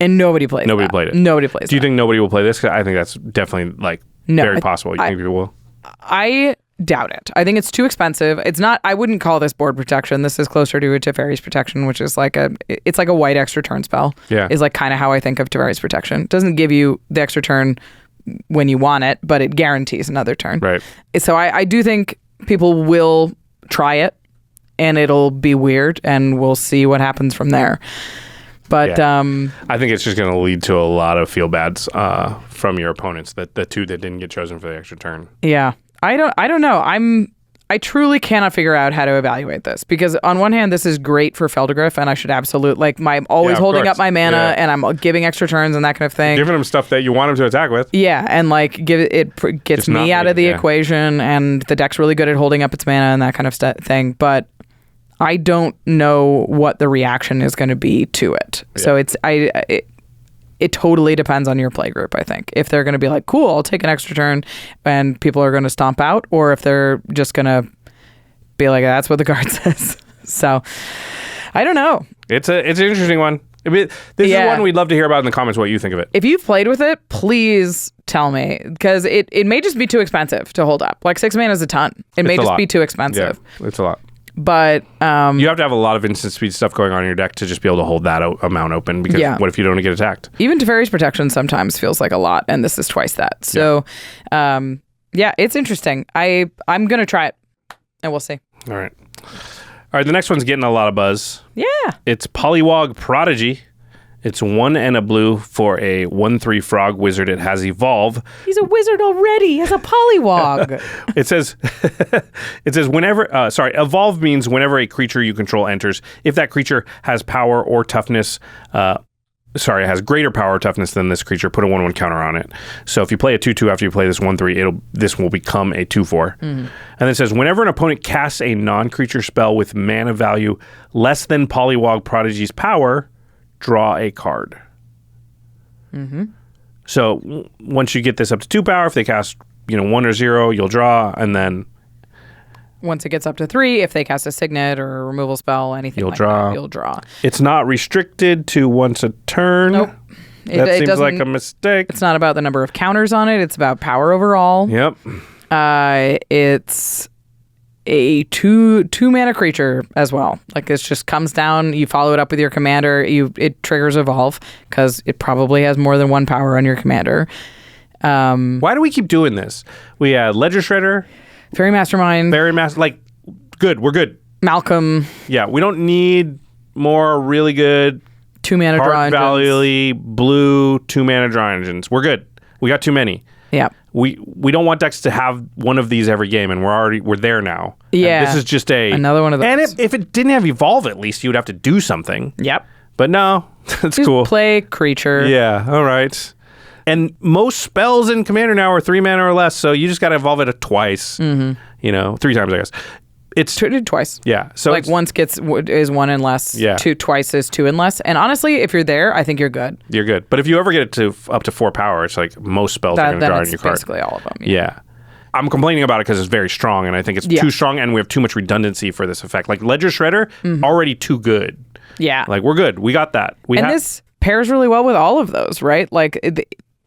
Speaker 1: And nobody played it.
Speaker 2: Nobody plays it. Do you
Speaker 1: that.
Speaker 2: think nobody will play this? 'Cause I think that's definitely very possible. You think people will?
Speaker 1: I doubt it. I think it's too expensive. It's not. I wouldn't call this board protection. This is closer to a Teferi's Protection, which is it's like a white extra turn spell.
Speaker 2: Yeah.
Speaker 1: Is like kind of how I think of Teferi's Protection. It doesn't give you the extra turn when you want it, but it guarantees another turn.
Speaker 2: Right.
Speaker 1: So I do think people will try it, and it'll be weird, and we'll see what happens from there. But
Speaker 2: I think it's just going to lead to a lot of feel bads from your opponents. That the 2 that didn't get chosen for the extra turn.
Speaker 1: Yeah, I don't know. I truly cannot figure out how to evaluate this because on one hand, this is great for Feldergriff, and I should absolutely I'm always holding up my mana and I'm giving extra turns and that kind of thing.
Speaker 2: Giving him stuff that you want him to attack with.
Speaker 1: Yeah, and it gets me out of the equation, and the deck's really good at holding up its mana and that kind of thing. But I don't know what the reaction is going to be to it. Yeah. So it totally depends on your play group, I think. If they're going to be like, cool, I'll take an extra turn, and people are going to stomp out, or if they're just going to be like, that's what the card says. So, I don't know.
Speaker 2: It's an interesting one. This is one we'd love to hear about in the comments, what you think of it.
Speaker 1: If you've played with it, please tell me, because it may just be too expensive to hold up. Like 6 mana is a ton. It may just be too expensive.
Speaker 2: Yeah, it's a lot.
Speaker 1: But
Speaker 2: you have to have a lot of instant speed stuff going on in your deck to just be able to hold that amount open, because what if you don't get attacked?
Speaker 1: Even Teferi's Protection sometimes feels like a lot, and this is twice that. So, it's interesting. I'm going to try it, and we'll see.
Speaker 2: All right, the next one's getting a lot of buzz.
Speaker 1: Yeah.
Speaker 2: It's Pollywog Prodigy. It's 1 and a blue for a 1/3 frog wizard. It has evolve.
Speaker 1: He's a wizard already. He has a Pollywog.
Speaker 2: It says whenever evolve means whenever a creature you control enters, if that creature has power or toughness, has greater power or toughness than this creature, put a 1/1 counter on it. So if you play a 2/2 after you play this 1/3, this will become a 2/4. And then it says whenever an opponent casts a non-creature spell with mana value less than Pollywog Prodigy's power, draw a card. So once you get this up to 2 power, if they cast 1 or 0, you'll draw, and then
Speaker 1: once it gets up to 3, if they cast a signet or a removal spell, anything that, you'll draw.
Speaker 2: It's not restricted to once a turn.
Speaker 1: Nope.
Speaker 2: That seems like a mistake.
Speaker 1: It's not about the number of counters on it. It's about power overall.
Speaker 2: Yep.
Speaker 1: It's a two mana creature as well. Like, this just comes down, you follow it up with your commander, it triggers evolve because it probably has more than 1 power on your commander.
Speaker 2: Why do we keep doing this? We had Ledger Shredder,
Speaker 1: Fairy Mastermind,
Speaker 2: good, we're good.
Speaker 1: Malcolm.
Speaker 2: Yeah, we don't need more really good
Speaker 1: 2 mana draw engines.
Speaker 2: Valley blue 2 mana draw engines. We're good. We got too many.
Speaker 1: Yeah.
Speaker 2: We don't want decks to have one of these every game, and we're there now.
Speaker 1: Yeah.
Speaker 2: And this is just
Speaker 1: another one of those.
Speaker 2: And if it didn't have evolve, at least you would have to do something.
Speaker 1: Yep.
Speaker 2: But no, that's
Speaker 1: just
Speaker 2: cool.
Speaker 1: Play creature.
Speaker 2: Yeah. All right. And most spells in Commander now are 3 mana or less, so you just got to evolve it twice. 3 times, I guess. It's
Speaker 1: twice.
Speaker 2: Yeah. So
Speaker 1: once is 1 and less.
Speaker 2: Yeah.
Speaker 1: Twice is 2 and less. And honestly, if you're there, I think you're good.
Speaker 2: You're good. But if you ever get it to up to 4 power, it's like most spells are going to draw in your card.
Speaker 1: Basically all of them.
Speaker 2: Yeah. I'm complaining about it because it's very strong, and I think it's too strong, and we have too much redundancy for this effect. Like Ledger Shredder, already too good.
Speaker 1: Yeah.
Speaker 2: Like, we're good. We got that.
Speaker 1: This pairs really well with all of those, right? Like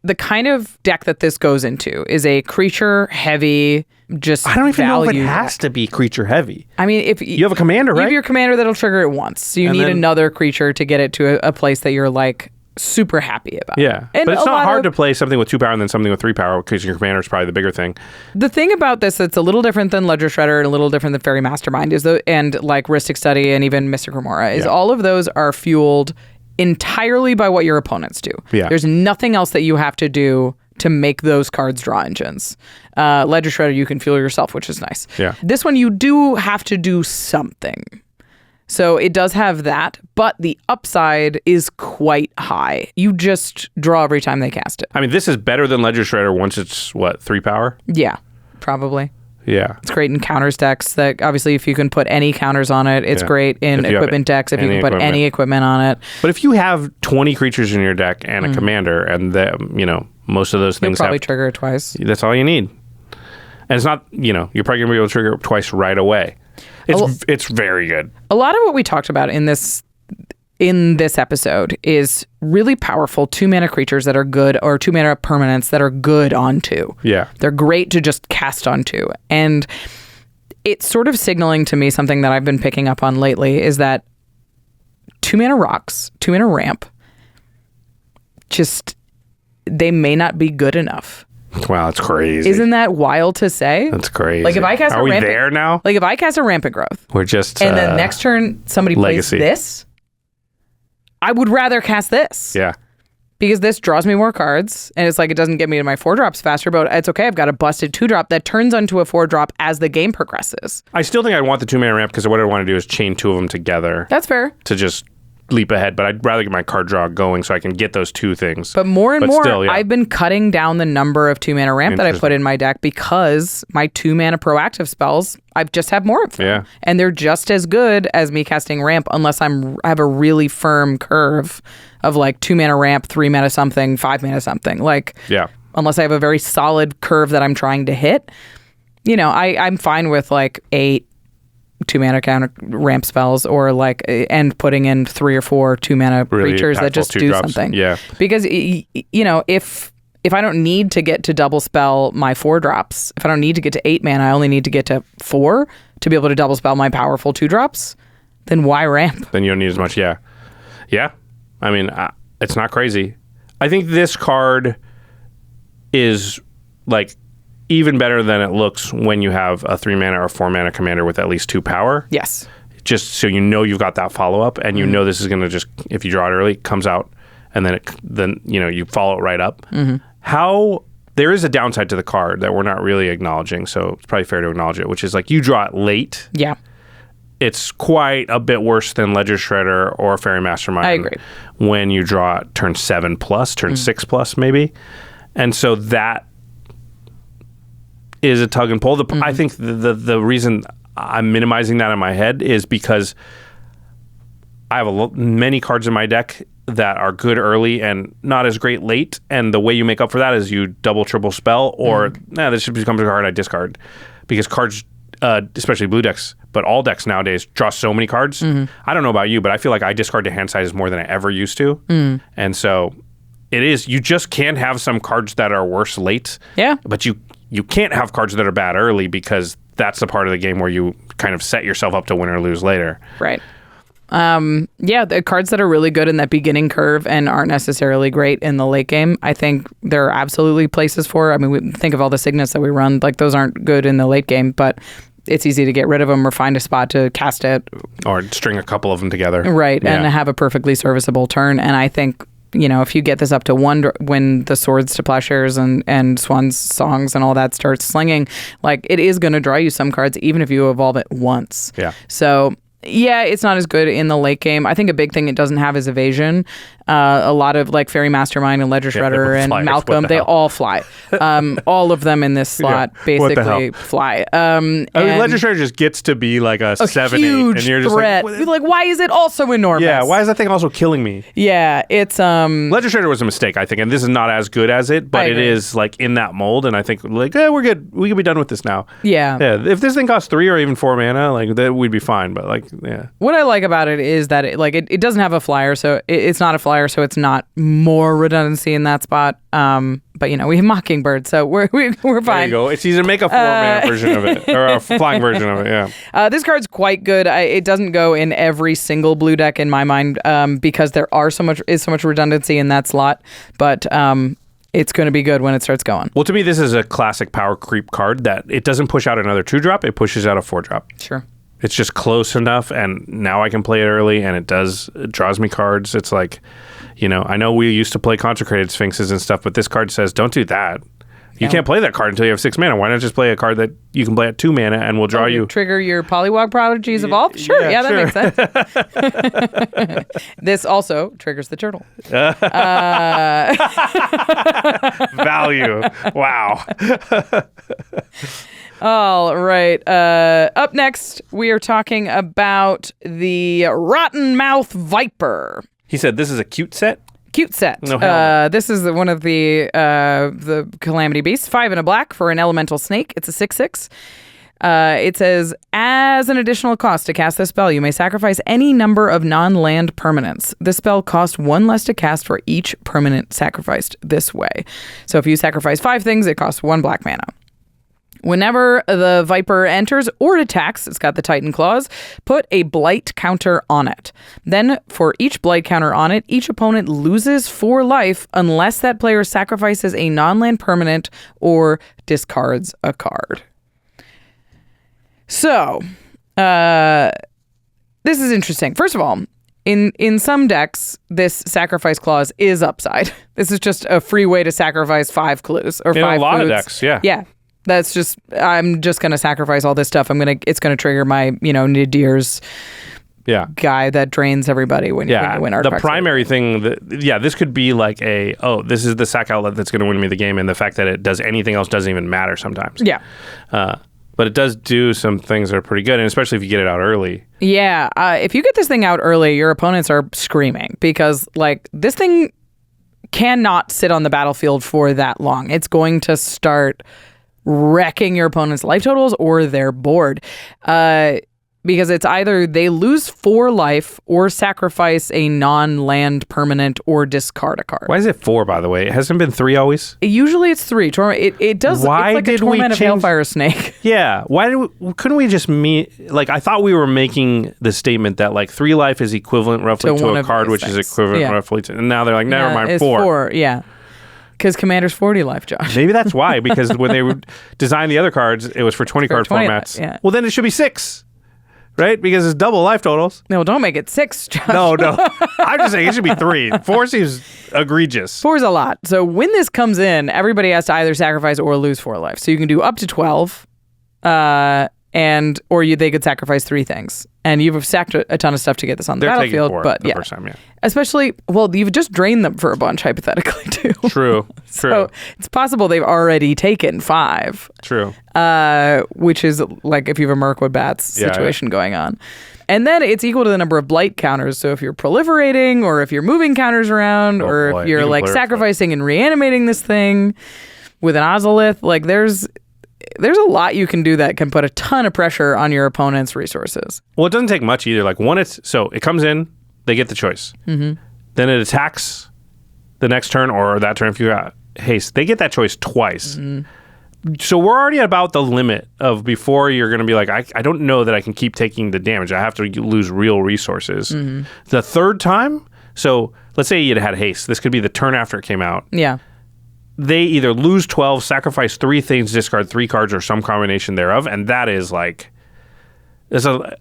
Speaker 1: the kind of deck that this goes into is a creature heavy. I
Speaker 2: don't even know if it has to be creature heavy.
Speaker 1: I mean, if
Speaker 2: you have a commander, right?
Speaker 1: You have your commander that'll trigger it once. So you need another creature to get it to a place that you're like super happy about.
Speaker 2: Yeah.
Speaker 1: And
Speaker 2: but it's not hard to play something with 2 power and then something with 3 power, because your commander is probably the bigger thing.
Speaker 1: The thing about this that's a little different than Ledger Shredder and a little different than Fairy Mastermind and like Rhystic Study and even Mystic Remora is all of those are fueled entirely by what your opponents do.
Speaker 2: Yeah.
Speaker 1: There's nothing else that you have to do to make those cards draw engines. Ledger Shredder, you can fuel yourself, which is nice.
Speaker 2: Yeah.
Speaker 1: This one, you do have to do something. So it does have that, but the upside is quite high. You just draw every time they cast it.
Speaker 2: I mean, this is better than Ledger Shredder once it's, 3 power?
Speaker 1: Yeah, probably.
Speaker 2: Yeah.
Speaker 1: It's great in counters decks. That obviously, if you can put any counters on it, it's great in equipment decks if you can put any equipment on it.
Speaker 2: But if you have 20 creatures in your deck and a commander, and most of those things
Speaker 1: you'll probably trigger it twice.
Speaker 2: That's all you need. And it's not, you're probably going to be able to trigger it twice right away. It's very good.
Speaker 1: A lot of what we talked about in this episode is really powerful 2 mana creatures that are good, or 2 mana permanents that are good on 2.
Speaker 2: Yeah.
Speaker 1: They're great to just cast on 2. And it's sort of signaling to me something that I've been picking up on lately is that 2 mana rocks, 2 mana ramp, they may not be good enough.
Speaker 2: Wow, that's crazy.
Speaker 1: Isn't that wild to say?
Speaker 2: That's crazy.
Speaker 1: Like, if I cast
Speaker 2: Are we there now?
Speaker 1: Like, if I cast a Rampant Growth.
Speaker 2: We're just...
Speaker 1: And then next turn, somebody
Speaker 2: Legacy.
Speaker 1: plays this, I would rather cast this.
Speaker 2: Yeah.
Speaker 1: because this draws me more cards, and it's like it doesn't get me to my 4-drops faster, but it's okay. I've got a busted 2-drop that turns into a 4-drop as the game progresses.
Speaker 2: I still think I want the 2-mana ramp because what I want to do is chain 2 of them together.
Speaker 1: That's fair.
Speaker 2: To just leap ahead, but I'd rather get my card draw going so I can get those 2 things.
Speaker 1: But more and more,
Speaker 2: still, yeah.
Speaker 1: I've been cutting down the number of 2-mana ramp that I put in my deck because my 2-mana proactive spells, I just have more of them.
Speaker 2: Yeah.
Speaker 1: And they're just as good as me casting ramp unless I have a really firm curve of like 2-mana ramp, 3-mana something, 5-mana something. Like, unless I have a very solid curve that I'm trying to hit, you know, I'm fine with like 8 2-mana counter ramp spells or like and putting in 3 or 4 2-mana
Speaker 2: really
Speaker 1: creatures that just do something.
Speaker 2: Yeah.
Speaker 1: Because, you know, if I don't need to get to double spell my 4-drops, if I don't need to get to 8 mana, I only need to get to 4 to be able to double spell my powerful 2-drops, then why ramp?
Speaker 2: Then you don't need as much. Yeah. Yeah. I mean, it's not crazy. I think this card is like even better than it looks when you have a 3-mana or 4-mana commander with at least 2 power.
Speaker 1: Yes.
Speaker 2: Just so you know you've got that follow-up, and you know this is going to just, if you draw it early, comes out, and then you know, you follow it right up. How there is a downside to the card that we're not really acknowledging, so it's probably fair to acknowledge it, which is like you draw it late.
Speaker 1: Yeah.
Speaker 2: It's quite a bit worse than Ledger Shredder or Fairy Mastermind.
Speaker 1: I agree.
Speaker 2: When you draw it turn 7+, turn 6+, maybe. And so that is a tug and pull. I think the reason I'm minimizing that in my head is because I have many cards in my deck that are good early and not as great late, and the way you make up for that is you double, triple spell, or this just becomes a card I discard. Because cards, especially blue decks, but all decks nowadays draw so many cards. I don't know about you, but I feel like I discard to hand sizes more than I ever used to. And so you just can't have some cards that are worse late. Yeah. But you can't have cards that are bad early, because that's the part of the game where you kind of set yourself up to win or lose later.
Speaker 1: Right. The cards that are really good in that beginning curve and aren't necessarily great in the late game, I think there are absolutely places for. I mean, we think of all the signets that we run, like those aren't good in the late game, but it's easy to get rid of them or find a spot to cast it.
Speaker 2: Or string a couple of them together.
Speaker 1: Right, and have a perfectly serviceable turn. And I think, you know, if you get this up to 1 when the Swords to Plowshares and Swan's Songs and all that starts slinging, like it is going to draw you some cards even if you evolve it once. Yeah. So yeah, it's not as good in the late game. I think a big thing it doesn't have is evasion. A lot of like Fairy Mastermind and Ledger Shredder and Malcolm, they all fly. All of them in this slot basically fly.
Speaker 2: I mean, Ledger Shredder just gets to be like a 7-8,
Speaker 1: huge
Speaker 2: and you're just
Speaker 1: threat. You're like, why is it also enormous?
Speaker 2: Yeah, why is that thing also killing me?
Speaker 1: Yeah, it's
Speaker 2: Ledger Shredder was a mistake, I think, and this is not as good as it, but it is like in that mold, and I think like we're good. We can be done with this now. Yeah. If this thing costs 3 or even 4 mana, like that we'd be fine. But like, yeah.
Speaker 1: What I like about it is that it doesn't have a flyer, so it's not a flyer. So it's not more redundancy in that spot. But you know, we have Mockingbird, so we're fine.
Speaker 2: There you go. It's easier to make a 4-mana version of it, or a flying version of it. Yeah.
Speaker 1: This card's quite good. It doesn't go in every single blue deck in my mind, because there is so much redundancy in that slot. But it's going to be good when it starts going.
Speaker 2: Well, to me, this is a classic power creep card that it doesn't push out another 2-drop; it pushes out a 4-drop.
Speaker 1: Sure.
Speaker 2: It's just close enough, and now I can play it early, and it draws me cards. It's like, you know, I know we used to play Consecrated Sphinxes and stuff, but this card says, don't do that. You can't play that card until you have 6 mana. Why not just play a card that you can play at 2 mana and will draw you?
Speaker 1: Trigger your Pollywog Prodigy's Evolve? Sure, that makes sense. This also triggers the turtle.
Speaker 2: Value. Wow.
Speaker 1: All right. Up next, we are talking about the Rottenmouth Viper.
Speaker 2: He said this is a cute set?
Speaker 1: Cute set.
Speaker 2: No, hell no.
Speaker 1: This is one of the Calamity Beasts. 5 and a black for an elemental snake. It's a 6/6. It says, as an additional cost to cast this spell, you may sacrifice any number of non-land permanents. This spell costs 1 less to cast for each permanent sacrificed this way. So if you sacrifice 5 things, it costs 1 black mana. Whenever the Viper enters or attacks, it's got the Titan Claws, put a Blight counter on it. Then, for each Blight counter on it, each opponent loses 4 life unless that player sacrifices a non-land permanent or discards a card. So, this is interesting. First of all, In some decks, this sacrifice clause is upside. This is just a free way to sacrifice 5 clues or 5
Speaker 2: In a lot
Speaker 1: foods.
Speaker 2: of decks, yeah.
Speaker 1: Yeah. That's just, I'm just going to sacrifice all this stuff. It's going to trigger my, Nadir's guy that drains everybody when you win
Speaker 2: the primary thing, this could be like this is the sack outlet that's going to win me the game, and the fact that it does anything else doesn't even matter sometimes.
Speaker 1: Yeah.
Speaker 2: But it does do some things that are pretty good, and especially if you get it out early.
Speaker 1: Yeah. If you get this thing out early, your opponents are screaming because, this thing cannot sit on the battlefield for that long. It's going to start wrecking your opponent's life totals or their board. Because it's either they lose 4 life or sacrifice a non-land permanent or discard a card.
Speaker 2: Why is it 4, by the way? It hasn't been 3 always?
Speaker 1: Usually it's 3. It does.
Speaker 2: Why
Speaker 1: it's like
Speaker 2: did
Speaker 1: a torment of
Speaker 2: change...
Speaker 1: Hailfire Snake.
Speaker 2: Yeah. Couldn't we just I thought we were making the statement that 3 life is equivalent roughly to a card, which is equivalent roughly to... And now they're like, never mind, 4.
Speaker 1: 4, yeah. Because Commander's 40 life, Josh.
Speaker 2: Maybe that's why. Because when they designed the other cards, it was for 20 card formats.
Speaker 1: Yeah.
Speaker 2: Well, then it should be 6. Right? Because it's double life totals.
Speaker 1: No, don't make it 6, Josh.
Speaker 2: No. I'm just saying it should be 3. 4 seems egregious.
Speaker 1: 4 is a lot. So when this comes in, everybody has to either sacrifice or lose 4 life. So you can do up to 12, they could sacrifice 3 things. And you've stacked a ton of stuff to get this on the battlefield. But
Speaker 2: the first time,
Speaker 1: especially, you've just drained them for a bunch, hypothetically, too.
Speaker 2: True.
Speaker 1: So it's possible they've already taken 5.
Speaker 2: True.
Speaker 1: Which is if you have a Mirkwood Bats situation going on. And then it's equal to the number of blight counters. So if you're proliferating or if you're moving counters around if you're sacrificing and reanimating this thing with an Ozolith, there's a lot you can do that can put a ton of pressure on your opponent's resources.
Speaker 2: Well, it doesn't take much either. It comes in, they get the choice. Mm-hmm. Then it attacks the next turn or that turn if you got haste. They get that choice twice. Mm-hmm. So we're already at about the limit of before you're going to be I don't know that I can keep taking the damage. I have to lose real resources. Mm-hmm. The third time, so let's say you'd had haste. This could be the turn after it came out.
Speaker 1: Yeah.
Speaker 2: They either lose 12, sacrifice 3 things, discard 3 cards, or some combination thereof, and that is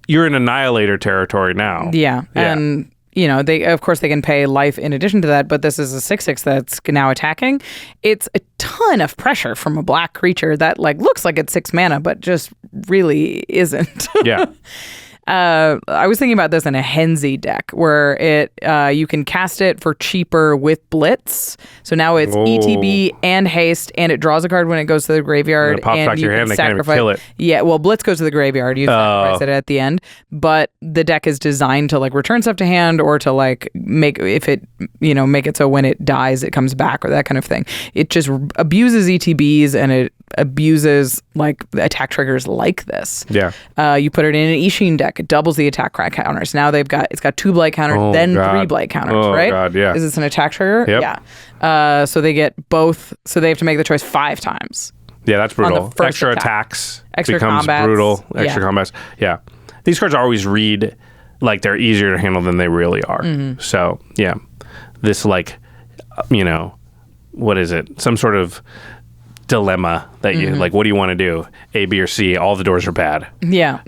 Speaker 2: you're in Annihilator territory now.
Speaker 1: Yeah. And they can pay life in addition to that, but this is a 6/6 that's now attacking. It's a ton of pressure from a black creature that looks like it's 6 mana, but just really isn't.
Speaker 2: Yeah.
Speaker 1: I was thinking about this in a Henzi deck where you can cast it for cheaper with Blitz. So now it's ETB and haste, and it draws a card when it goes to the graveyard.
Speaker 2: It pops back to your hand, they can't even kill it.
Speaker 1: Yeah, well, Blitz goes to the graveyard. You sacrifice it at the end. But the deck is designed to return stuff to hand or to make it so when it dies, it comes back or that kind of thing. It just abuses ETBs and it abuses attack triggers like this.
Speaker 2: Yeah.
Speaker 1: You put it in an Ishin deck, it doubles the attack counters. Now it's got 2 blight counters, then 3 blight counters, right?
Speaker 2: God, yeah.
Speaker 1: Is this an attack trigger?
Speaker 2: Yep.
Speaker 1: Yeah. So they get both. So they have to make the choice 5 times.
Speaker 2: Yeah, that's brutal. Extra attacks
Speaker 1: extra
Speaker 2: becomes
Speaker 1: combats.
Speaker 2: Brutal. Extra combats. Yeah. These cards always read they're easier to handle than they really are. Mm-hmm. So yeah, this what is it? Some sort of dilemma that you what do you want to do? A, B, or C? All the doors are bad.
Speaker 1: Yeah.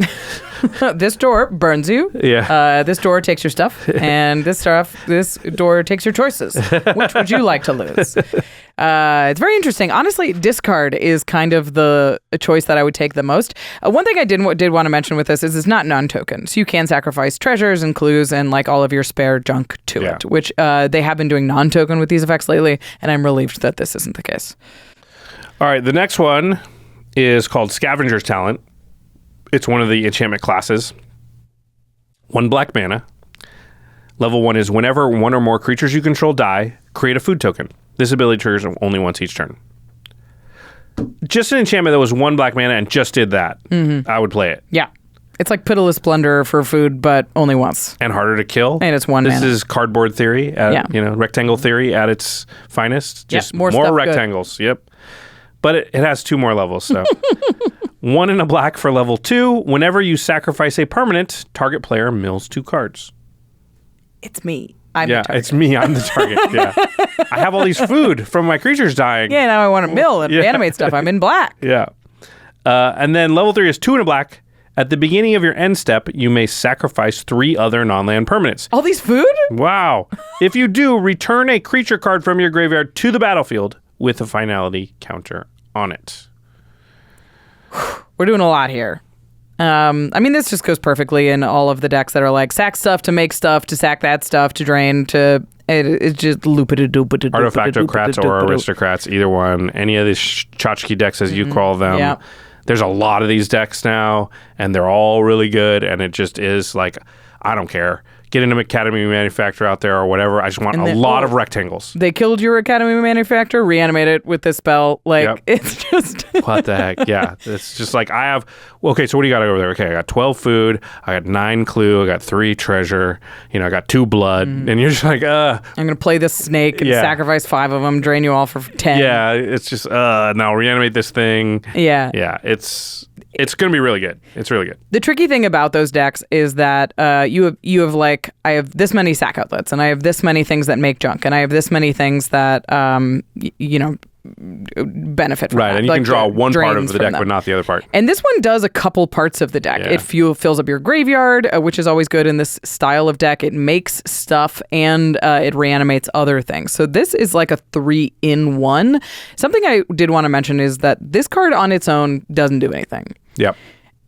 Speaker 1: This door burns you.
Speaker 2: Yeah.
Speaker 1: This door takes your stuff, and this door takes your choices. Which would you like to lose? It's very interesting. Honestly, discard is kind of the choice that I would take the most. One thing I did want to mention with this is it's not non-token. So you can sacrifice treasures and clues and all of your spare junk to it, which they have been doing non-token with these effects lately, and I'm relieved that this isn't the case.
Speaker 2: All right, the next one is called Scavenger's Talent. It's one of the enchantment classes. 1 black mana. Level 1 is whenever 1 or more creatures you control die, create a food token. This ability triggers only once each turn. Just an enchantment that was 1 black mana and just did that. Mm-hmm. I would play it.
Speaker 1: Yeah. It's like Pitiless Plunder for food, but only once.
Speaker 2: And harder to kill.
Speaker 1: And it's 1 mana.
Speaker 2: This is cardboard theory, rectangle theory at its finest. Just more rectangles. Good. Yep. But it has 2 more levels, so. 1 and a black for level 2. Whenever you sacrifice a permanent, target player mills 2 cards.
Speaker 1: It's me. I'm the target.
Speaker 2: It's me. I'm the target. Yeah. I have all these food from my creatures dying.
Speaker 1: Yeah, now I want to mill and animate stuff. I'm in black.
Speaker 2: Yeah. And then level 3 is 2 and a black. At the beginning of your end step, you may sacrifice 3 other non-land permanents.
Speaker 1: All these food?
Speaker 2: Wow. If you do, return a creature card from your graveyard to the battlefield with a finality counter on it.
Speaker 1: We're doing a lot here. I mean, this just goes perfectly in all of the decks that are like sack stuff to make stuff, to sack that stuff, to drain, to... It's just loop-a-doop-a-doop.
Speaker 2: Artifactocrats or aristocrats, either one. Any of these tchotchke decks, as you call them.
Speaker 1: Yep.
Speaker 2: There's a lot of these decks now, and they're all really good, and it just is like, I don't care. Get an Academy Manufacturer out there or whatever. I just want a lot of rectangles.
Speaker 1: They killed your Academy Manufacturer, reanimate it with this spell. Like, It's just...
Speaker 2: What the heck? Yeah. It's just like, I have... Okay, so what do you got over there? Okay, I got 12 food. I got 9 clue. I got 3 treasure. You know, I got 2 blood. And you're just like,
Speaker 1: I'm going to play this snake and sacrifice 5 of them, drain you all for 10.
Speaker 2: Yeah, it's just, now reanimate this thing.
Speaker 1: Yeah.
Speaker 2: Yeah, it's going to be really good. It's really good.
Speaker 1: The tricky thing about those decks is that you have like, I have this many sack outlets, and I have this many things that make junk, and I have this many things that, benefit from that.
Speaker 2: And you can draw one part of the deck, but not the other part.
Speaker 1: And this one does a couple parts of the deck.
Speaker 2: Yeah.
Speaker 1: It fills up your graveyard, which is always good in this style of deck. It makes stuff, and it reanimates other things. So this is like a 3-in-1. Something I did want to mention is that this card on its own doesn't do anything.
Speaker 2: Yep.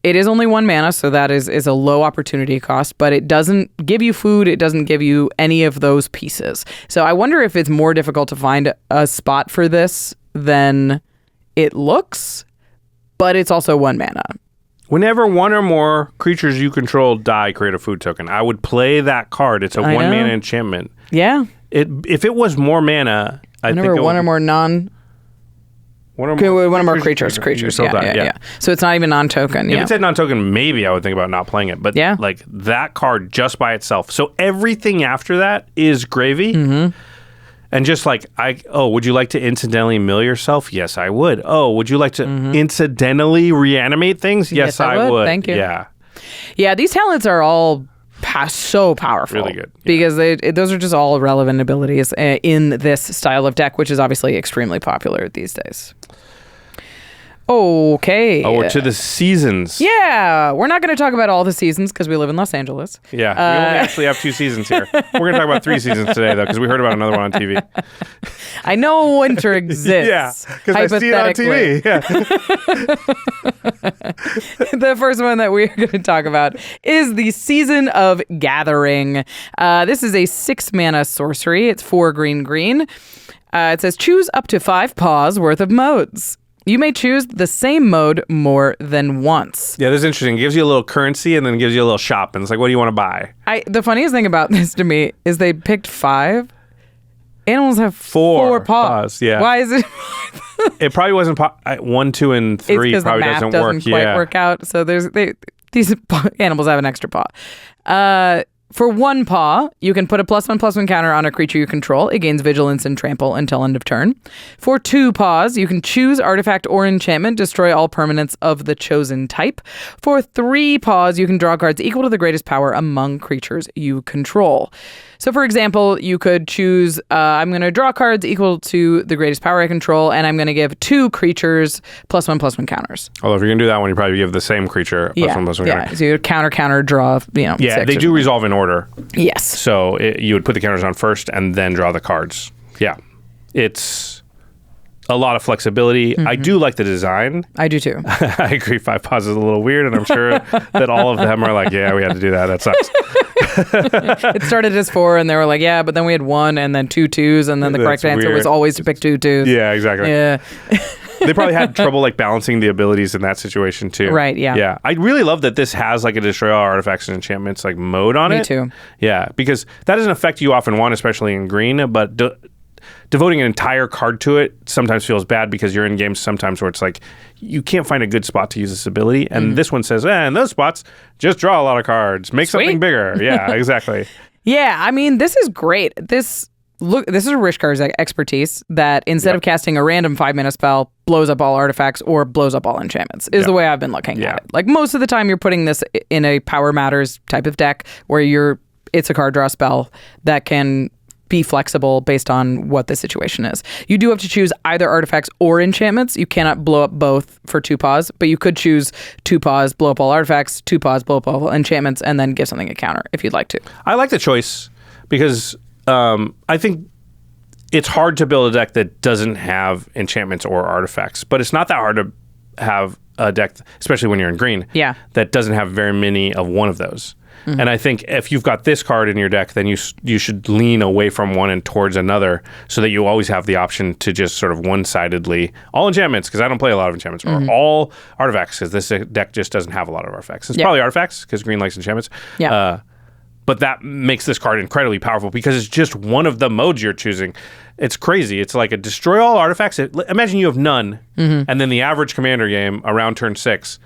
Speaker 1: It is only 1 mana, so that is a low opportunity cost, but it doesn't give you food. It doesn't give you any of those pieces. So I wonder if it's more difficult to find a spot for this than it looks, but it's also 1 mana.
Speaker 2: Whenever 1 or more creatures you control die, create a food token. I would play that card. It's a 1 mana enchantment.
Speaker 1: Yeah.
Speaker 2: If it was more mana, I think
Speaker 1: Whenever 1 or more one or more creatures. Yeah. So it's not even non-token.
Speaker 2: If it said non-token, maybe I would think about not playing it. But like that card just by itself. So everything after that is gravy. Mm-hmm. And just like, would you like to incidentally mill yourself? Yes, I would. Oh, would you like to incidentally reanimate things? Yes, I would.
Speaker 1: Thank you.
Speaker 2: Yeah.
Speaker 1: Yeah, these talents are all so powerful.
Speaker 2: Really good.
Speaker 1: Yeah. Because those are just all relevant abilities in this style of deck, which is obviously extremely popular these days. Okay.
Speaker 2: Oh, we're to the seasons.
Speaker 1: Yeah. We're not going to talk about all the seasons because we live in Los Angeles.
Speaker 2: Yeah. We only actually have 2 seasons here. We're going to talk about 3 seasons today, though, because we heard about another one on TV.
Speaker 1: I know winter exists.
Speaker 2: Yeah. Because I see it on TV. Yeah.
Speaker 1: The first one that we're going to talk about is the Season of Gathering. This is a 6 mana sorcery. It's 4 green. It says choose up to 5 paws worth of modes. You may choose the same mode more than once.
Speaker 2: Yeah, this is interesting. It gives you a little currency and then gives you a little shop. And it's like, what do you want to buy?
Speaker 1: The funniest thing about this to me is they picked 5. Animals have 4 paws.
Speaker 2: Yeah.
Speaker 1: Why is it?
Speaker 2: It probably wasn't 1, 2, and 3 probably
Speaker 1: the math
Speaker 2: doesn't
Speaker 1: quite work out. So these animals have an extra paw. For 1 paw, you can put a +1/+1 counter on a creature you control. It gains vigilance and trample until end of turn. For 2 paws, you can choose artifact or enchantment, destroy all permanents of the chosen type. For 3 paws, you can draw cards equal to the greatest power among creatures you control. So, for example, you could choose, I'm going to draw cards equal to the greatest power I control, and I'm going to give 2 creatures +1/+1 counters.
Speaker 2: Although if you're going to do that one, you probably give the same creature +1/+1 counter.
Speaker 1: Yeah, so you counter, draw,
Speaker 2: Yeah, they do resolve in order.
Speaker 1: Yes.
Speaker 2: So you would put the counters on first and then draw the cards. Yeah. It's a lot of flexibility. Mm-hmm. I do like the design.
Speaker 1: I do too.
Speaker 2: I agree. 5 paws is a little weird, and I'm sure that all of them are like, yeah, we had to do that. That sucks.
Speaker 1: It started as 4, and they were like, yeah, but then we had 1 and then 2 2s, and then the correct answer was always to pick 2 2s.
Speaker 2: Yeah, exactly.
Speaker 1: Yeah.
Speaker 2: They probably had trouble like balancing the abilities in that situation too.
Speaker 1: Right, yeah.
Speaker 2: Yeah. I really love that this has like a destroy all artifacts and enchantments like mode on it.
Speaker 1: Me too.
Speaker 2: Yeah, because that doesn't affect you off in 1, especially in green, but devoting an entire card to it sometimes feels bad because you're in games sometimes where it's like you can't find a good spot to use this ability, and this one says, in those spots, just draw a lot of cards, make something bigger. Yeah, exactly.
Speaker 1: Yeah, I mean, this is great. This is a Rishkar's expertise that instead of casting a random 5-mana spell, blows up all artifacts or blows up all enchantments, is the way I've been looking at it. Like most of the time you're putting this in a Power Matters type of deck where it's a card draw spell that can be flexible based on what the situation is. You do have to choose either artifacts or enchantments. You cannot blow up both for 2 pause, but you could choose 2 pause, blow up all artifacts, 2 pause, blow up all enchantments, and then give something a counter if you'd like to.
Speaker 2: I like the choice because I think it's hard to build a deck that doesn't have enchantments or artifacts, but it's not that hard to have a deck, especially when you're in green, that doesn't have very many of one of those. And I think if you've got this card in your deck, then you should lean away from one and towards another so that you always have the option to just sort of one-sidedly, all enchantments, because I don't play a lot of enchantments, or all artifacts, because this deck just doesn't have a lot of artifacts. It's probably artifacts, because green likes enchantments. But that makes this card incredibly powerful because it's just one of the modes you're choosing. It's crazy. It's like a destroy all artifacts. Imagine you have none, and then the average commander game around turn 6,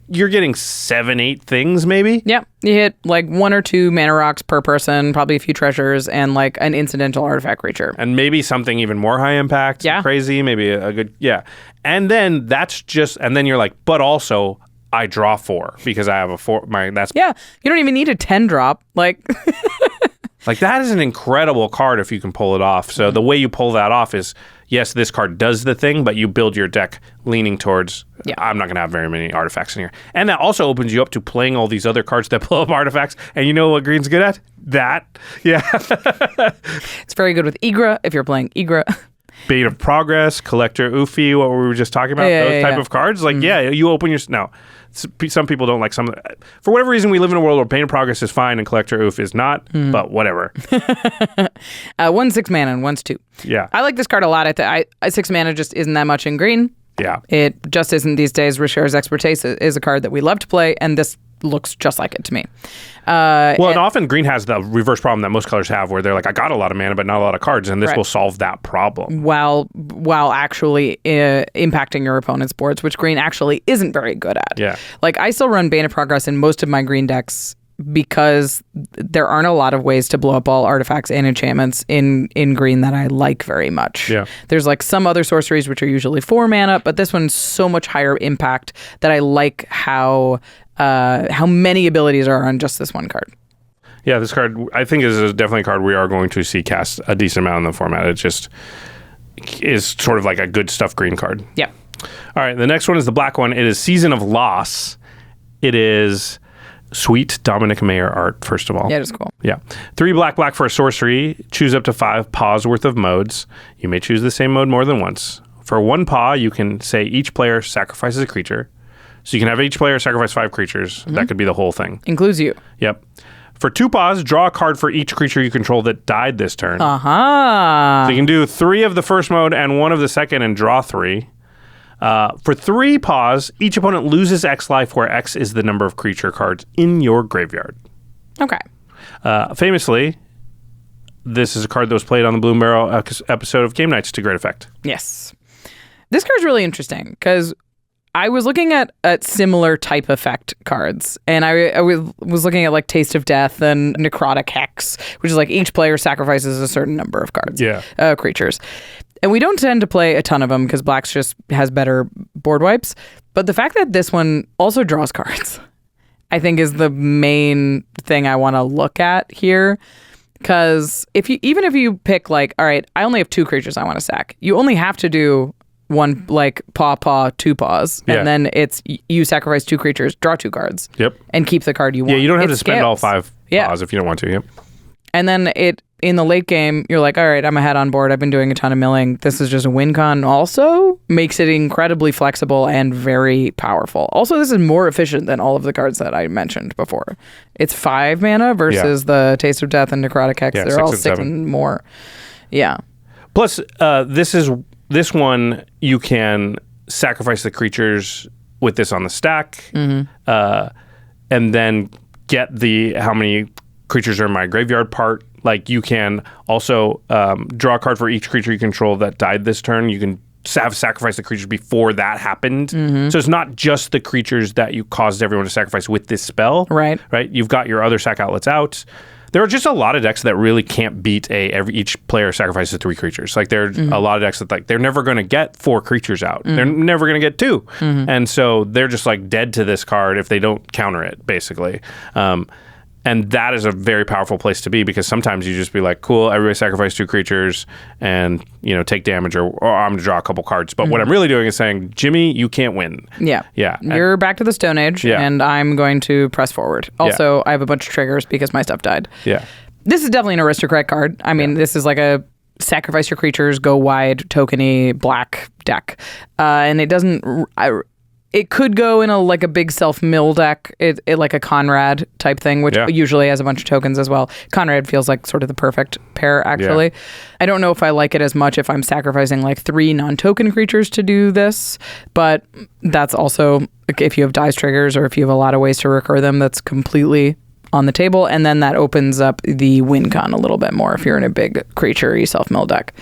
Speaker 2: you're getting 7, 8 things maybe.
Speaker 1: Yeah, you hit like 1 or 2 mana rocks per person, probably a few treasures, and like an incidental artifact creature.
Speaker 2: And maybe something even more high impact. Crazy. Maybe a good, And then and then you're like, but also I draw 4 because I have a 4. You
Speaker 1: don't even need a 10 drop. Like
Speaker 2: that is an incredible card if you can pull it off. So the way you pull that off is, yes, this card does the thing, but you build your deck leaning towards, I'm not going to have very many artifacts in here. And that also opens you up to playing all these other cards that blow up artifacts. And you know what green's good at? That. Yeah.
Speaker 1: It's very good with Igra if you're playing Igra.
Speaker 2: Bait of Progress, Collector Ufi, what we were just talking about, those type of cards. Like, you open your... Now, some people don't like some... For whatever reason, we live in a world where Bait of Progress is fine and Collector Oof is not, but whatever.
Speaker 1: 1's 6 mana and 1's 2.
Speaker 2: Yeah.
Speaker 1: I like this card a lot. 6 mana just isn't that much in green.
Speaker 2: Yeah.
Speaker 1: It just isn't these days. Rishare's Expertise is a card that we love to play, and this looks just like it to me.
Speaker 2: And often green has the reverse problem that most colors have, where they're like, I got a lot of mana, but not a lot of cards, and this will solve that problem.
Speaker 1: While actually impacting your opponent's boards, which green actually isn't very good at.
Speaker 2: Yeah.
Speaker 1: Like, I still run Bane of Progress in most of my green decks because there aren't a lot of ways to blow up all artifacts and enchantments in green that I like very much.
Speaker 2: Yeah.
Speaker 1: There's like some other sorceries which are usually 4 mana, but this one's so much higher impact that I like how many abilities are on just this one card.
Speaker 2: Yeah, this card, I think, is definitely a card we are going to see cast a decent amount in the format. It just is sort of like a good stuff green card.
Speaker 1: Yeah.
Speaker 2: All right, the next one is the black one. It is Season of Loss. It is sweet Dominic Mayer art, first of all.
Speaker 1: Yeah, it's cool.
Speaker 2: Yeah. 3 black for a sorcery. Choose up to 5 paws worth of modes. You may choose the same mode more than once. For 1 paw, you can say each player sacrifices a creature. So you can have each player sacrifice 5 creatures. That could be the whole thing.
Speaker 1: Includes you.
Speaker 2: Yep. For 2 paws, draw a card for each creature you control that died this turn.
Speaker 1: Uh-huh.
Speaker 2: So you can do 3 of the first mode and 1 of the second and draw 3. For 3 paws, each opponent loses X life, where X is the number of creature cards in your graveyard.
Speaker 1: Okay.
Speaker 2: Famously, this is a card that was played on the Bloomburrow episode of Game Nights to great effect.
Speaker 1: Yes. This card's really interesting because I was looking at similar type effect cards, and I was looking at like Taste of Death and Necrotic Hex, which is like each player sacrifices a certain number of cards, creatures. And we don't tend to play a ton of them because Black's just has better board wipes. But the fact that this one also draws cards, I think, is the main thing I want to look at here. Because even if you pick like, all right, I only have 2 creatures I want to sack, you only have to do 1 like paw, 2 paws, and then it's you sacrifice 2 creatures, draw 2 cards, and keep the card you want.
Speaker 2: Yeah, you don't have to spend all 5 paws if you don't want to. Yep.
Speaker 1: And then in the late game, you're like, all right, I'm ahead on board. I've been doing a ton of milling. This is just a win con. Also makes it incredibly flexible and very powerful. Also, this is more efficient than all of the cards that I mentioned before. It's 5 mana versus the Taste of Death and Necrotic Hex. They're all 6 and more. Yeah.
Speaker 2: Plus, this one, you can sacrifice the creatures with this on the stack, and then get the how many creatures are in my graveyard part. Like, you can also draw a card for each creature you control that died this turn. You can sacrifice the creatures before that happened. So it's not just the creatures that you caused everyone to sacrifice with this spell.
Speaker 1: Right.
Speaker 2: You've got your other sack outlets out. There are just a lot of decks that really can't beat each player sacrifices 3 creatures. Like, there's a lot of decks that like they're never going to get 4 creatures out. They're never going to get 2. And so they're just like dead to this card if they don't counter it, basically. And that is a very powerful place to be because sometimes you just be like, cool, everybody sacrifice 2 creatures and, take damage or I'm going to draw a couple cards. But what I'm really doing is saying, Jimmy, you can't win.
Speaker 1: Yeah.
Speaker 2: Yeah.
Speaker 1: You're back to the Stone Age and I'm going to press forward. Also, I have a bunch of triggers because my stuff died.
Speaker 2: Yeah.
Speaker 1: This is definitely an aristocrat card. I mean, this is like a sacrifice your creatures, go wide, tokeny, black deck. And it doesn't... It could go in a big self-mill deck, it like a Conrad type thing, which usually has a bunch of tokens as well. Conrad feels like sort of the perfect pair, actually. Yeah. I don't know if I like it as much if I'm sacrificing 3 non-token creatures to do this, but that's also, if you have dice triggers or if you have a lot of ways to recur them, that's completely on the table. And then that opens up the win con a little bit more if you're in a big creature-y self-mill deck.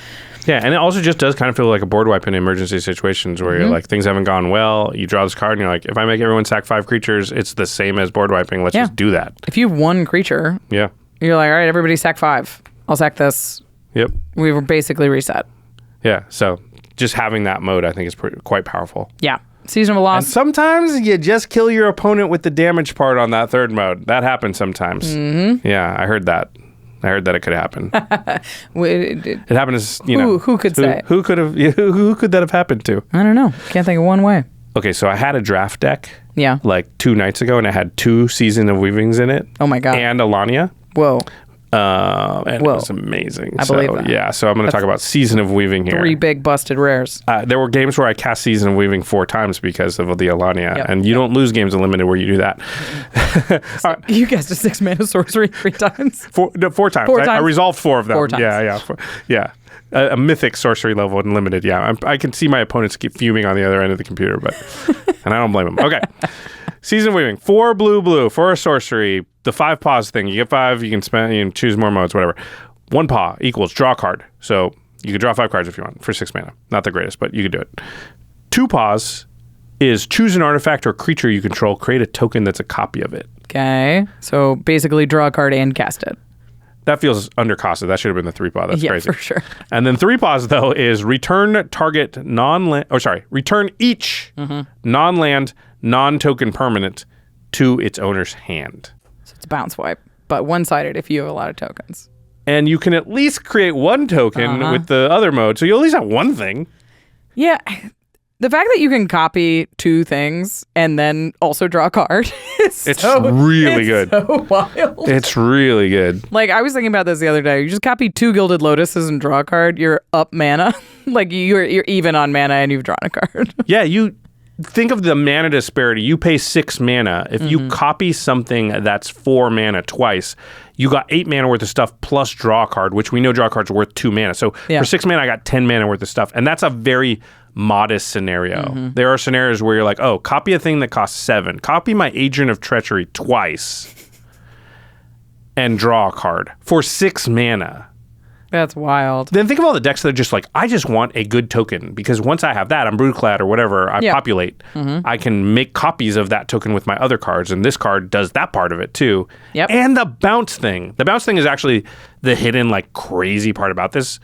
Speaker 2: Yeah, and it also just does kind of feel like a board wipe in emergency situations where you're like, things haven't gone well, you draw this card and you're like, if I make everyone sack 5 creatures, it's the same as board wiping, let's just do that.
Speaker 1: If you have 1 creature, you're like, all right, everybody sack 5. I'll sack this.
Speaker 2: Yep.
Speaker 1: We were basically reset.
Speaker 2: Yeah, so just having that mode I think is quite powerful.
Speaker 1: Yeah. Season of a Loss.
Speaker 2: And sometimes you just kill your opponent with the damage part on that 3rd mode. That happens sometimes. Mm-hmm. Yeah, I heard that. I heard that it could happen. It happened as,
Speaker 1: Who could say?
Speaker 2: Who could that have happened to?
Speaker 1: I don't know. Can't think of one way.
Speaker 2: Okay, so I had a draft deck.
Speaker 1: Yeah.
Speaker 2: 2 nights ago, and it had 2 Season of Weavings in it.
Speaker 1: Oh my God.
Speaker 2: And Alania.
Speaker 1: Whoa.
Speaker 2: And it was amazing.
Speaker 1: I believe that.
Speaker 2: Yeah, so I'm going to talk about Season of Weaving here.
Speaker 1: 3 big busted rares.
Speaker 2: There were games where I cast Season of Weaving 4 times because of the Alania, and you don't lose games unlimited where you do that.
Speaker 1: You cast a 6-mana sorcery 3 times?
Speaker 2: 4 times.
Speaker 1: 4 times.
Speaker 2: I resolved 4 of them.
Speaker 1: 4 times.
Speaker 2: Yeah. A mythic sorcery level unlimited. Yeah, I can see my opponents keep fuming on the other end of the computer, and I don't blame them. Okay. Season of Weaving, 4 blue for a sorcery. The 5 paws thing. You get 5, you can choose more modes, whatever. 1 paw equals draw a card. So you can draw 5 cards if you want for 6 mana. Not the greatest, but you can do it. 2 paws is choose an artifact or creature you control, create a token that's a copy of it.
Speaker 1: Okay. So basically draw a card and cast it.
Speaker 2: That feels undercosted. That should have been the 3 paw. That's crazy.
Speaker 1: Yeah, for sure.
Speaker 2: And then 3 paws, though, is return each non-land, non-token permanent to its owner's hand.
Speaker 1: So it's bounce wipe, but one-sided if you have a lot of tokens.
Speaker 2: And you can at least create 1 token with the other mode, so you at least have 1 thing.
Speaker 1: Yeah. The fact that you can copy 2 things and then also draw a card is
Speaker 2: really good.
Speaker 1: So wild.
Speaker 2: It's really good.
Speaker 1: I was thinking about this the other day. You just copy 2 Gilded Lotuses and draw a card, you're up mana. You're even on mana and you've drawn a card.
Speaker 2: Yeah, you think of the mana disparity. You pay 6 mana. If you copy something that's 4 mana twice, you got 8 mana worth of stuff plus draw a card, which we know draw cards are worth 2 mana. So for 6 mana, I got 10 mana worth of stuff. And that's a very modest scenario. There are scenarios where you're like, oh, copy a thing that costs 7. Copy my Agent of Treachery twice and draw a card for 6 mana.
Speaker 1: That's wild.
Speaker 2: Then think of all the decks that are just like, I just want a good token because once I have that, I'm Broodclad or whatever, I populate. I can make copies of that token with my other cards, and this card does that part of it too.
Speaker 1: Yep.
Speaker 2: And the bounce thing. The bounce thing is actually the hidden, crazy part about this.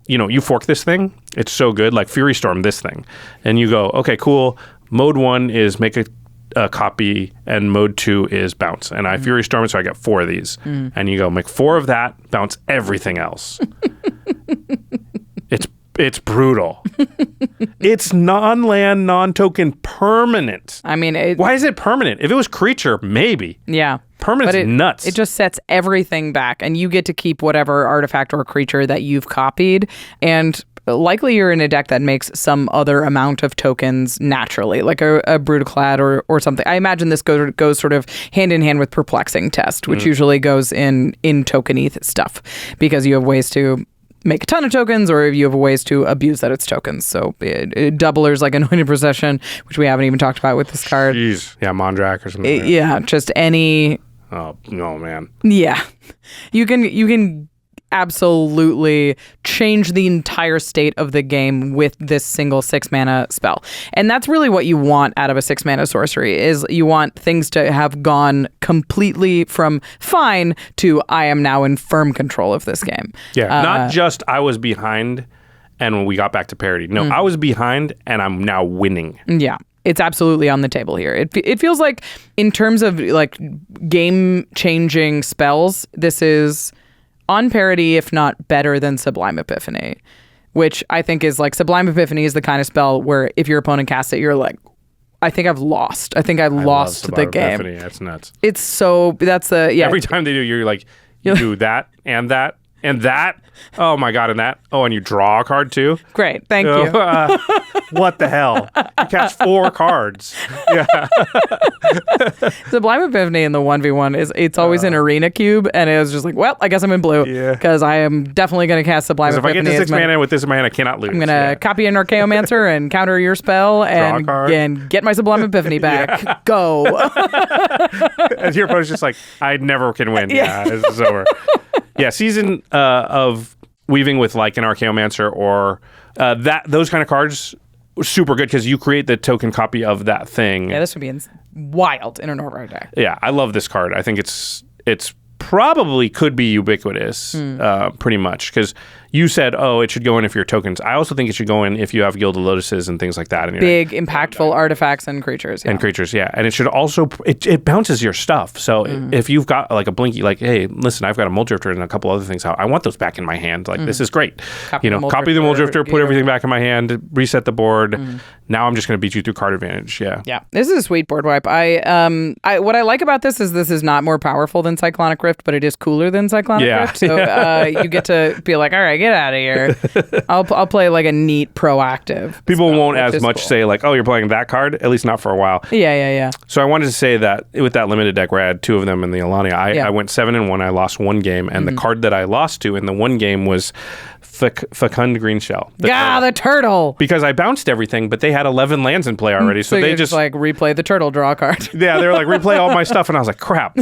Speaker 2: You fork this thing, it's so good, like Fury Storm this thing. And you go, okay, cool. Mode 1 is make a copy, and mode 2 is bounce. And I Fury Storm it, so I get 4 of these. And you go, make 4 of that, bounce everything else. It's brutal. It's non-land, non-token permanent.
Speaker 1: I mean,
Speaker 2: why is it permanent? If it was creature, maybe.
Speaker 1: Yeah.
Speaker 2: Permanent's nuts.
Speaker 1: It just sets everything back, and you get to keep whatever artifact or creature that you've copied, and likely you're in a deck that makes some other amount of tokens naturally, like a Broodclad or something. I imagine this goes sort of hand in hand with Perplexing Test, which usually goes in token-y stuff, because you have ways to make a ton of tokens, or if you have ways to abuse that it's tokens. So doublers like Anointed Procession, which we haven't even talked about with this card.
Speaker 2: Jeez. Yeah, Mondrak or something.
Speaker 1: Yeah, just any...
Speaker 2: Oh, no, man.
Speaker 1: Yeah. You can absolutely change the entire state of the game with this single 6 mana spell. And that's really what you want out of a 6 mana sorcery, is you want things to have gone completely from fine to I am now in firm control of this game.
Speaker 2: Yeah, not just I was behind and we got back to parity. No, I was behind and I'm now winning.
Speaker 1: Yeah. it's absolutely on the table here. It feels like, in terms of like game-changing spells, this is on parity, if not better than Sublime Epiphany, which I think is like, Sublime Epiphany is the kind of spell where if your opponent casts it, you're like, I think I've lost. I think I lost the game.
Speaker 2: Epiphany. That's nuts.
Speaker 1: It's so, that's the, yeah.
Speaker 2: Every time they do, you're like, you do that and that and that. Oh my God, and that. Oh, and you draw a card too?
Speaker 1: Great, thank you.
Speaker 2: What the hell? You cast 4 cards. Yeah.
Speaker 1: Sublime Epiphany in the 1v1 it's always an arena cube, and it was just like, well, I guess I'm in blue because I am definitely going to cast Sublime Epiphany.
Speaker 2: If I get to 6 mana with this in my hand, I cannot lose.
Speaker 1: I'm going to copy an Archaeomancer and counter your spell and get my Sublime Epiphany back. Go.
Speaker 2: And your opponent's just like, I never can win. Yeah, this is over. Yeah, Season of Weaving with like an Archaeomancer or those kind of cards, super good because you create the token copy of that thing.
Speaker 1: Yeah, this would be wild in an Orvar deck.
Speaker 2: Yeah, I love this card. I think it's probably could be ubiquitous, pretty much, because you said, oh, it should go in if your tokens. I also think it should go in if you have Gilded Lotuses and things like that. In
Speaker 1: big, impactful artifacts and creatures. Yeah.
Speaker 2: And creatures, yeah. And it should also, it bounces your stuff. So if you've got like a Blinky, like, hey, listen, I've got a Mulldrifter and a couple other things. I want those back in my hand. Like, this is great. Copy the Mulldrifter, put everything back in my hand, reset the board. Now I'm just going to beat you through card advantage. Yeah.
Speaker 1: Yeah. This is a sweet board wipe. What I like about this is not more powerful than Cyclonic Rift, but it is cooler than Cyclonic Rift. So you get to be like, all right, get out of here. I'll play like a neat proactive.
Speaker 2: People won't as much say like, oh, you're playing that card, at least not for a while.
Speaker 1: Yeah.
Speaker 2: So I wanted to say that with that limited deck where I had 2 of them in the Alania, I went 7-1. I lost 1 game, and the card that I lost to in the 1 game was Fecund Greenshell.
Speaker 1: The turtle.
Speaker 2: Because I bounced everything, but they had 11 lands in play already, so they just
Speaker 1: like replay the turtle, draw a card.
Speaker 2: Yeah, they were like, replay all my stuff, and I was like, crap.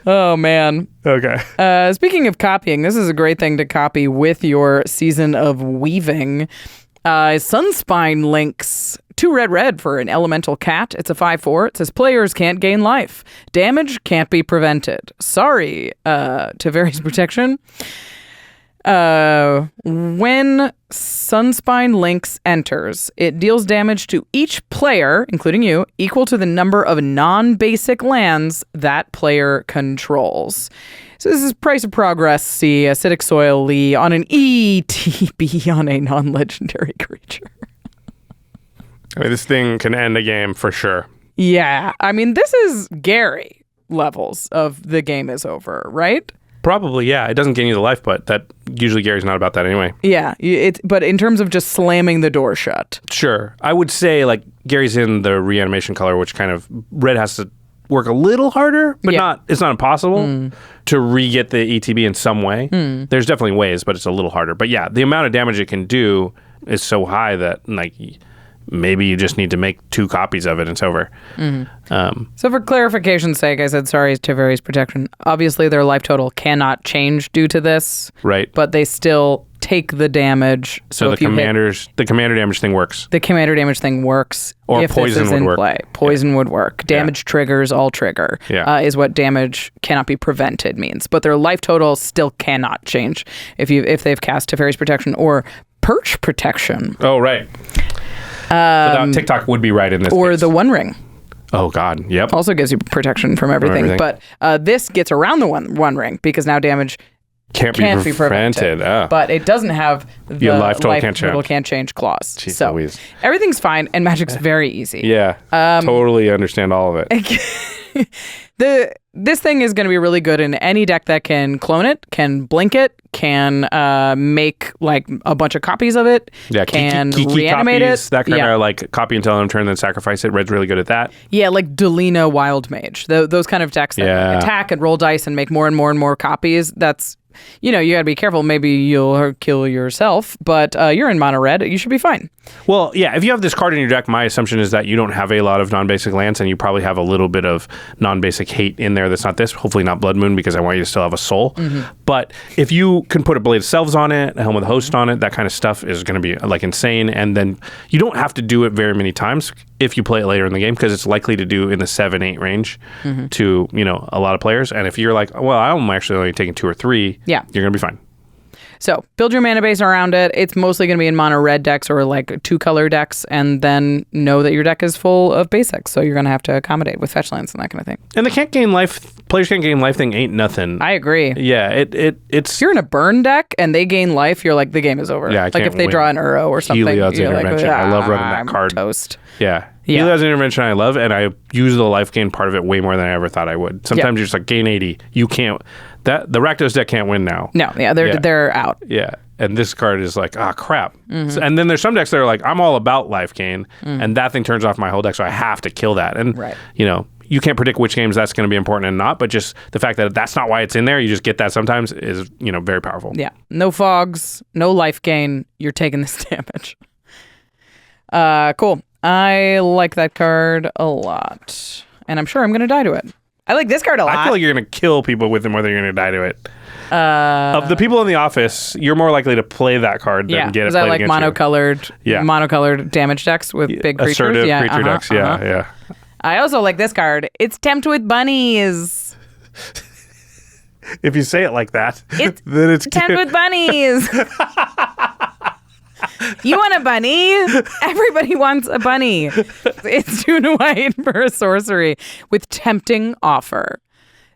Speaker 1: Oh, man.
Speaker 2: Okay.
Speaker 1: Speaking of copying, this is a great thing to copy with your Season of Weaving. Sunspine Lynx. 2 red for an elemental cat. It's a 5/4. It says players can't gain life. Damage can't be prevented. Sorry, Teferi's Protection. When Sunspine Lynx enters, it deals damage to each player, including you, equal to the number of non-basic lands that player controls. So this is Price of Progress C, Acidic Soil Lee on an ETB on a non-legendary creature.
Speaker 2: I mean, this thing can end a game for sure.
Speaker 1: Yeah. I mean, this is Gary levels of the game is over, right?
Speaker 2: Probably, yeah. It doesn't gain you the life, but that usually Gary's not about that anyway.
Speaker 1: Yeah, but in terms of just slamming the door shut.
Speaker 2: Sure. I would say like Gary's in the reanimation color, which kind of red has to work a little harder, but it's not impossible to re-get the ETB in some way. There's definitely ways, but it's a little harder. But yeah, the amount of damage it can do is so high that like maybe you just need to make 2 copies of it and it's over.
Speaker 1: So for clarification's sake, I said sorry to Teferi's Protection. Obviously, their life total cannot change due to this.
Speaker 2: Right.
Speaker 1: But they still take the damage.
Speaker 2: So the commander damage thing works.
Speaker 1: The commander damage thing works.
Speaker 2: Or
Speaker 1: if
Speaker 2: poison
Speaker 1: this is
Speaker 2: would
Speaker 1: in
Speaker 2: work.
Speaker 1: Play. Poison would work. Damage triggers all trigger. Is what damage cannot be prevented means. But their life total still cannot change if they've cast Teferi's Protection or Perch Protection.
Speaker 2: Oh, right. So TikTok would be right in this
Speaker 1: Or
Speaker 2: case.
Speaker 1: the One Ring.
Speaker 2: Oh, God. Yep.
Speaker 1: Also gives you protection from everything. But this gets around the one ring because now damage can't be prevented. But it doesn't have the
Speaker 2: Your life total
Speaker 1: can't change clause.
Speaker 2: Jeez
Speaker 1: so
Speaker 2: Louise.
Speaker 1: Everything's fine, and Magic's very easy.
Speaker 2: Yeah. Totally understand all of it.
Speaker 1: This thing is going to be really good in any deck that can clone it, can blink it, can make like a bunch of copies of it, can reanimate
Speaker 2: copies,
Speaker 1: it.
Speaker 2: That kind of like copy until end turn, then sacrifice it. Red's really good at that.
Speaker 1: Yeah, like Delina Wild Mage. Those kind of decks that attack and roll dice and make more and more and more copies. That's, you got to be careful. Maybe you'll kill yourself, but you're in mono red. You should be fine.
Speaker 2: Well, yeah, if you have this card in your deck, my assumption is that you don't have a lot of non-basic lands, and you probably have a little bit of non-basic hate in there that's not this. Hopefully not Blood Moon, because I want you to still have a soul. But if you can put a Blade of Selves on it, a Helm of the Host on it, that kind of stuff is going to be like insane. And then you don't have to do it very many times if you play it later in the game, because it's likely to do in the 7-8 range to, a lot of players. And if you're like, well, I'm actually only taking 2 or 3, you're going to be fine.
Speaker 1: So build your mana base around it. It's mostly going to be in mono red decks or like 2-color decks, and then know that your deck is full of basics. So you're going to have to accommodate with fetch lands and that kind of thing.
Speaker 2: And the can't gain life, players can't gain life thing ain't nothing.
Speaker 1: I agree.
Speaker 2: Yeah, it's.
Speaker 1: If you're in a burn deck and they gain life, you're like, the game is over.
Speaker 2: Yeah, I
Speaker 1: like
Speaker 2: can't
Speaker 1: if they
Speaker 2: win.
Speaker 1: draw an Uro or something,
Speaker 2: Heliod's
Speaker 1: you're
Speaker 2: Intervention.
Speaker 1: like,
Speaker 2: I love running that
Speaker 1: I'm
Speaker 2: card.
Speaker 1: Toast.
Speaker 2: Yeah.
Speaker 1: Yeah.
Speaker 2: Heliod's Intervention I love, and I use the life gain part of it way more than I ever thought I would. Sometimes you're just like, gain 80. You can't. The Rakdos deck can't win now.
Speaker 1: No, yeah, they're out.
Speaker 2: Yeah. And this card is like, crap. So, and then there's some decks that are like, I'm all about life gain, and that thing turns off my whole deck, so I have to kill that. And, you can't predict which games that's going to be important and not, but just the fact that that's not why it's in there, you just get that sometimes is, very powerful.
Speaker 1: Yeah. No fogs, no life gain. You're taking this damage. Cool. I like that card a lot, and I'm sure I'm going to die to it. I like this card a lot.
Speaker 2: I feel like you're going to kill people with it more than you're going to die to it. Of the people in the office, you're more likely to play that card than get it played against
Speaker 1: monocolored damage decks with big creatures.
Speaker 2: Assertive creature decks, yeah.
Speaker 1: I also like this card. It's Tempt with Bunnies.
Speaker 2: If you say it like that,
Speaker 1: then it's Tempt with Bunnies. You want a bunny? Everybody wants a bunny. It's 2 white for a sorcery with tempting offer.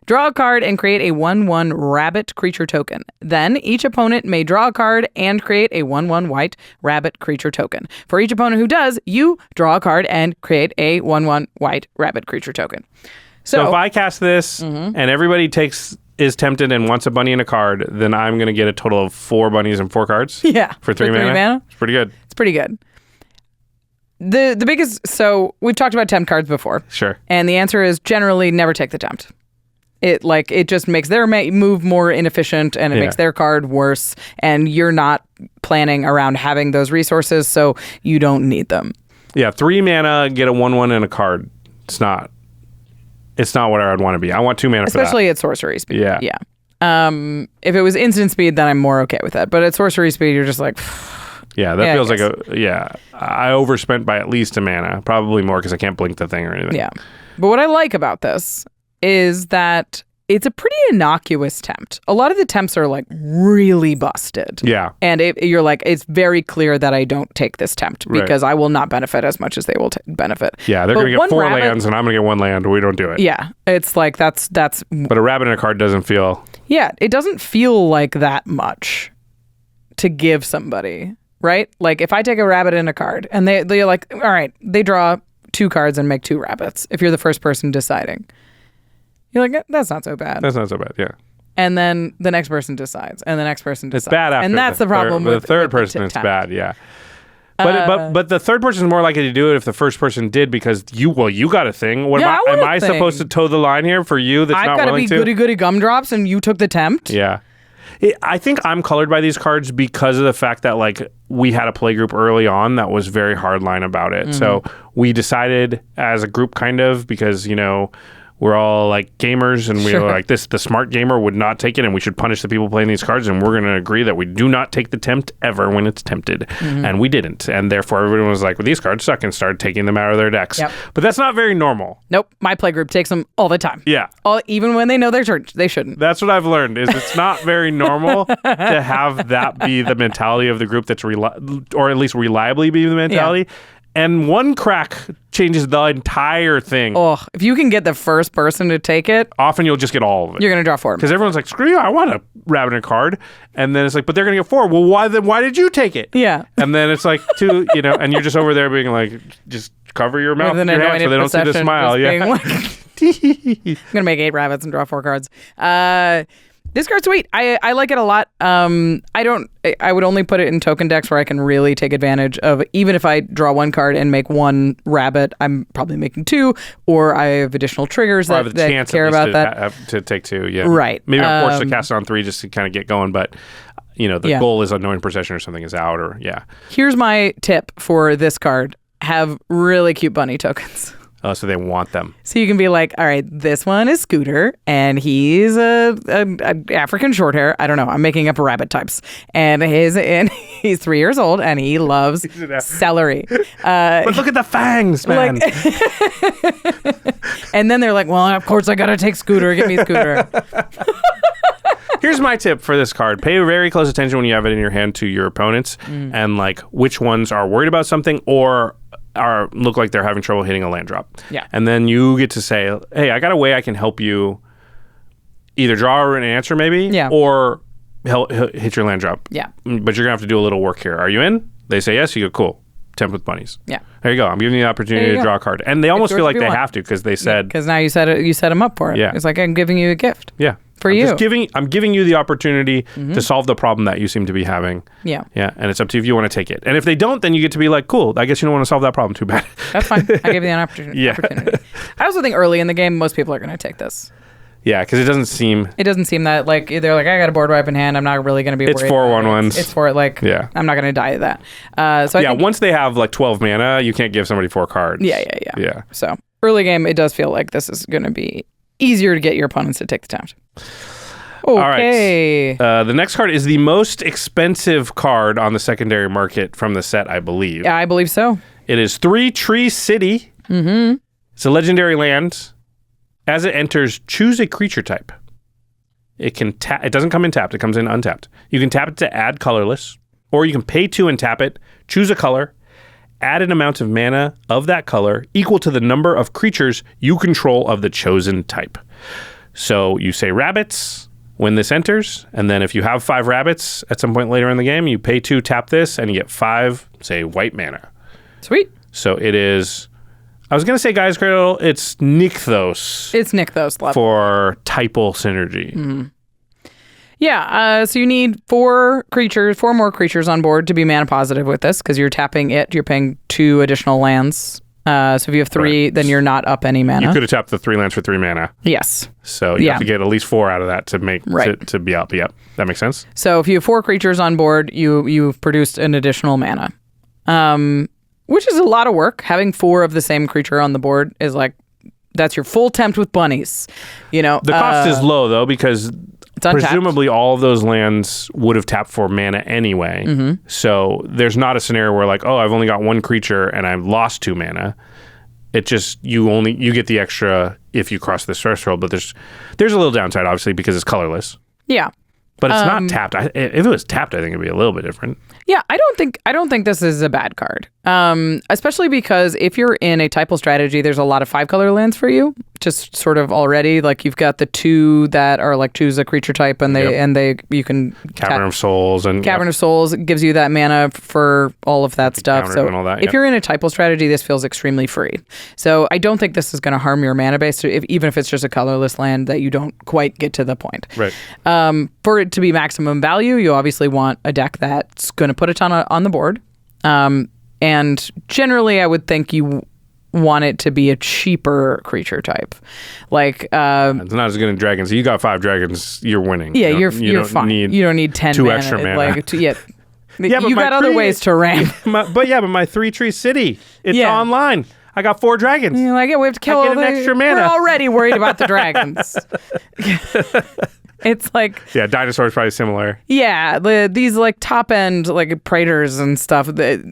Speaker 1: Draw a card and create a 1/1 rabbit creature token. Then each opponent may draw a card and create a 1/1 white rabbit creature token. For each opponent who does, you draw a card and create a 1/1 white rabbit creature token.
Speaker 2: So if I cast this and everybody is tempted and wants a bunny and a card, then I'm going to get a total of 4 bunnies and 4 cards?
Speaker 1: Yeah.
Speaker 2: For 3 mana? It's pretty good.
Speaker 1: It's pretty good. The biggest... So we've talked about tempt cards before.
Speaker 2: Sure.
Speaker 1: And the answer is generally never take the tempt. It just makes their move more inefficient, and it makes their card worse, and you're not planning around having those resources, so you don't need them.
Speaker 2: Yeah, 3 mana, get a 1/1 and a card. It's not what I would want to be. I want 2 mana
Speaker 1: especially
Speaker 2: for that.
Speaker 1: at sorcery speed.
Speaker 2: Yeah.
Speaker 1: If it was instant speed, then I'm more okay with that. But at sorcery speed, you're just like...
Speaker 2: Yeah, that feels like I overspent by at least a mana. Probably more because I can't blink the thing or anything.
Speaker 1: Yeah. But what I like about this is that it's a pretty innocuous tempt. A lot of the tempts are like really busted.
Speaker 2: Yeah.
Speaker 1: And you're like, it's very clear that I don't take this tempt because I will not benefit as much as they will benefit.
Speaker 2: Yeah, they're going to get 4 lands and I'm going to get 1 land. We don't do it.
Speaker 1: Yeah. It's like that's.
Speaker 2: But a rabbit and a card doesn't feel.
Speaker 1: Yeah. It doesn't feel like that much to give somebody, right? Like if I take a rabbit and a card and they're like, all right, they draw 2 cards and make 2 rabbits. If you're the first person deciding. You're like, that's not so bad.
Speaker 2: That's not so bad, yeah.
Speaker 1: And then the next person decides, and the next person decides.
Speaker 2: It's bad after.
Speaker 1: And that's the problem with
Speaker 2: the third person. It's bad, yeah. But the third person is more likely to do it if the first person did because you got a thing. Am I supposed to toe the line here for you that's not willing to?
Speaker 1: I've got to be goody gumdrops, and you took the tempt.
Speaker 2: Yeah. I think I'm colored by these cards because of the fact that like we had a play group early on that was very hardline about it. So we decided as a group kind of because we're all like gamers and we were like the smart gamer would not take it and we should punish the people playing these cards and we're going to agree that we do not take the tempt ever when it's tempted. And we didn't. And therefore everyone was like, well, these cards suck and started taking them out of their decks. Yep. But that's not very normal.
Speaker 1: Nope. My play group takes them all the time.
Speaker 2: Yeah.
Speaker 1: Even when they know they're church, they shouldn't.
Speaker 2: That's what I've learned is it's not very normal to have that be the mentality of the group that's or at least reliably be the mentality. Yeah. And one crack changes the entire thing.
Speaker 1: Oh, if you can get the first person to take it,
Speaker 2: often you'll just get all of it.
Speaker 1: You're going to draw 4.
Speaker 2: Because everyone's like, screw you, I want a rabbit and a card. And then it's like, but they're going to get 4. Well, why did you take it?
Speaker 1: Yeah.
Speaker 2: And then it's like 2, and you're just over there being like, just cover your mouth with your hand so they don't see the smile. Yeah.
Speaker 1: Like, I'm going to make 8 rabbits and draw 4 cards. This card's sweet. I like it a lot. I would only put it in token decks where I can really take advantage of, even if I draw 1 card and make 1 rabbit, I'm probably making 2, or I have additional triggers that care about that.
Speaker 2: To take 2, yeah.
Speaker 1: Right.
Speaker 2: Maybe I'm forced to cast it on 3 just to kind of get going, but the goal is unknowing possession or something is out, or
Speaker 1: Here's my tip for this card. Have really cute bunny tokens.
Speaker 2: Oh, so they want them.
Speaker 1: So you can be like, all right, this one is Scooter, and he's a African shorthair. I don't know. I'm making up rabbit types. And he's 3 years old, and he loves celery.
Speaker 2: But look at the fangs, man.
Speaker 1: And then they're like, well, of course I got to take Scooter. Give me Scooter.
Speaker 2: Here's my tip for this card. Pay very close attention when you have it in your hand to your opponents and like which ones are worried about something or look like they're having trouble hitting a land drop.
Speaker 1: Yeah.
Speaker 2: And then you get to say, hey, I got a way I can help you either draw an answer maybe or hit your land drop.
Speaker 1: Yeah.
Speaker 2: But you're going to have to do a little work here. Are you in? They say yes. You go, cool. Tempt with bunnies.
Speaker 1: Yeah.
Speaker 2: There you go. I'm giving you the opportunity to draw a card. And they almost feel like they have to because they said...
Speaker 1: Because now you set them up for it.
Speaker 2: Yeah.
Speaker 1: It's like I'm giving you a gift.
Speaker 2: Yeah.
Speaker 1: For you.
Speaker 2: I'm giving you the opportunity to solve the problem that you seem to be having.
Speaker 1: Yeah.
Speaker 2: Yeah. And it's up to you if you want to take it. And if they don't, then you get to be like, cool, I guess you don't want to solve that problem. Too bad.
Speaker 1: That's fine. I give you an opportunity. I also think early in the game, most people are going to take this.
Speaker 2: Yeah, because it doesn't seem
Speaker 1: that like they're like, I got a board wipe in hand. I'm not really going to be.
Speaker 2: It's 4/1/1s.
Speaker 1: It's for like. Yeah. I'm not going to die of that. So I think,
Speaker 2: once they have like 12 mana, you can't give somebody 4 cards.
Speaker 1: Yeah. So early game, it does feel like this is going to be easier to get your opponents to take the Tempt. Okay.
Speaker 2: All right. The next card is the most expensive card on the secondary market from the set, I believe.
Speaker 1: Yeah, I believe so.
Speaker 2: It is 3 Tree City. Mm-hmm. It's a legendary land. As it enters, choose a creature type. It can it doesn't come in tapped. It comes in untapped. You can tap it to add colorless, or you can pay 2 and tap it, choose a color, add an amount of mana of that color equal to the number of creatures you control of the chosen type. So you say rabbits when this enters, and then if you have 5 rabbits at some point later in the game, you pay 2, tap this, and you get 5, say, white mana.
Speaker 1: Sweet.
Speaker 2: So it is... I was going to say Gaia's Cradle. It's Nykthos.
Speaker 1: It's Nykthos level.
Speaker 2: For typal synergy.
Speaker 1: Mm-hmm. Yeah, so you need 4 more creatures on board to be mana positive with this, because you're tapping it. You're paying 2 additional lands. So if you have 3, then you're not up any mana.
Speaker 2: You could have tapped the 3 lands for 3 mana.
Speaker 1: Yes.
Speaker 2: So you have to get at least 4 out of that to make to be up. Yep. That makes sense.
Speaker 1: So if you have 4 creatures on board, you've produced an additional mana. Which is a lot of work. Having 4 of the same creature on the board is like, that's your full Tempt with bunnies. The
Speaker 2: cost is low though, because presumably all of those lands would have tapped for mana anyway. Mm-hmm. So there's not a scenario where like, oh, I've only got 1 creature and I've lost 2 mana. It just you get the extra if you cross this threshold, but there's a little downside obviously because it's colorless.
Speaker 1: Yeah.
Speaker 2: But it's not tapped. If it was tapped, I think it'd be a little bit different.
Speaker 1: Yeah, I don't think this is a bad card. Especially because if you're in a typal strategy, there's a lot of 5-color lands for you. Just sort of already, like you've got the 2 that are like choose a creature type, and you can
Speaker 2: Cavern of Souls
Speaker 1: of Souls gives you that mana for all of that stuff. So
Speaker 2: and all that,
Speaker 1: if you're in a typal strategy, this feels extremely free. So I don't think this is going to harm your mana base, even if it's just a colorless land that you don't quite get to the point.
Speaker 2: Right.
Speaker 1: For it to be maximum value, you obviously want a deck that's going to put a ton on the board. And generally, I would think you want it to be a cheaper creature type. Like
Speaker 2: it's not as good in dragons. You got 5 dragons, you're winning.
Speaker 1: Yeah, you're fine. You don't need 10
Speaker 2: 2
Speaker 1: mana.
Speaker 2: extra mana.
Speaker 1: Like,
Speaker 2: yeah, but
Speaker 1: you got other ways to ramp.
Speaker 2: But my 3 Tree City, it's online. I got 4 dragons.
Speaker 1: You're like, we have to kill all
Speaker 2: an extra mana.
Speaker 1: We're already worried about the dragons. It's like...
Speaker 2: Yeah, Dinosaur's probably similar.
Speaker 1: Yeah, these like top-end like Praetors and stuff,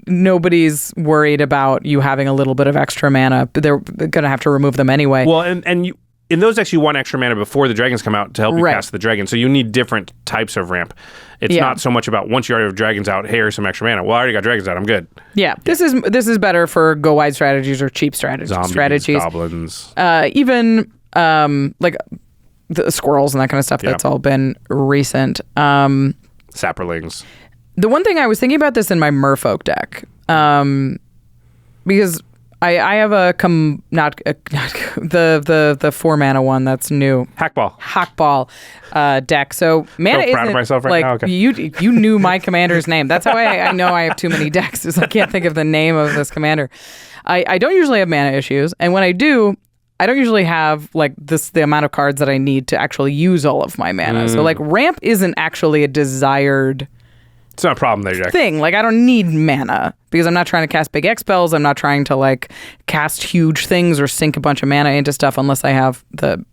Speaker 1: nobody's worried about you having a little bit of extra mana. They're going to have to remove them anyway.
Speaker 2: Well, and you, in those decks, you want extra mana before the dragons come out to help you cast the dragon. So you need different types of ramp. It's not so much about once you already have dragons out, hey, here's some extra mana. Well, I already got dragons out. I'm good.
Speaker 1: Yeah, this is better for go-wide strategies or cheap strategies.
Speaker 2: Zombies, goblins.
Speaker 1: Even like... the squirrels and that kind of stuff, that's all been recent.
Speaker 2: Sapperlings.
Speaker 1: The one thing I was thinking about this in my Merfolk deck, because I have the 4 mana one that's new. Hackball deck. So mana
Speaker 2: so proud of myself right
Speaker 1: like
Speaker 2: now. Okay.
Speaker 1: You knew my commander's name. That's how I know I have too many decks, is I can't think of the name of this commander. I don't usually have mana issues, and when I do, I don't usually have like the amount of cards that I need to actually use all of my mana. So like ramp isn't actually a desired
Speaker 2: It's not a problem there, Jack.
Speaker 1: thing. Like I don't need mana because I'm not trying to cast big X spells. I'm not trying to like cast huge things or sink a bunch of mana into stuff unless I have the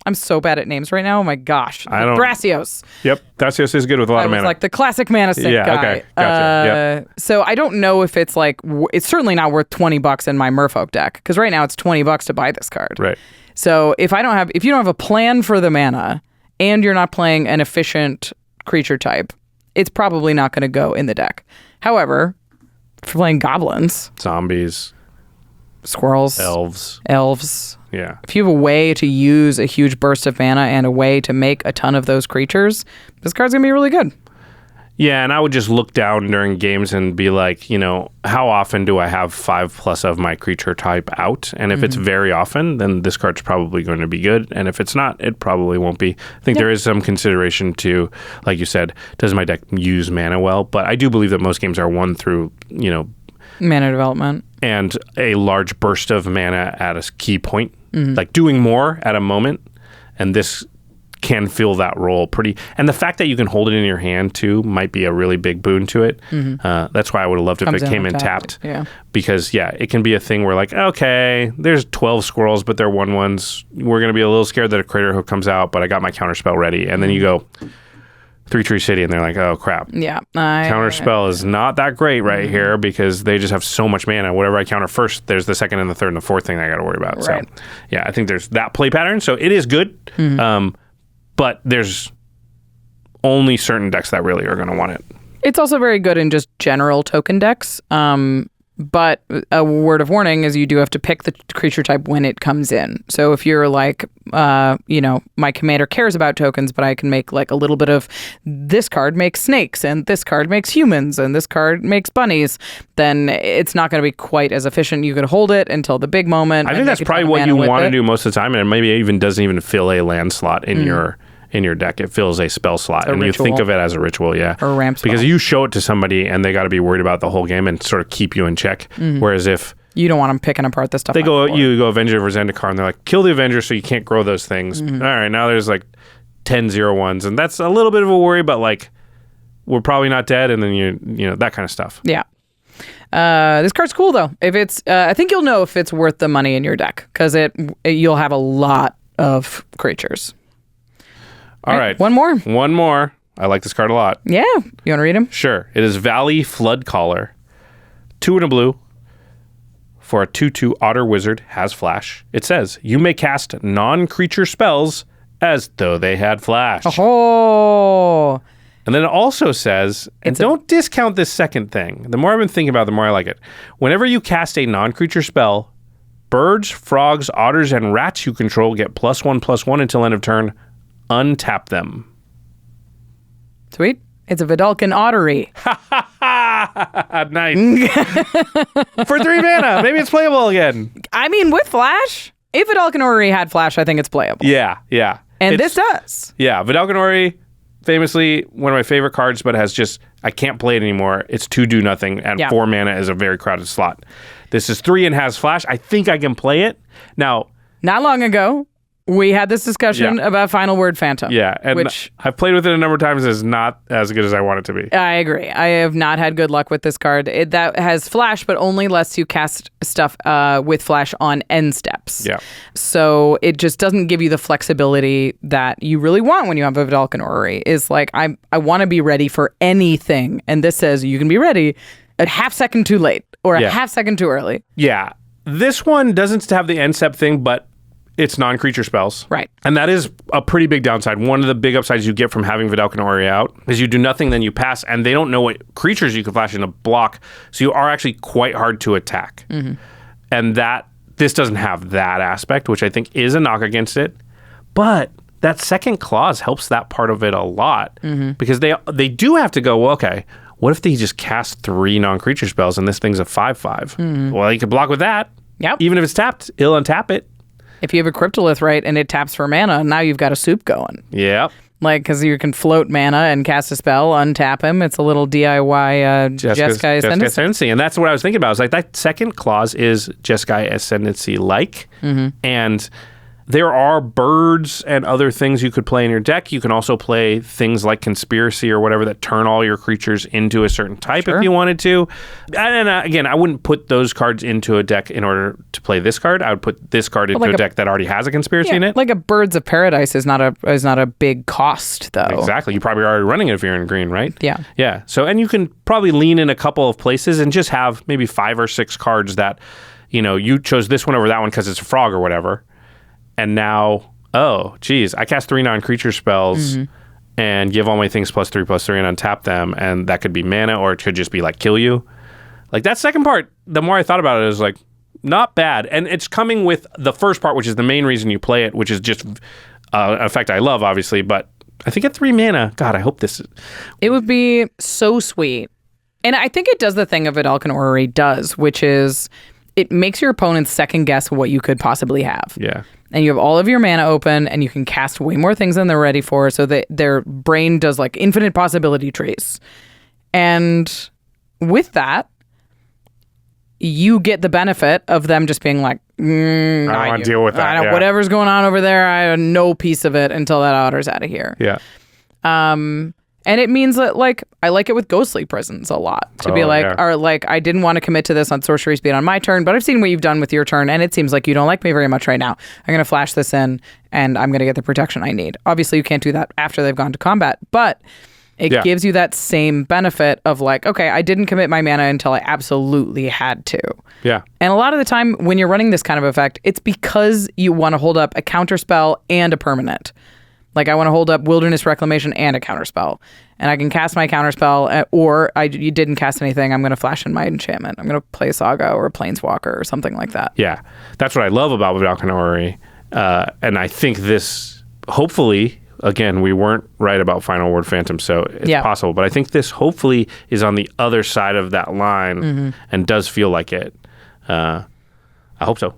Speaker 1: I'm so bad at names right now. Oh my gosh. Thrasios.
Speaker 2: Yep. Thrasios is good with a lot of mana.
Speaker 1: Like the classic mana sink guy.
Speaker 2: Okay. Gotcha.
Speaker 1: So I don't know if it's like, it's certainly not worth $20 in my Merfolk deck because right now it's $20 to buy this card.
Speaker 2: Right.
Speaker 1: So if you don't have a plan for the mana and you're not playing an efficient creature type, it's probably not going to go in the deck. However, if you're playing goblins,
Speaker 2: zombies,
Speaker 1: squirrels, elves.
Speaker 2: Yeah.
Speaker 1: If you have a way to use a huge burst of mana and a way to make a ton of those creatures, this card's going to be really good.
Speaker 2: Yeah, and I would just look down during games and be like, how often do I have 5+ of my creature type out? And if it's very often, then this card's probably going to be good. And if it's not, it probably won't be. I think there is some consideration to, like you said, does my deck use mana well? But I do believe that most games are won through,
Speaker 1: mana development.
Speaker 2: And a large burst of mana at a key point. Like doing more at a moment. And this can fill that role pretty. And the fact that you can hold it in your hand too might be a really big boon to it. That's why I would have loved if it came in tapped.
Speaker 1: Yeah.
Speaker 2: Because it can be a thing where like, okay, there's 12 squirrels, but they're 1/1s. We're going to be a little scared that a Crater Hook comes out, but I got my counterspell ready. And then you go 3-Tree City and they're like, oh crap.
Speaker 1: Yeah.
Speaker 2: Counterspell is not that great right here because they just have so much mana. Whatever I counter first, there's the second and the third and the fourth thing I got to worry about.
Speaker 1: Right.
Speaker 2: So I think there's that play pattern. So it is good. But there's only certain decks that really are going to want it.
Speaker 1: It's also very good in just general token decks. But a word of warning is you do have to pick the creature type when it comes in. So if you're like, my commander cares about tokens, but I can make like a little bit of this card makes snakes and this card makes humans and this card makes bunnies, then it's not going to be quite as efficient. You could hold it until the big moment.
Speaker 2: I think that's probably what you want to do most of the time. And maybe it even doesn't even fill a land slot in your deck. It fills a spell slot. And
Speaker 1: ritual.
Speaker 2: You think of it as a ritual, yeah.
Speaker 1: Or a ramp spell.
Speaker 2: Because you show it to somebody and they got to be worried about the whole game and sort of keep you in check. Whereas if
Speaker 1: you don't want them picking apart the stuff.
Speaker 2: You go Avenger of Zendikar and they're like, kill the Avenger so you can't grow those things. All right, now there's like 10 0/1s. And that's a little bit of a worry, but like, we're probably not dead. And then that kind of stuff.
Speaker 1: Yeah. This card's cool though. If it's, I think you'll know if it's worth the money in your deck because you'll have a lot of creatures.
Speaker 2: All right.
Speaker 1: One more.
Speaker 2: I like this card a lot.
Speaker 1: Yeah. You want to read him?
Speaker 2: Sure. It is Valley Floodcaller. 2 and a blue. For a 2/2 Otter Wizard, has flash. It says, you may cast non-creature spells as though they had flash.
Speaker 1: Oh.
Speaker 2: And then it also says, and don't discount this second thing. The more I've been thinking about it, the more I like it. Whenever you cast a non-creature spell, birds, frogs, otters, and rats you control get +1/+1 until end of turn. Untap them.
Speaker 1: Sweet. It's a Vidalcan Ottery.
Speaker 2: Nice. For 3 mana. Maybe it's playable again.
Speaker 1: I mean, with Flash, if Vidalcan Ottery had Flash, I think it's playable.
Speaker 2: Yeah.
Speaker 1: And this does.
Speaker 2: Yeah, Vidalcan Ottery, famously one of my favorite cards, but has just, I can't play it anymore. It's 2 do nothing, and 4 mana is a very crowded slot. This is 3 and has Flash. I think I can play it. Now,
Speaker 1: not long ago, we had this discussion about Final Word Phantom.
Speaker 2: Yeah, and I've played with it a number of times. It's not as good as I want it to be.
Speaker 1: I agree. I have not had good luck with this card. That has Flash, but only lets you cast stuff with Flash on end steps.
Speaker 2: Yeah.
Speaker 1: So it just doesn't give you the flexibility that you really want when you have a Vidalcan Orrery. Is like, I want to be ready for anything. And this says you can be ready a half second too late or a half second too early.
Speaker 2: Yeah. This one doesn't have the end step thing, but it's non-creature spells.
Speaker 1: Right.
Speaker 2: And that is a pretty big downside. One of the big upsides you get from having Vidalcan Orrery out is you do nothing, then you pass, and they don't know what creatures you can flash in a block, so you are actually quite hard to attack. And this doesn't have that aspect, which I think is a knock against it. But that second clause helps that part of it a lot, because they do have to go, well, okay, what if they just cast 3 non-creature spells and this thing's a 5/5? Well, you can block with that.
Speaker 1: Yep.
Speaker 2: Even if it's tapped, it'll untap it.
Speaker 1: If you have a Cryptolith, right, and it taps for mana, now you've got a soup going.
Speaker 2: Yep.
Speaker 1: Like, because you can float mana and cast a spell, untap him. It's a little DIY Jeskai Ascendancy.
Speaker 2: And that's what I was thinking about. I was like, that second clause is Jeskai Ascendancy-like. And there are birds and other things you could play in your deck. You can also play things like Conspiracy or whatever that turn all your creatures into a certain type if you wanted to. And again, I wouldn't put those cards into a deck in order to play this card. I would put this card into a deck that already has a Conspiracy in it.
Speaker 1: Like a Birds of Paradise is not a big cost, though.
Speaker 2: Exactly. You're probably already running it if you're in green, right?
Speaker 1: Yeah.
Speaker 2: Yeah. So, and you can probably lean in a couple of places and just have maybe 5 or 6 cards that, you chose this one over that one because it's a frog or whatever. And now oh, geez, I cast 3 non-creature spells and give all my things +3/+3 and untap them, and that could be mana, or it could just be like kill you. Like that second part, the more I thought about it, is like not bad, and it's coming with the first part, which is the main reason you play it, which is just an effect I love, obviously. But I think at 3 mana, God, I hope this.
Speaker 1: It would be so sweet, and I think it does the thing of Vedalken Orrery does, which is it makes your opponents second guess what you could possibly have.
Speaker 2: Yeah.
Speaker 1: And you have all of your mana open, and you can cast way more things than they're ready for, so that their brain does like infinite possibility trees. And with that, you get the benefit of them just being like,
Speaker 2: I don't want to deal with that.
Speaker 1: Whatever's going on over there, I have no piece of it until that otter's out of here.
Speaker 2: Yeah.
Speaker 1: And it means that, like, I like it with ghostly prisons a lot to be like, or like, I didn't want to commit to this on sorcery speed on my turn, but I've seen what you've done with your turn, and it seems like you don't like me very much right now. I'm going to flash this in, and I'm going to get the protection I need. Obviously, you can't do that after they've gone to combat, but it gives you that same benefit of like, okay, I didn't commit my mana until I absolutely had to.
Speaker 2: Yeah.
Speaker 1: And a lot of the time when you're running this kind of effect, it's because you want to hold up a counterspell and a permanent. Like, I want to hold up Wilderness Reclamation and a counterspell. And I can cast my counterspell, or you didn't cast anything, I'm going to flash in my enchantment. I'm going to play Saga or Planeswalker or something like that.
Speaker 2: Yeah. That's what I love about Vedalken Orrery. And I think this, hopefully, again, we weren't right about Final Word Phantom, so it's possible. But I think this hopefully is on the other side of that line and does feel like it. I hope so.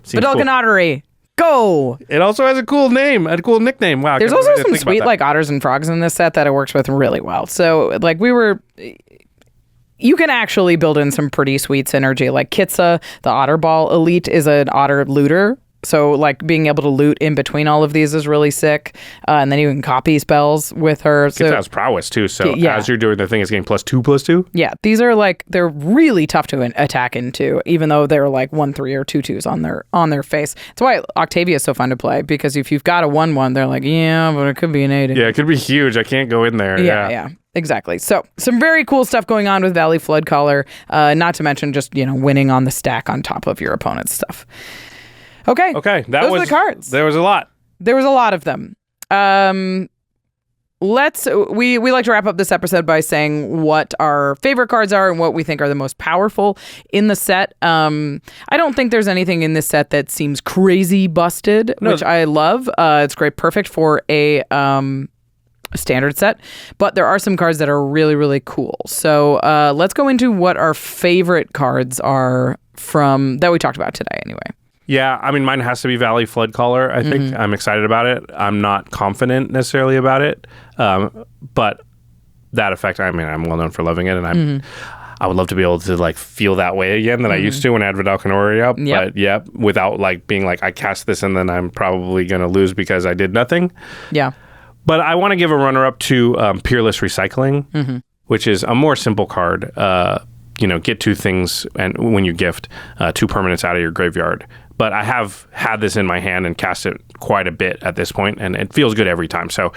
Speaker 1: Vedalken Orrery. Go!
Speaker 2: It also has a cool name, a cool nickname. Wow.
Speaker 1: There's also some sweet like otters and frogs in this set that it works with really well. So like you can actually build in some pretty sweet synergy. Like Kitsa, the Otter Ball Elite, is an otter looter. So like being able to loot in between all of these is really sick. And then you can copy spells with her.
Speaker 2: So Kitsa has prowess too. So as you're doing the thing, it's getting +2/+2.
Speaker 1: Yeah. These are like, they're really tough to attack into, even though they're like 1/3 or 2/2s on their face. That's why Octavia is so fun to play, because if you've got a 1/1, they're like, yeah, but it could be an 8.
Speaker 2: Yeah, it could be huge. I can't go in there.
Speaker 1: Yeah. Exactly. So some very cool stuff going on with Valley Floodcaller, not to mention just, winning on the stack on top of your opponent's stuff. Okay.
Speaker 2: Those
Speaker 1: were the cards.
Speaker 2: There was a lot.
Speaker 1: There was a lot of them. We like to wrap up this episode by saying what our favorite cards are and what we think are the most powerful in the set. I don't think there's anything in this set that seems crazy busted, which I love. It's great, perfect for a standard set, but there are some cards that are really, really cool. So let's go into what our favorite cards are from that we talked about today anyway.
Speaker 2: Yeah, I mean, mine has to be Valley Floodcaller, I think. I'm excited about it. I'm not confident necessarily about it, but that effect, I mean, I'm well known for loving it, and I would love to be able to like feel that way again that I used to when I had Vedalken Orrery up.
Speaker 1: Yep.
Speaker 2: But without like being like, I cast this and then I'm probably going to lose because I did nothing.
Speaker 1: Yeah.
Speaker 2: But I want to give a runner-up to Peerless Recycling, which is a more simple card. Get 2 things, and when you gift 2 permanents out of your graveyard. But I have had this in my hand and cast it quite a bit at this point, and it feels good every time. So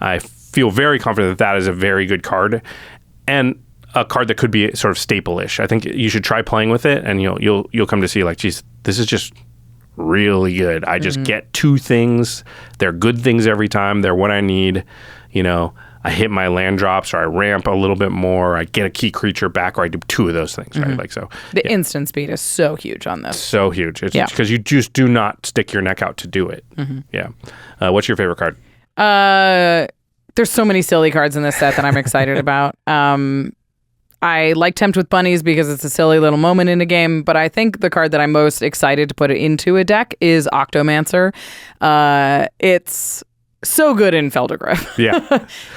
Speaker 2: I feel very confident that is a very good card, and a card that could be sort of staple-ish. I think you should try playing with it, and you'll come to see like, geez, this is just really good. I just get 2 things. They're good things every time. They're what I need. I hit my land drops, or I ramp a little bit more. I get a key creature back, or I do 2 of those things, right? Like so.
Speaker 1: The instant speed is so huge on this.
Speaker 2: So huge. It's because you just do not stick your neck out to do it. Yeah. What's your favorite card?
Speaker 1: There's so many silly cards in this set that I'm excited about. I like Tempt with Bunnies because it's a silly little moment in a game, but I think the card that I'm most excited to put it into a deck is Octomancer. It's so good in Feldergriff.
Speaker 2: Yeah.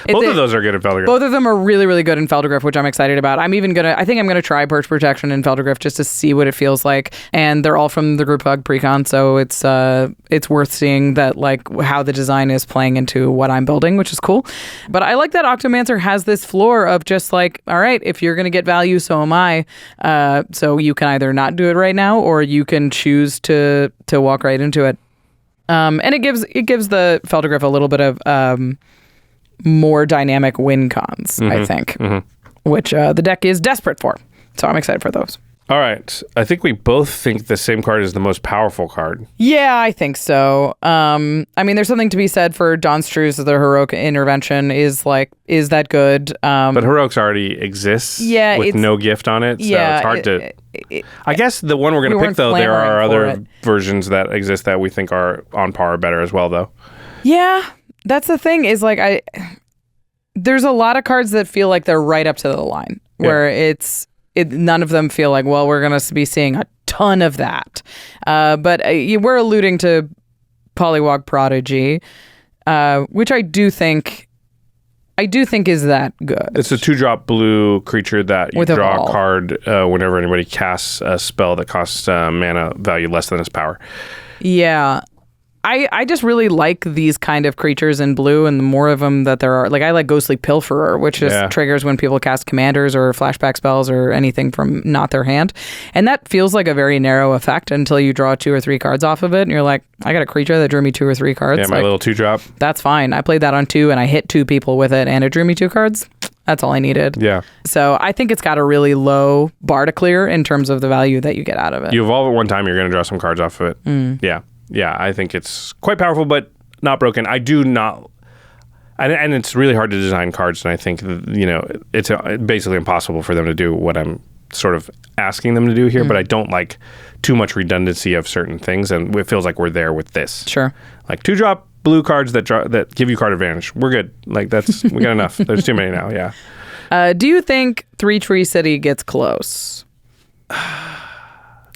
Speaker 2: Both of those are good in Feldergriff.
Speaker 1: Both of them are really, really good in Feldergriff, which I'm excited about. I think I'm going to try Perch Protection in Feldergriff just to see what it feels like. And they're all from the Group Hug Precon, so it's worth seeing that like how the design is playing into what I'm building, which is cool. But I like that Octomancer has this floor of just like, all right, if you're going to get value, so am I. So you can either not do it right now, or you can choose to walk right into it. And it gives the Feldergriff a little bit of more dynamic win cons, I think, which the deck is desperate for. So I'm excited for those.
Speaker 2: All right. I think we both think the same card is the most powerful card.
Speaker 1: Yeah, I think so. I mean, there's something to be said for Dawn's Truce. The heroic intervention is that good?
Speaker 2: But heroics already exists with no gift on it, so it's hard to... I guess the one we're going to pick, though, there are other versions that exist that we think are on par or better as well, though. Yeah,
Speaker 1: that's the thing is there's a lot of cards that feel like they're right up to the line where none of them feel like, well, we're going to be seeing a ton of that. But we're alluding to Pollywog Prodigy, which I do think is that good.
Speaker 2: It's a 2-drop blue creature that you draw a card whenever anybody casts a spell that costs mana value less than its power.
Speaker 1: Yeah. I just really like these kind of creatures in blue, and the more of them that there are. Like, I like Ghostly Pilferer, which just triggers when people cast commanders or flashback spells or anything from not their hand. And that feels like a very narrow effect until you draw 2 or 3 cards off of it, and you're like, I got a creature that drew me 2 or 3 cards.
Speaker 2: Yeah, my little 2-drop.
Speaker 1: That's fine. I played that on 2, and I hit 2 people with it, and it drew me 2 cards. That's all I needed.
Speaker 2: Yeah.
Speaker 1: So I think it's got a really low bar to clear in terms of the value that you get out of it.
Speaker 2: You evolve it one time, you're going to draw some cards off of it. Yeah. Yeah, I think it's quite powerful, but not broken. I do not... And it's really hard to design cards, and I think, it's basically impossible for them to do what I'm sort of asking them to do here, but I don't like too much redundancy of certain things, and it feels like we're there with this.
Speaker 1: Sure.
Speaker 2: Like 2-drop blue cards that give you card advantage. We're good. Like, we got enough. There's too many now, yeah.
Speaker 1: Do you think 3-Tree City gets close?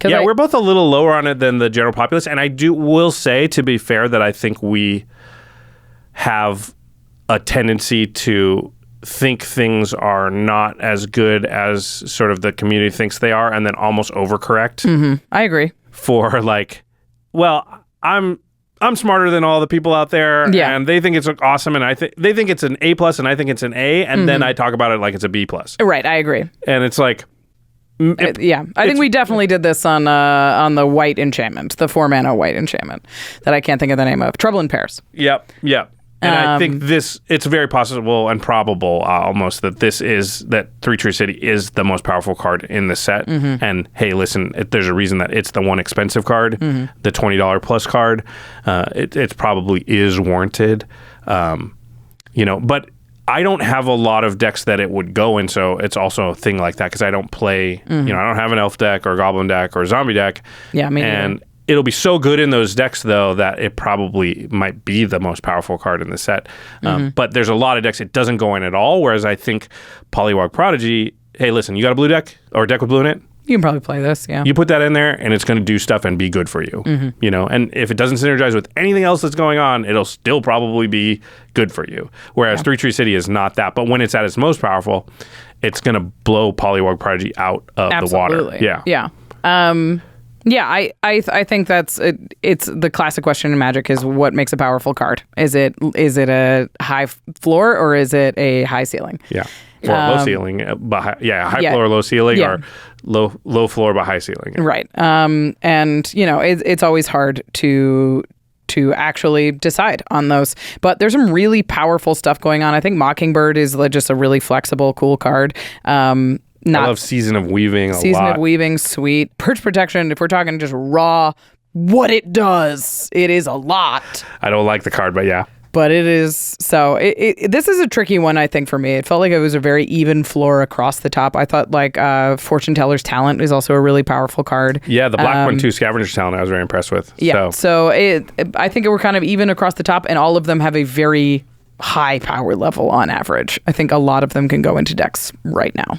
Speaker 2: Yeah, we're both a little lower on it than the general populace, and I will say, to be fair, that I think we have a tendency to think things are not as good as sort of the community thinks they are, and then almost overcorrect.
Speaker 1: Mm-hmm. I agree.
Speaker 2: For I'm smarter than all the people out there, and they think it's awesome, and they think it's an A+, and I think it's an A, and then I talk about it like it's a B+.
Speaker 1: Right, I agree.
Speaker 2: And it's like...
Speaker 1: I think we definitely did this on the white enchantment, the 4-mana white enchantment that I can't think of the name of. Trouble in Pairs.
Speaker 2: Yep. And I think it's very possible and probable almost that 3-Tree City is the most powerful card in the set. Mm-hmm. And hey, listen, there's a reason that it's the one expensive card, the $20 plus card. It probably is warranted, but I don't have a lot of decks that it would go in, so it's also a thing like that because I don't play, I don't have an elf deck or goblin deck or zombie deck.
Speaker 1: Yeah, me
Speaker 2: and
Speaker 1: neither.
Speaker 2: It'll be so good in those decks, though, that it probably might be the most powerful card in the set. But there's a lot of decks it doesn't go in at all, whereas I think Pollywog Prodigy, hey, listen, you got a blue deck or a deck with blue in it?
Speaker 1: You can probably play this, yeah.
Speaker 2: You put that in there, and it's going to do stuff and be good for you, And if it doesn't synergize with anything else that's going on, it'll still probably be good for you. Whereas 3-Tree City is not that. But when it's at its most powerful, it's going to blow Pollywog Prodigy out of the water.
Speaker 1: Yeah. I think it's the classic question in Magic is what makes a powerful card? Is it a high floor or is it a high ceiling?
Speaker 2: Yeah. Or low ceiling, but high floor or low ceiling, or low floor but high ceiling. Yeah.
Speaker 1: Right. And it's always hard to actually decide on those. But there's some really powerful stuff going on. I think Mockingbird is just a really flexible, cool card. I
Speaker 2: love Season of Weaving a lot.
Speaker 1: Season of Weaving, sweet. Perch Protection, if we're talking just raw, what it does, it is a lot.
Speaker 2: I don't like the card, but yeah.
Speaker 1: But it is, so this is a tricky one, I think, for me. It felt like it was a very even floor across the top. I thought Fortune Teller's Talent is also a really powerful card.
Speaker 2: Yeah, the black one too, Scavenger's Talent, I was very impressed with.
Speaker 1: Yeah, so I think we're kind of even across the top, and all of them have a very high power level on average. I think a lot of them can go into decks right now.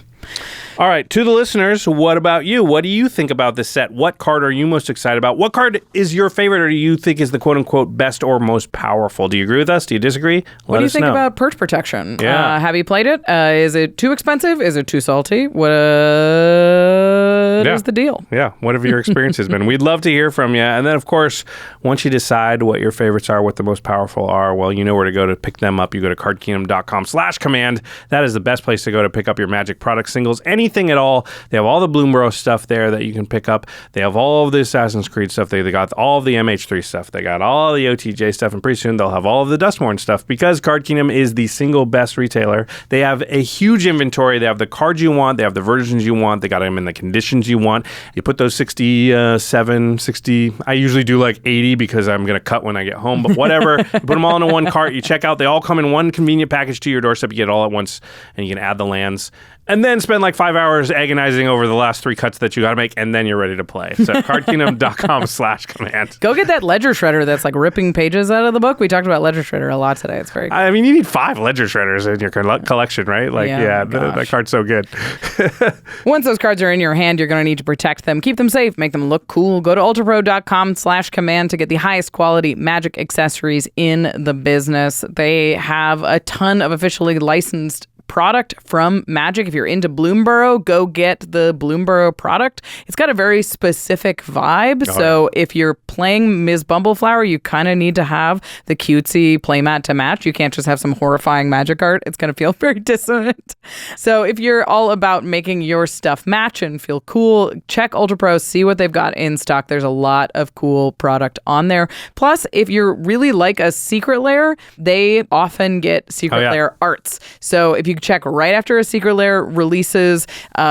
Speaker 2: All right, to the listeners, what about you? What do you think about this set? What card are you most excited about? What card is your favorite or do you think is the quote-unquote best or most powerful? Do you agree with us? Do you disagree?
Speaker 1: What do you think about Perch Protection?
Speaker 2: Yeah.
Speaker 1: Have you played it? Is it too expensive? Is it too salty? What is the deal?
Speaker 2: Yeah, whatever your experience has been. We'd love to hear from you. And then, of course, once you decide what your favorites are, what the most powerful are, well, you know where to go to pick them up. You go to cardkingdom.com/command. That is the best place to go to pick up your Magic product singles. Anything at all. They have all the Bloomburrow stuff there that you can pick up. They have all of the Assassin's Creed stuff. They got all of the MH3 stuff. They got all the OTJ stuff. And pretty soon they'll have all of the Dustborn stuff because Card Kingdom is the single best retailer. They have a huge inventory. They have the cards you want. They have the versions you want. They got them in the condition combinations you want. You put those 67, 60, I usually do like 80 because I'm going to cut when I get home, but whatever. You put them all into one cart, you check out, they all come in one convenient package to your doorstep, you get it all at once, and you can add the lands. And then spend like 5 hours agonizing over the last 3 cuts that you got to make, and then you're ready to play. So cardkingdom.com/command.
Speaker 1: Go get that ledger shredder that's like ripping pages out of the book. We talked about ledger shredder a lot today. It's very cool.
Speaker 2: I mean, you need 5 ledger shredders in your collection, right? Like, that card's so good.
Speaker 1: Once those cards are in your hand, you're going to need to protect them, keep them safe, make them look cool. Go to ultrapro.com/command to get the highest quality Magic accessories in the business. They have a ton of officially licensed product from Magic. If you're into Bloomburrow, go get the Bloomburrow product. It's got a very specific vibe. So if you're playing Ms. Bumbleflower, you kind of need to have the cutesy playmat to match. You can't just have some horrifying Magic art. It's going to feel very dissonant. So if you're all about making your stuff match and feel cool, check Ultra Pro, see what they've got in stock. There's a lot of cool product on there. Plus, if you're really like a Secret Lair, they often get Secret Lair arts. So if you check right after a Secret Lair releases,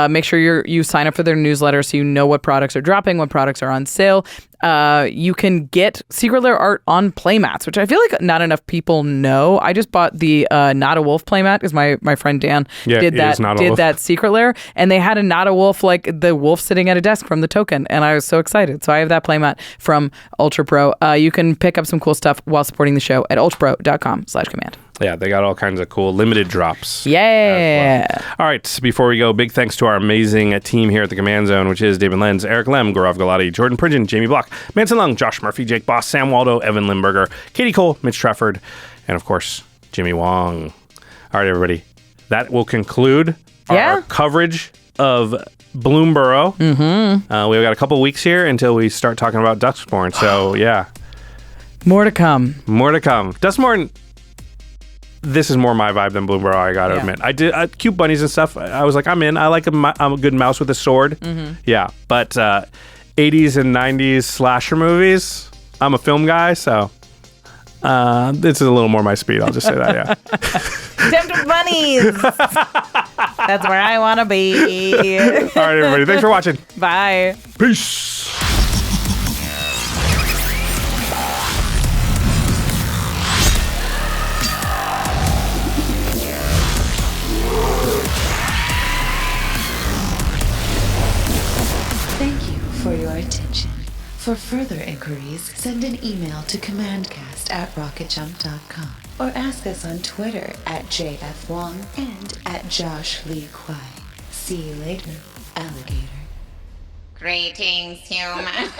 Speaker 1: make sure you sign up for their newsletter so you know what products are dropping, what products are on sale. You can get Secret Lair art on playmats, which I feel like not enough people know. I just bought the Not a Wolf playmat because my friend Dan did that Secret Lair, and they had a Not a Wolf, like the wolf sitting at a desk from the token, and I was so excited. So I have that playmat from Ultra Pro. You can pick up some cool stuff while supporting the show at ultrapro.com/command.
Speaker 2: Yeah, they got all kinds of cool limited drops.
Speaker 1: Yeah.
Speaker 2: Well. All right, before we go, big thanks to our amazing team here at the Command Zone, which is David Lenz, Eric Lem, Gaurav Galati, Jordan Pridgeon, Jamie Block, Manson Lung, Josh Murphy, Jake Boss, Sam Waldo, Evan Limburger, Katie Cole, Mitch Trafford, and of course, Jimmy Wong. All right, everybody. That will conclude our coverage of Bloomburrow. Mm-hmm. We've got a couple weeks here until we start talking about Duskborn. So, yeah.
Speaker 1: More to come.
Speaker 2: Duskborn, this is more my vibe than Bloomburrow, I gotta admit. I did cute bunnies and stuff. I was like, I'm in. I like I'm a good mouse with a sword. Mm-hmm. Yeah, but 80s and 90s slasher movies, I'm a film guy, so this is a little more my speed. I'll just say that, yeah.
Speaker 1: Tempt bunnies. That's where I want to be.
Speaker 2: All right, everybody. Thanks for watching.
Speaker 1: Bye.
Speaker 2: Peace.
Speaker 3: For your attention. For further inquiries, send an email to commandcast@rocketjump.com or ask us on Twitter @JFWong and @JoshLeeQuai. See you later, alligator.
Speaker 7: Greetings, humans.